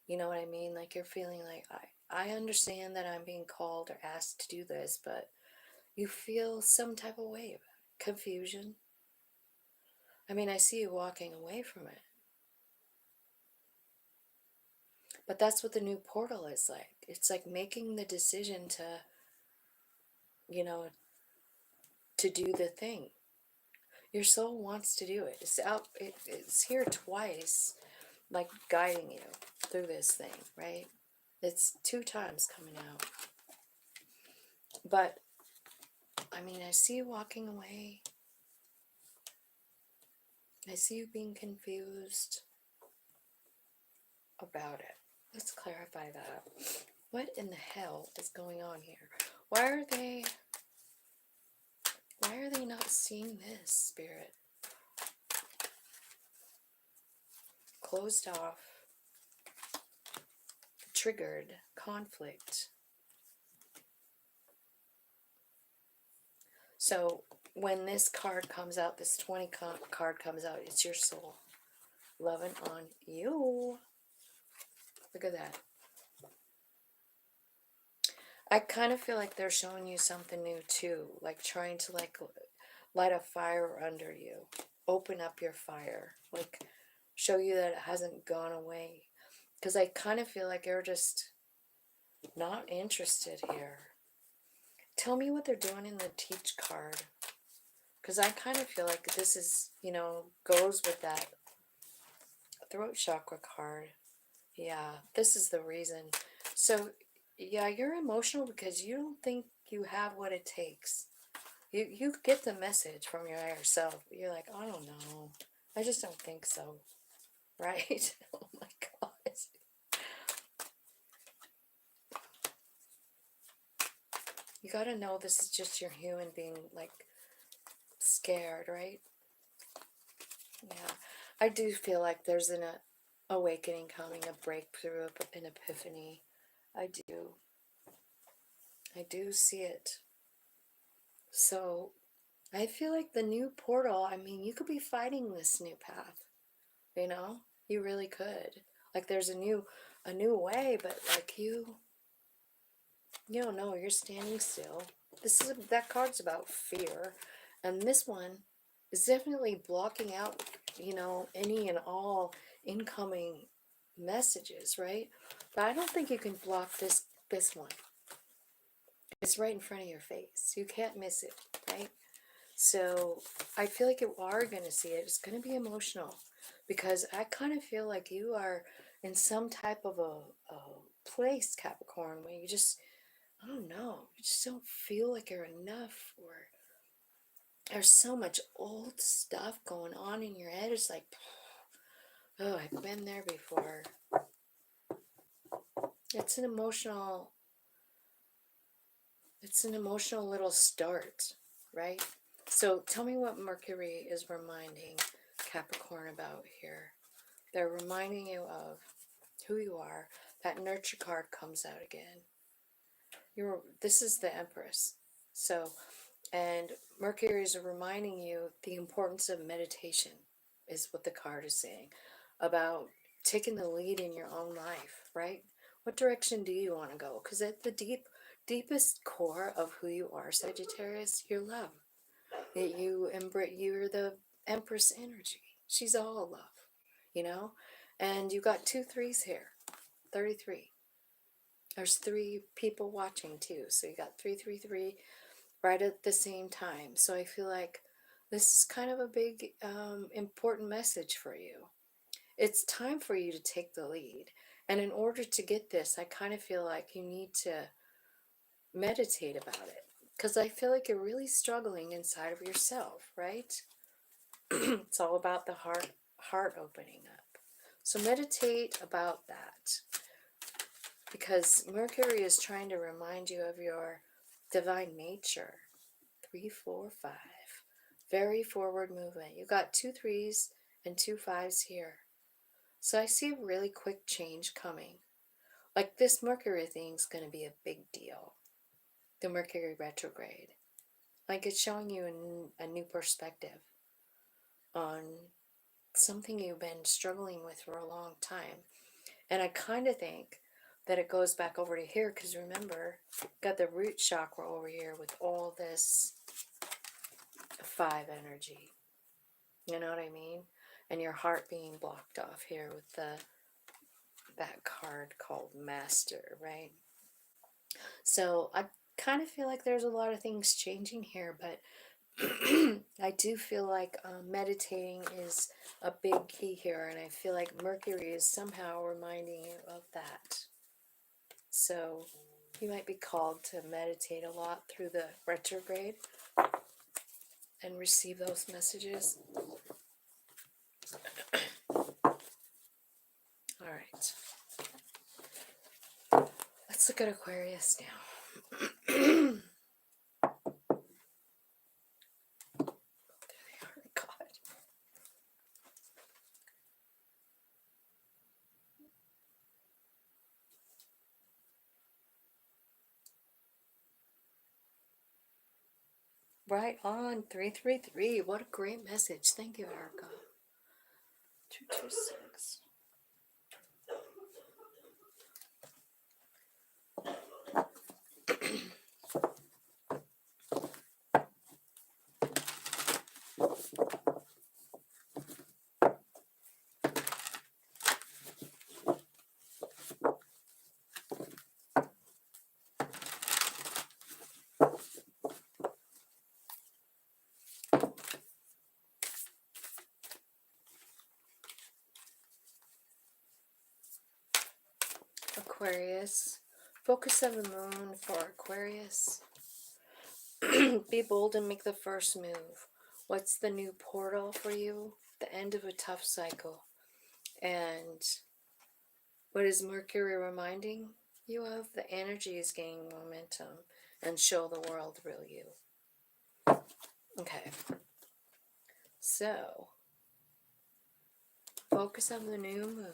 You know what I mean? Like you're feeling like, I understand that I'm being called or asked to do this, but you feel some type of way about it. Confusion. I mean, I see you walking away from it. But that's what the new portal is like. It's like making the decision to, you know, to do the thing. Your soul wants to do it. It's out, it's here twice, like guiding you through this thing, right? It's 2 times coming out. But, I mean, I see you walking away. I see you being confused about it. Let's clarify that. What in the hell is going on here? Why are they not seeing this, Spirit? Closed off, triggered, conflict. So when this card comes out, this 20 card comes out, it's your soul loving on you. Look at that. I kind of feel like they're showing you something new too, like trying to like light a fire under you, open up your fire, like show you that it hasn't gone away. Because I kind of feel like you're just not interested here. Tell me what they're doing in the teach card. Because I kind of feel like this is, you know, goes with that throat chakra card. Yeah, this is the reason. So, yeah, you're emotional because you don't think you have what it takes. You get the message from your higher self. You're like, I don't know. I just don't think so. Right? Oh my God. You gotta know this is just your human being, like, scared, right? Yeah. I do feel like there's an awakening coming, a breakthrough, an epiphany. I do. I do see it. So, I feel like the new portal, I mean, you could be fighting this new path, you know? You really could. Like there's a new way, but like you don't know, you're standing still. That card's about fear, and this one is definitely blocking out, you know, any and all incoming messages, right? But I don't think you can block this one. It's right in front of your face. You can't miss it, right? So I feel like you are going to see it. It's going to be emotional because I kind of feel like you are in some type of a place, Capricorn, where you just, I don't know, you just don't feel like you're enough, or there's so much old stuff going on in your head. It's like, oh, I've been there before. It's an emotional, little start, right? So tell me what Mercury is reminding Capricorn about here. They're reminding you of who you are. That nurture card comes out again. This is the Empress. So, and Mercury is reminding you the importance of meditation, is what the card is saying, about taking the lead in your own life, right? What direction do you want to go? Because at the deepest core of who you are, Sagittarius, your love. You're the Empress energy. She's all love, you know? And you got 2 3s here, 33. There's 3 people watching too. So you got 333 right at the same time. So I feel like this is kind of a big, important message for you. It's time for you to take the lead. And in order to get this, I kind of feel like you need to meditate about it. Because I feel like you're really struggling inside of yourself, right? It's all about the heart opening up. So meditate about that. Because Mercury is trying to remind you of your divine nature. 3, 4, 5. Very forward movement. You got 2 3s and 2 5s here. So I see a really quick change coming. Like this Mercury thing is going to be a big deal. The Mercury retrograde. Like it's showing you a new perspective on something you've been struggling with for a long time. And I kind of think that it goes back over to here, because remember, got the root chakra over here with all this 5 energy. You know what I mean? And your heart being blocked off here with that card called Master, right? So I kind of feel like there's a lot of things changing here, but I do feel like meditating is a big key here, and I feel like Mercury is somehow reminding you of that. So you might be called to meditate a lot through the retrograde and receive those messages. All right. Let's look at Aquarius now. God. Right on, 333. What a great message. Thank you, Erica. 226. Aquarius. Focus of the moon for Aquarius. Be bold and make the first move. What's the new portal for you? The end of a tough cycle. And what is Mercury reminding you of? The energy is gaining momentum and show the world real you. Okay. So, focus of the new moon.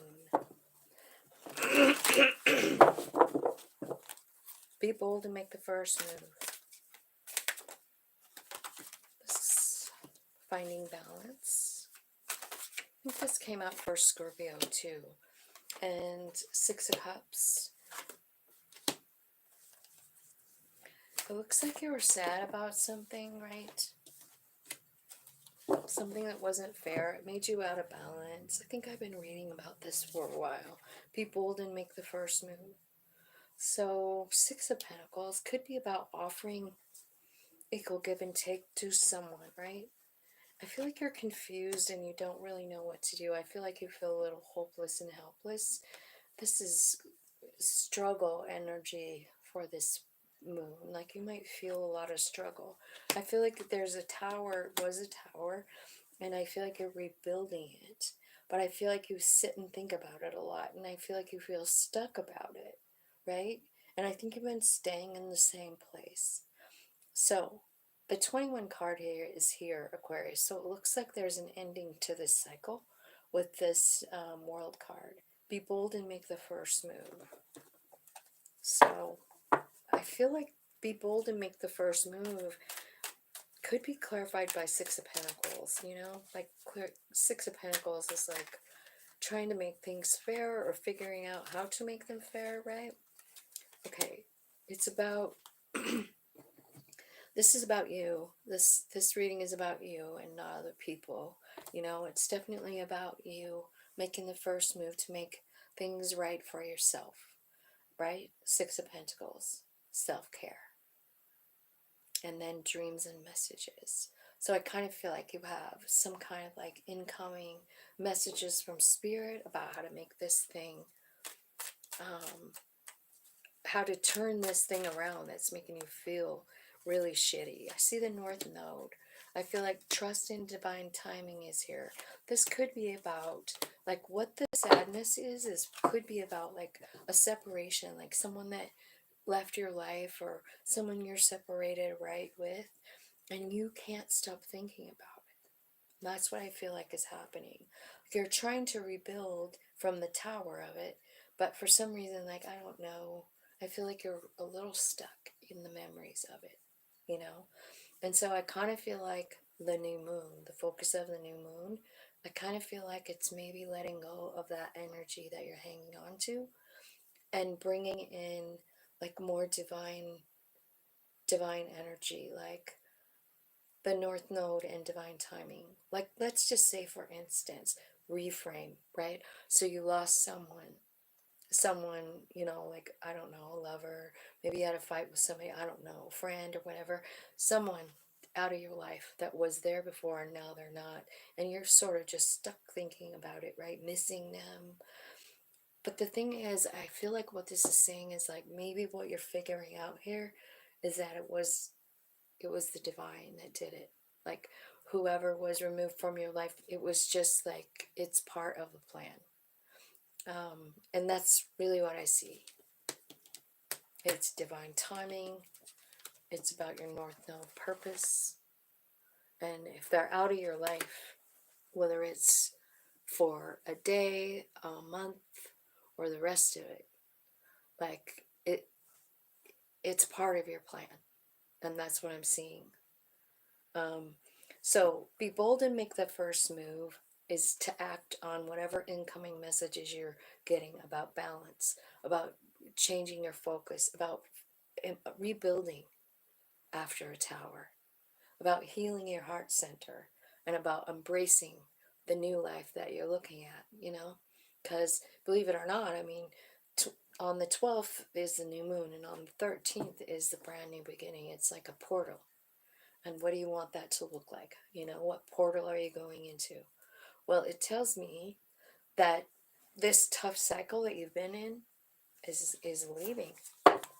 Be bold and make the first move. This is finding balance. I think this came out for Scorpio too. And 6 of Cups. It looks like you were sad about something, right? Something that wasn't fair. It made you out of balance. I think I've been reading about this for a while. Be bold and make the first move. So 6 of Pentacles could be about offering equal give and take to someone, right? I feel like you're confused and you don't really know what to do. I feel like you feel a little hopeless and helpless. This is struggle energy for this moon. Like you might feel a lot of struggle. I feel like there's a tower, was a tower, and I feel like you're rebuilding it. But I feel like you sit and think about it a lot, and I feel like you feel stuck about it, right? And I think you've been staying in the same place. So the 21 card here is here, Aquarius. So it looks like there's an ending to this cycle with this world card. Be bold and make the first move. So I feel like be bold and make the first move could be clarified by 6 of Pentacles, you know? Like 6 of Pentacles is like trying to make things fair or figuring out how to make them fair, right? Okay, it's about... This is about you. This reading is about you and not other people. You know, it's definitely about you making the first move to make things right for yourself, right? 6 of Pentacles, self-care. And then dreams and messages. So I kind of feel like you have some kind of like incoming messages from spirit about how to make this thing, how to turn this thing around that's making you feel really shitty. I see the North Node. I feel like trust in divine timing is here. This could be about, like, what the sadness is could be about, like, a separation, like someone that left your life or someone you're separated, right, with, and you can't stop thinking about it. That's what I feel like is happening. You're trying to rebuild from the tower of it, but for some reason, like, I don't know, I feel like you're a little stuck in the memories of it, you know? And so I kind of feel like the new moon, the focus of the new moon, I kind of feel like it's maybe letting go of that energy that you're hanging on to and bringing in like more divine energy, like the North Node and divine timing. Like, let's just say, for instance, reframe, right? So you lost someone, like, I don't know, a lover, maybe you had a fight with somebody, I don't know, a friend or whatever, someone out of your life that was there before and now they're not. And you're sort of just stuck thinking about it, right? Missing them. But the thing is, I feel like what this is saying is like maybe what you're figuring out here is that it was the divine that did it. Like, whoever was removed from your life, it was just like it's part of the plan. And that's really what I see. It's divine timing. It's about your North Node purpose. And if they're out of your life, whether it's for a day, a month, or the rest of it, like it's part of your plan. And that's what I'm seeing. So be bold and make the first move is to act on whatever incoming messages you're getting about balance, about changing your focus, about rebuilding after a tower, about healing your heart center, and about embracing the new life that you're looking at, because believe it or not, I mean, on the 12th is the new moon, and on the 13th is the brand new beginning. It's like a portal. And what do you want that to look like? What portal are you going into? Well, it tells me that this tough cycle that you've been in is leaving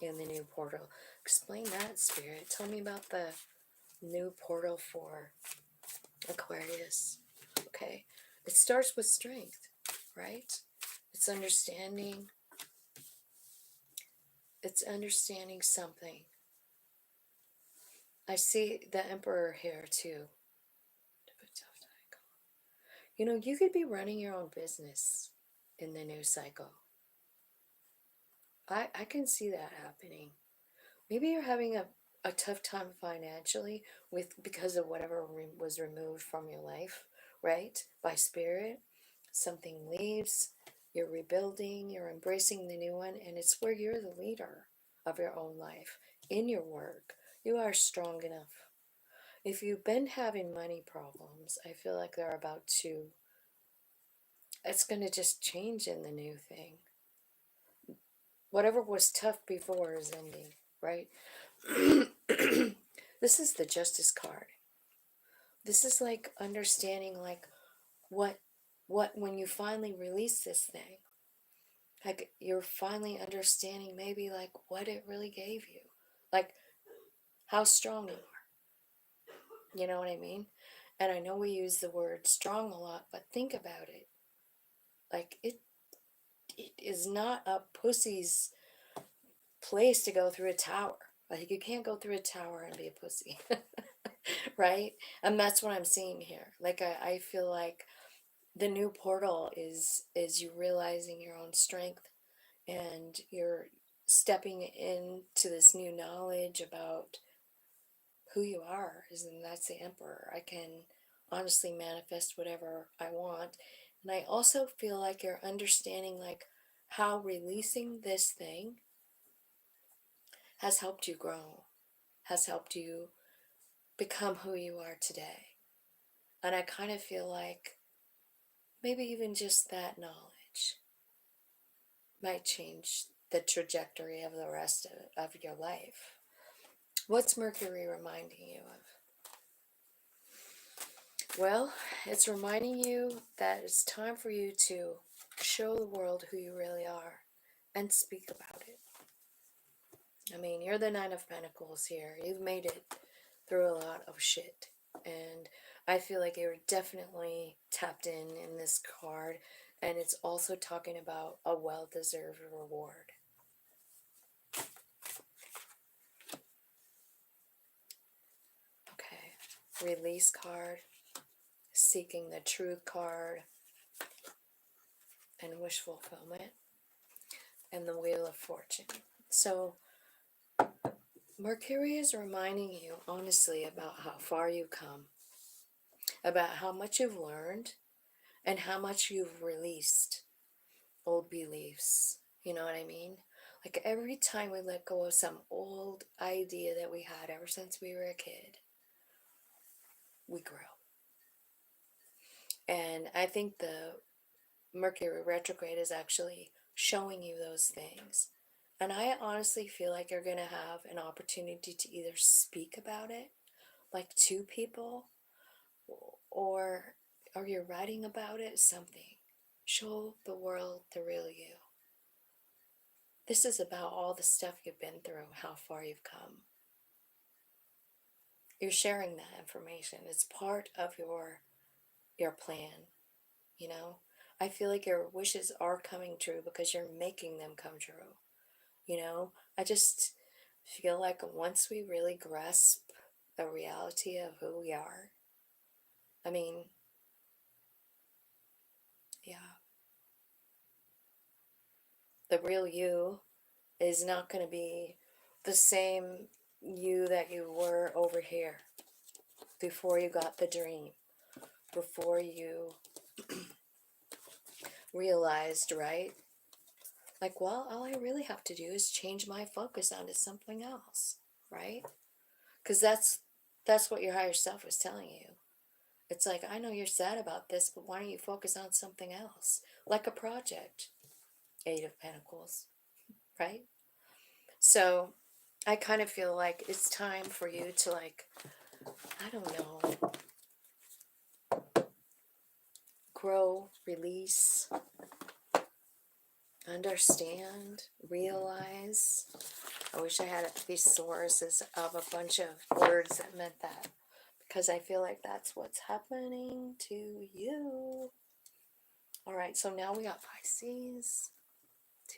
in the new portal. Explain that, Spirit. Tell me about the new portal for Aquarius. Okay. It starts with strength, right? It's understanding. It's understanding something. I see the Emperor here too. You could be running your own business in the new cycle. I can see that happening. Maybe you're having a tough time financially because of whatever was removed from your life, right? By spirit. Something leaves, you're rebuilding, you're embracing the new one, and it's where you're the leader of your own life. In your work, you are strong enough. If you've been having money problems, I feel like they're about to, it's going to just change in the new thing. Whatever was tough before is ending, right? This is the Justice card. This is like understanding, like, what when you finally release this thing, like, you're finally understanding maybe like what it really gave you, like how strong you are. You know what I mean? And I know we use the word strong a lot, but think about it. Like, it is not a pussy's place to go through a tower. Like, you can't go through a tower and be a pussy. Right? And that's what I'm seeing here. Like, I feel like the new portal is you realizing your own strength, and you're stepping into this new knowledge about who you are. And that's the Emperor. I can honestly manifest whatever I want. And I also feel like you're understanding like how releasing this thing has helped you grow, has helped you become who you are today. And I kind of feel like maybe even just that knowledge might change the trajectory of the rest of your life. What's Mercury reminding you of? Well, it's reminding you that it's time for you to show the world who you really are and speak about it. I mean, you're the Nine of Pentacles here. You've made it through a lot of shit. And I feel like you're definitely tapped in this card. And it's also talking about a well-deserved reward. Okay. Release card. Seeking the truth card. And wish fulfillment. And the Wheel of Fortune. So Mercury is reminding you, honestly, about how far you've come, about how much you've learned, and how much you've released old beliefs. You know what I mean? Like every time we let go of some old idea that we had ever since we were a kid, we grow. And I think the Mercury retrograde is actually showing you those things. And I honestly feel like you're going to have an opportunity to either speak about it, like to people, or you're writing about it, something. Show the world the real you. This is about all the stuff you've been through, how far you've come. You're sharing that information. It's part of your plan, you know? I feel like your wishes are coming true because you're making them come true. You know, I just feel like once we really grasp the reality of who we are, I mean, yeah, the real you is not going to be the same you that you were over here before you got the dream, before you realized, right? Like, well, all I really have to do is change my focus onto something else, right? Because that's what your higher self was telling you. It's like, I know you're sad about this, but why don't you focus on something else? Like a project. Eight of Pentacles, right? So I kind of feel like it's time for you to, like, I don't know, grow, release, understand, realize. I wish I had a thesaurus of a bunch of words that meant that, because I feel like that's what's happening to you. All right, so now we got Pisces.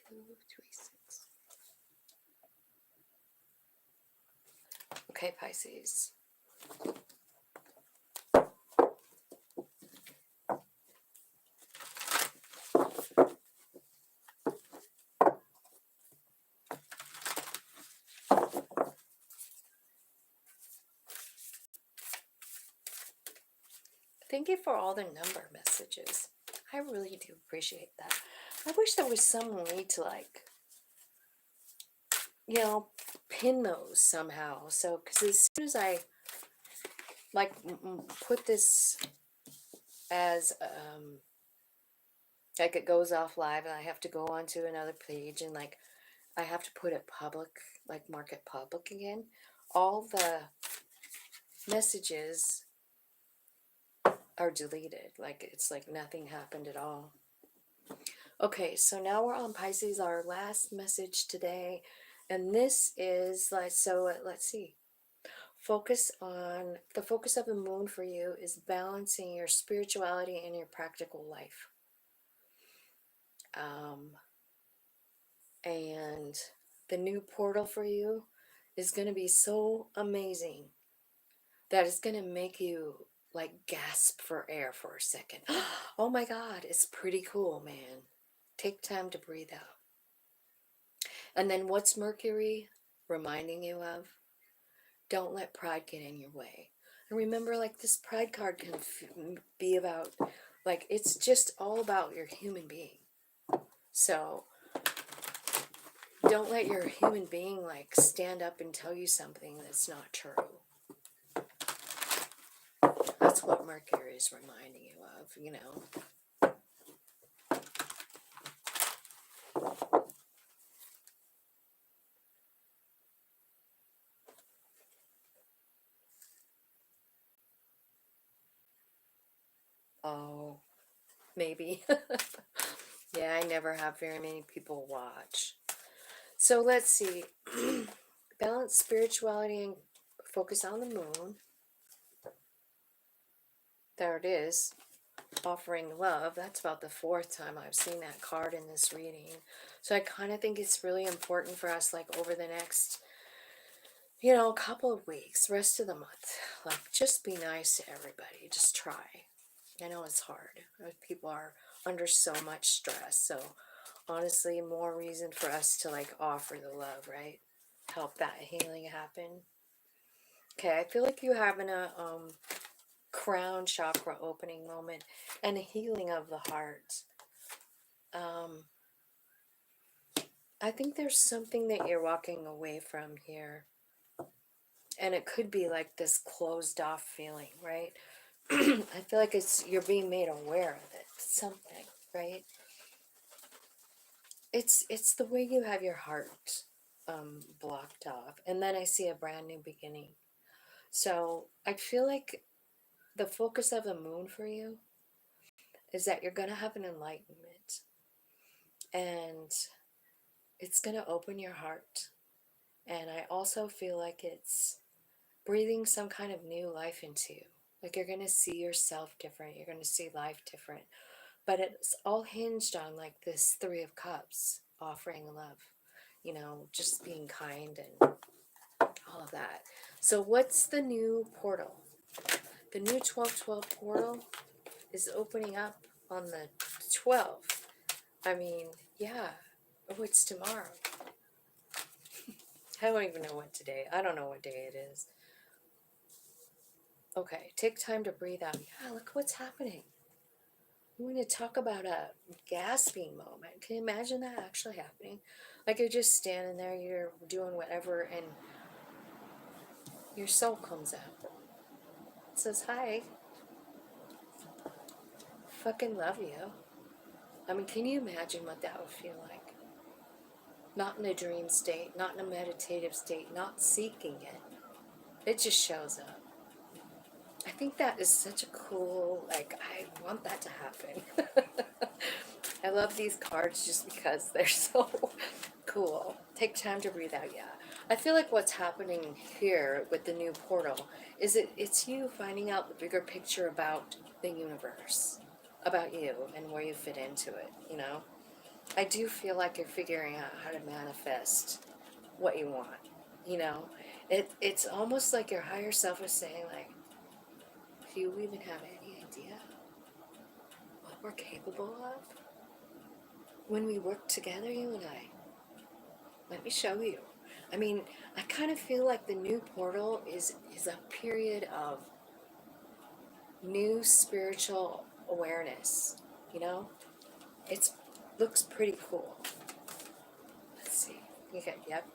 2, 3, 6. Okay, Pisces. Thank you for all the number messages. I really do appreciate that. I wish there was some way to, like, you know, pin those somehow. So, because as soon as I, like, put this as, like, it goes off live and I have to go onto another page and, like, I have to put it public, like, mark it public again, all the messages are deleted. Like, it's like nothing happened at all. Okay, so now we're on Pisces, our last message today. And this is like, so let's see. The focus of the moon for you is balancing your spirituality and your practical life. And the new portal for you is going to be so amazing that it's going to make you, like, gasp for air for a second. Oh my God, it's pretty cool, man. Take time to breathe out. And then what's Mercury reminding you of? Don't let pride get in your way. And remember, like, this pride card can be about, like, it's just all about your human being. So don't let your human being, like, stand up and tell you something that's not true. That's what Mercury is reminding you of, you know. Oh, maybe. Yeah, I never have very many people watch. So let's see. Balance spirituality and focus on the moon. There it is. Offering love. That's about the 4th time I've seen that card in this reading. So I kind of think it's really important for us, like, over the next, you know, couple of weeks, rest of the month, like, just be nice to everybody. Just try. I know it's hard. People are under so much stress. So honestly, more reason for us to, like, offer the love, right? Help that healing happen. Okay, I feel like you're having a crown chakra opening moment and a healing of the heart. I think there's something that you're walking away from here. And it could be like this closed off feeling, right? I feel like you're being made aware of it. Something, right? It's the way you have your heart blocked off. And then I see a brand new beginning. So I feel like the focus of the moon for you is that you're going to have an enlightenment. And it's going to open your heart. And I also feel like it's breathing some kind of new life into you. Like you're going to see yourself different. You're going to see life different. But it's all hinged on like this Three of Cups, offering love, you know, just being kind and all of that. So what's the new portal? The new 12/12 portal is opening up on the 12th. I mean, yeah. Oh, it's tomorrow. I don't even know what today. I don't know what day it is. Okay, take time to breathe out. Yeah, look what's happening. We're going to talk about a gasping moment. Can you imagine that actually happening? Like you're just standing there, you're doing whatever, and your soul comes out. It says, hi, fucking love you. I mean, can you imagine what that would feel like? Not in a dream state, not in a meditative state, not seeking it. It just shows up. I think that is such a cool, like, I want that to happen. I love these cards just because they're so cool. Take time to breathe out, yeah. I feel like what's happening here with the new portal is it's you finding out the bigger picture about the universe, about you and where you fit into it, you know? I do feel like you're figuring out how to manifest what you want, you know? It's almost like your higher self is saying, like, do you even have any idea what we're capable of? When we work together, you and I, let me show you. I mean, I kind of feel like the new portal is a period of new spiritual awareness, you know? It looks pretty cool. Let's see. Okay, yep.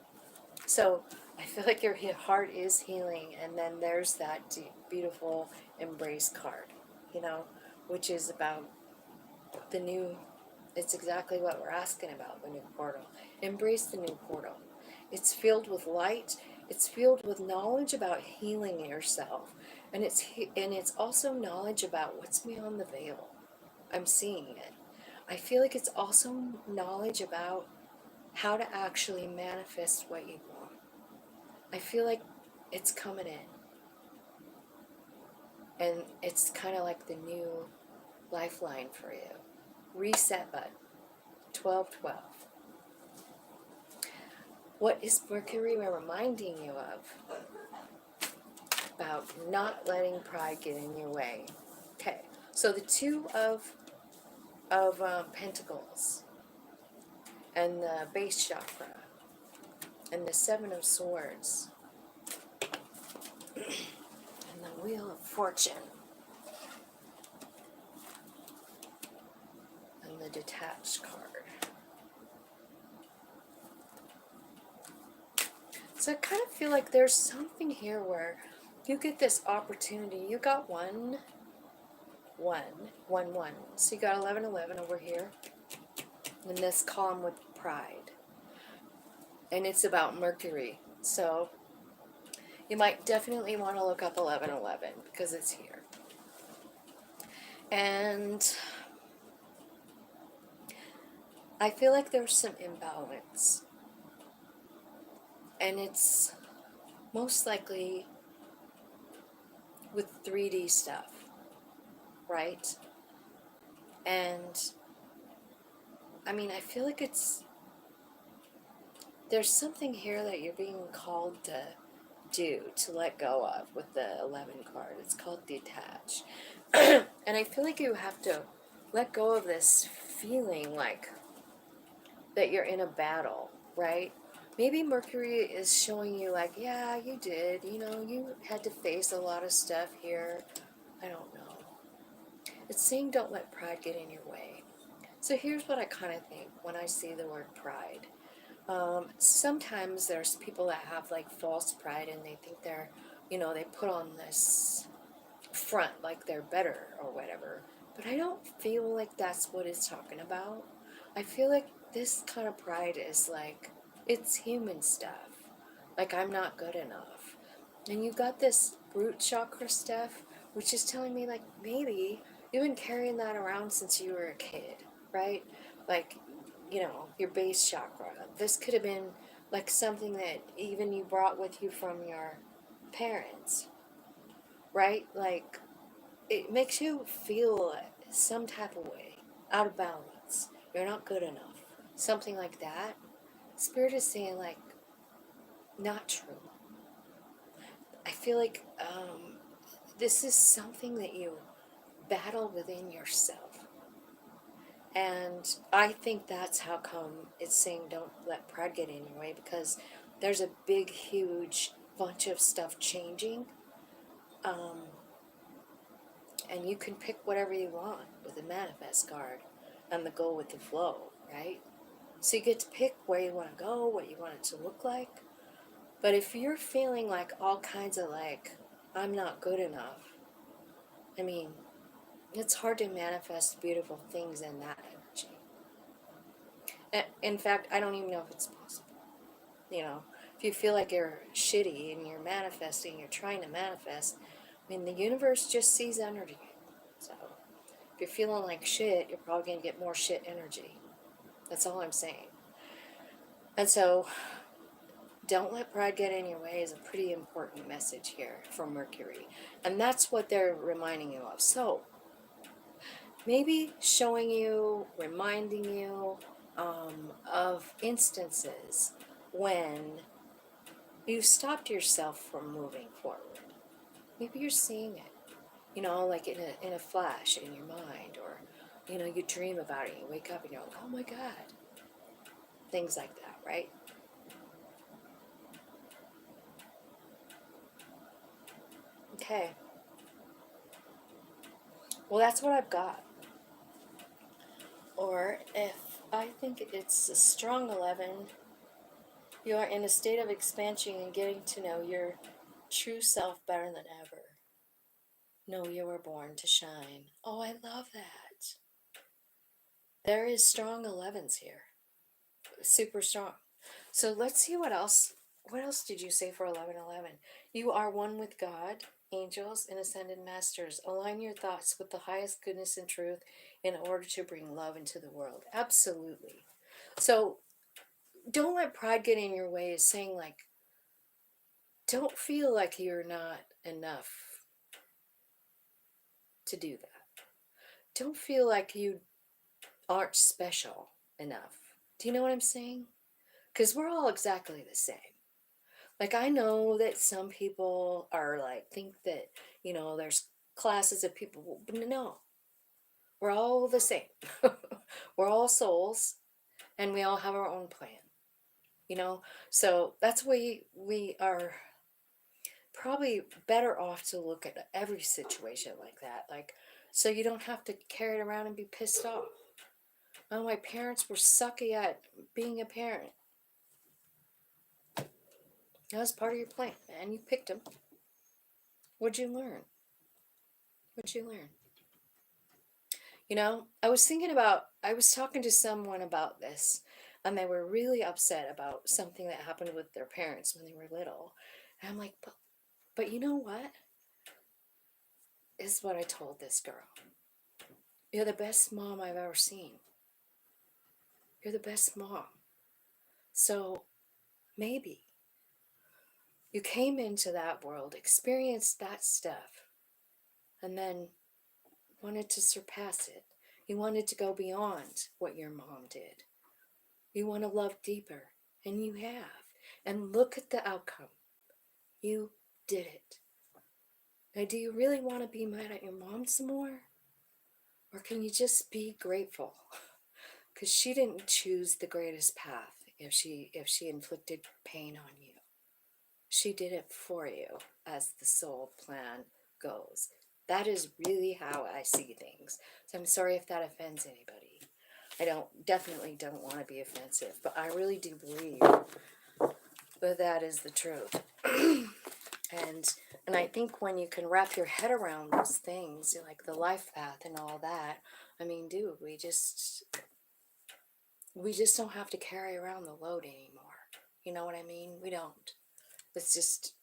So I feel like your heart is healing, and then there's that deep, beautiful embrace card, you know, which is about the new. It's exactly what we're asking about, the new portal. Embrace the new portal. It's filled with light. It's filled with knowledge about healing yourself. And it's also knowledge about what's beyond the veil. I'm seeing it. I feel like it's also knowledge about how to actually manifest what you want. I feel like it's coming in. And it's kind of like the new lifeline for you. Reset button. 12/12. What is Mercury reminding you of? About not letting pride get in your way. Okay, so the Two of Pentacles and the base chakra and the Seven of Swords and the Wheel of Fortune and the Detached card. So I kind of feel like there's something here where you get this opportunity. You got one. So you got 11 over here in this column with pride. And it's about Mercury. So you might definitely want to look up 11 because it's here. And I feel like there's some imbalance. And it's most likely with 3D stuff, right? And I mean, I feel like there's something here that you're being called to do, to let go of with the 11 card. It's called detach. And I feel like you have to let go of this feeling like that you're in a battle, right? Maybe Mercury is showing you like, yeah, you did, you know, you had to face a lot of stuff here. I don't know. It's saying don't let pride get in your way. So here's what I kind of think when I see the word pride. Sometimes there's people that have like false pride and they think they're, they put on this front like they're better or whatever. But I don't feel like that's what it's talking about. I feel like this kind of pride is like, it's human stuff. Like I'm not good enough. And you got this root chakra stuff, which is telling me like maybe you've been carrying that around since you were a kid, right? Like, your base chakra. This could have been like something that even you brought with you from your parents, right? Like it makes you feel some type of way, out of balance. You're not good enough. Something like that. Spirit is saying like, not true. I feel like this is something that you battle within yourself. And I think that's how come it's saying don't let pride get in your way, because there's a big, huge bunch of stuff changing. And you can pick whatever you want with the manifest card and the go with the flow, right? So you get to pick where you want to go, what you want it to look like. But if you're feeling like all kinds of like, I'm not good enough, I mean, it's hard to manifest beautiful things in that energy. In fact, I don't even know if it's possible. If you feel like you're shitty and you're manifesting, you're trying to manifest, I mean, the universe just sees energy. So if you're feeling like shit, you're probably going to get more shit energy. That's all I'm saying. And so, don't let pride get in your way is a pretty important message here from Mercury. And that's what they're reminding you of. So, maybe showing you, reminding you of instances when you stopped yourself from moving forward. Maybe you're seeing it, like in a flash in your mind, or, you dream about it, you wake up and you're like, oh my God. Things like that, right? Okay. Well, that's what I've got. Or if I think it's a strong 11, you are in a state of expansion and getting to know your true self better than ever. Know you were born to shine. Oh, I love that. There is strong 11s here. Super strong. So let's see what else. What else did you say for 1111? You are one with God, angels, and ascended masters. Align your thoughts with the highest goodness and truth in order to bring love into the world. Absolutely. So don't let pride get in your way, is saying like, don't feel like you're not enough to do that. Don't feel like you aren't special enough. Do you know what I'm saying? Because we're all exactly the same. Like, I know that some people are like, think that, there's classes of people, but no, we're all the same. We're all souls, and we all have our own plan. So that's why we are probably better off to look at every situation like that. Like, so you don't have to carry it around and be pissed off. Oh, my parents were sucky at being a parent. That was part of your plan, and you picked them. What'd you learn? What'd you learn? I was talking to someone about this, and they were really upset about something that happened with their parents when they were little. And I'm like, but you know what? This is what I told this girl. You're the best mom I've ever seen. You're the best mom. So maybe you came into that world, experienced that stuff, and then wanted to surpass it. You wanted to go beyond what your mom did. You want to love deeper, and you have. And look at the outcome. You did it. Now, do you really want to be mad at your mom some more? Or can you just be grateful? Because she didn't choose the greatest path if she inflicted pain on you. She did it for you, as the soul plan goes. That is really how I see things. So I'm sorry if that offends anybody. I definitely don't want to be offensive, but I really do believe that that is the truth. And I think when you can wrap your head around those things, like the life path and all that, I mean, dude, we just don't have to carry around the load anymore. You know what I mean? We don't. It's just,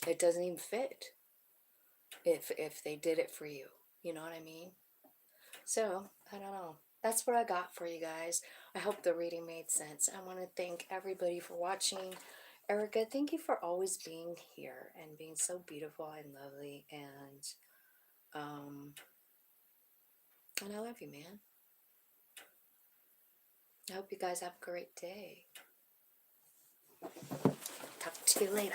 it doesn't even fit if they did it for you. You know what I mean? So, I don't know. That's what I got for you guys. I hope the reading made sense. I want to thank everybody for watching. Erica, thank you for always being here and being so beautiful and lovely. And I love you, man. I hope you guys have a great day. Talk to you later.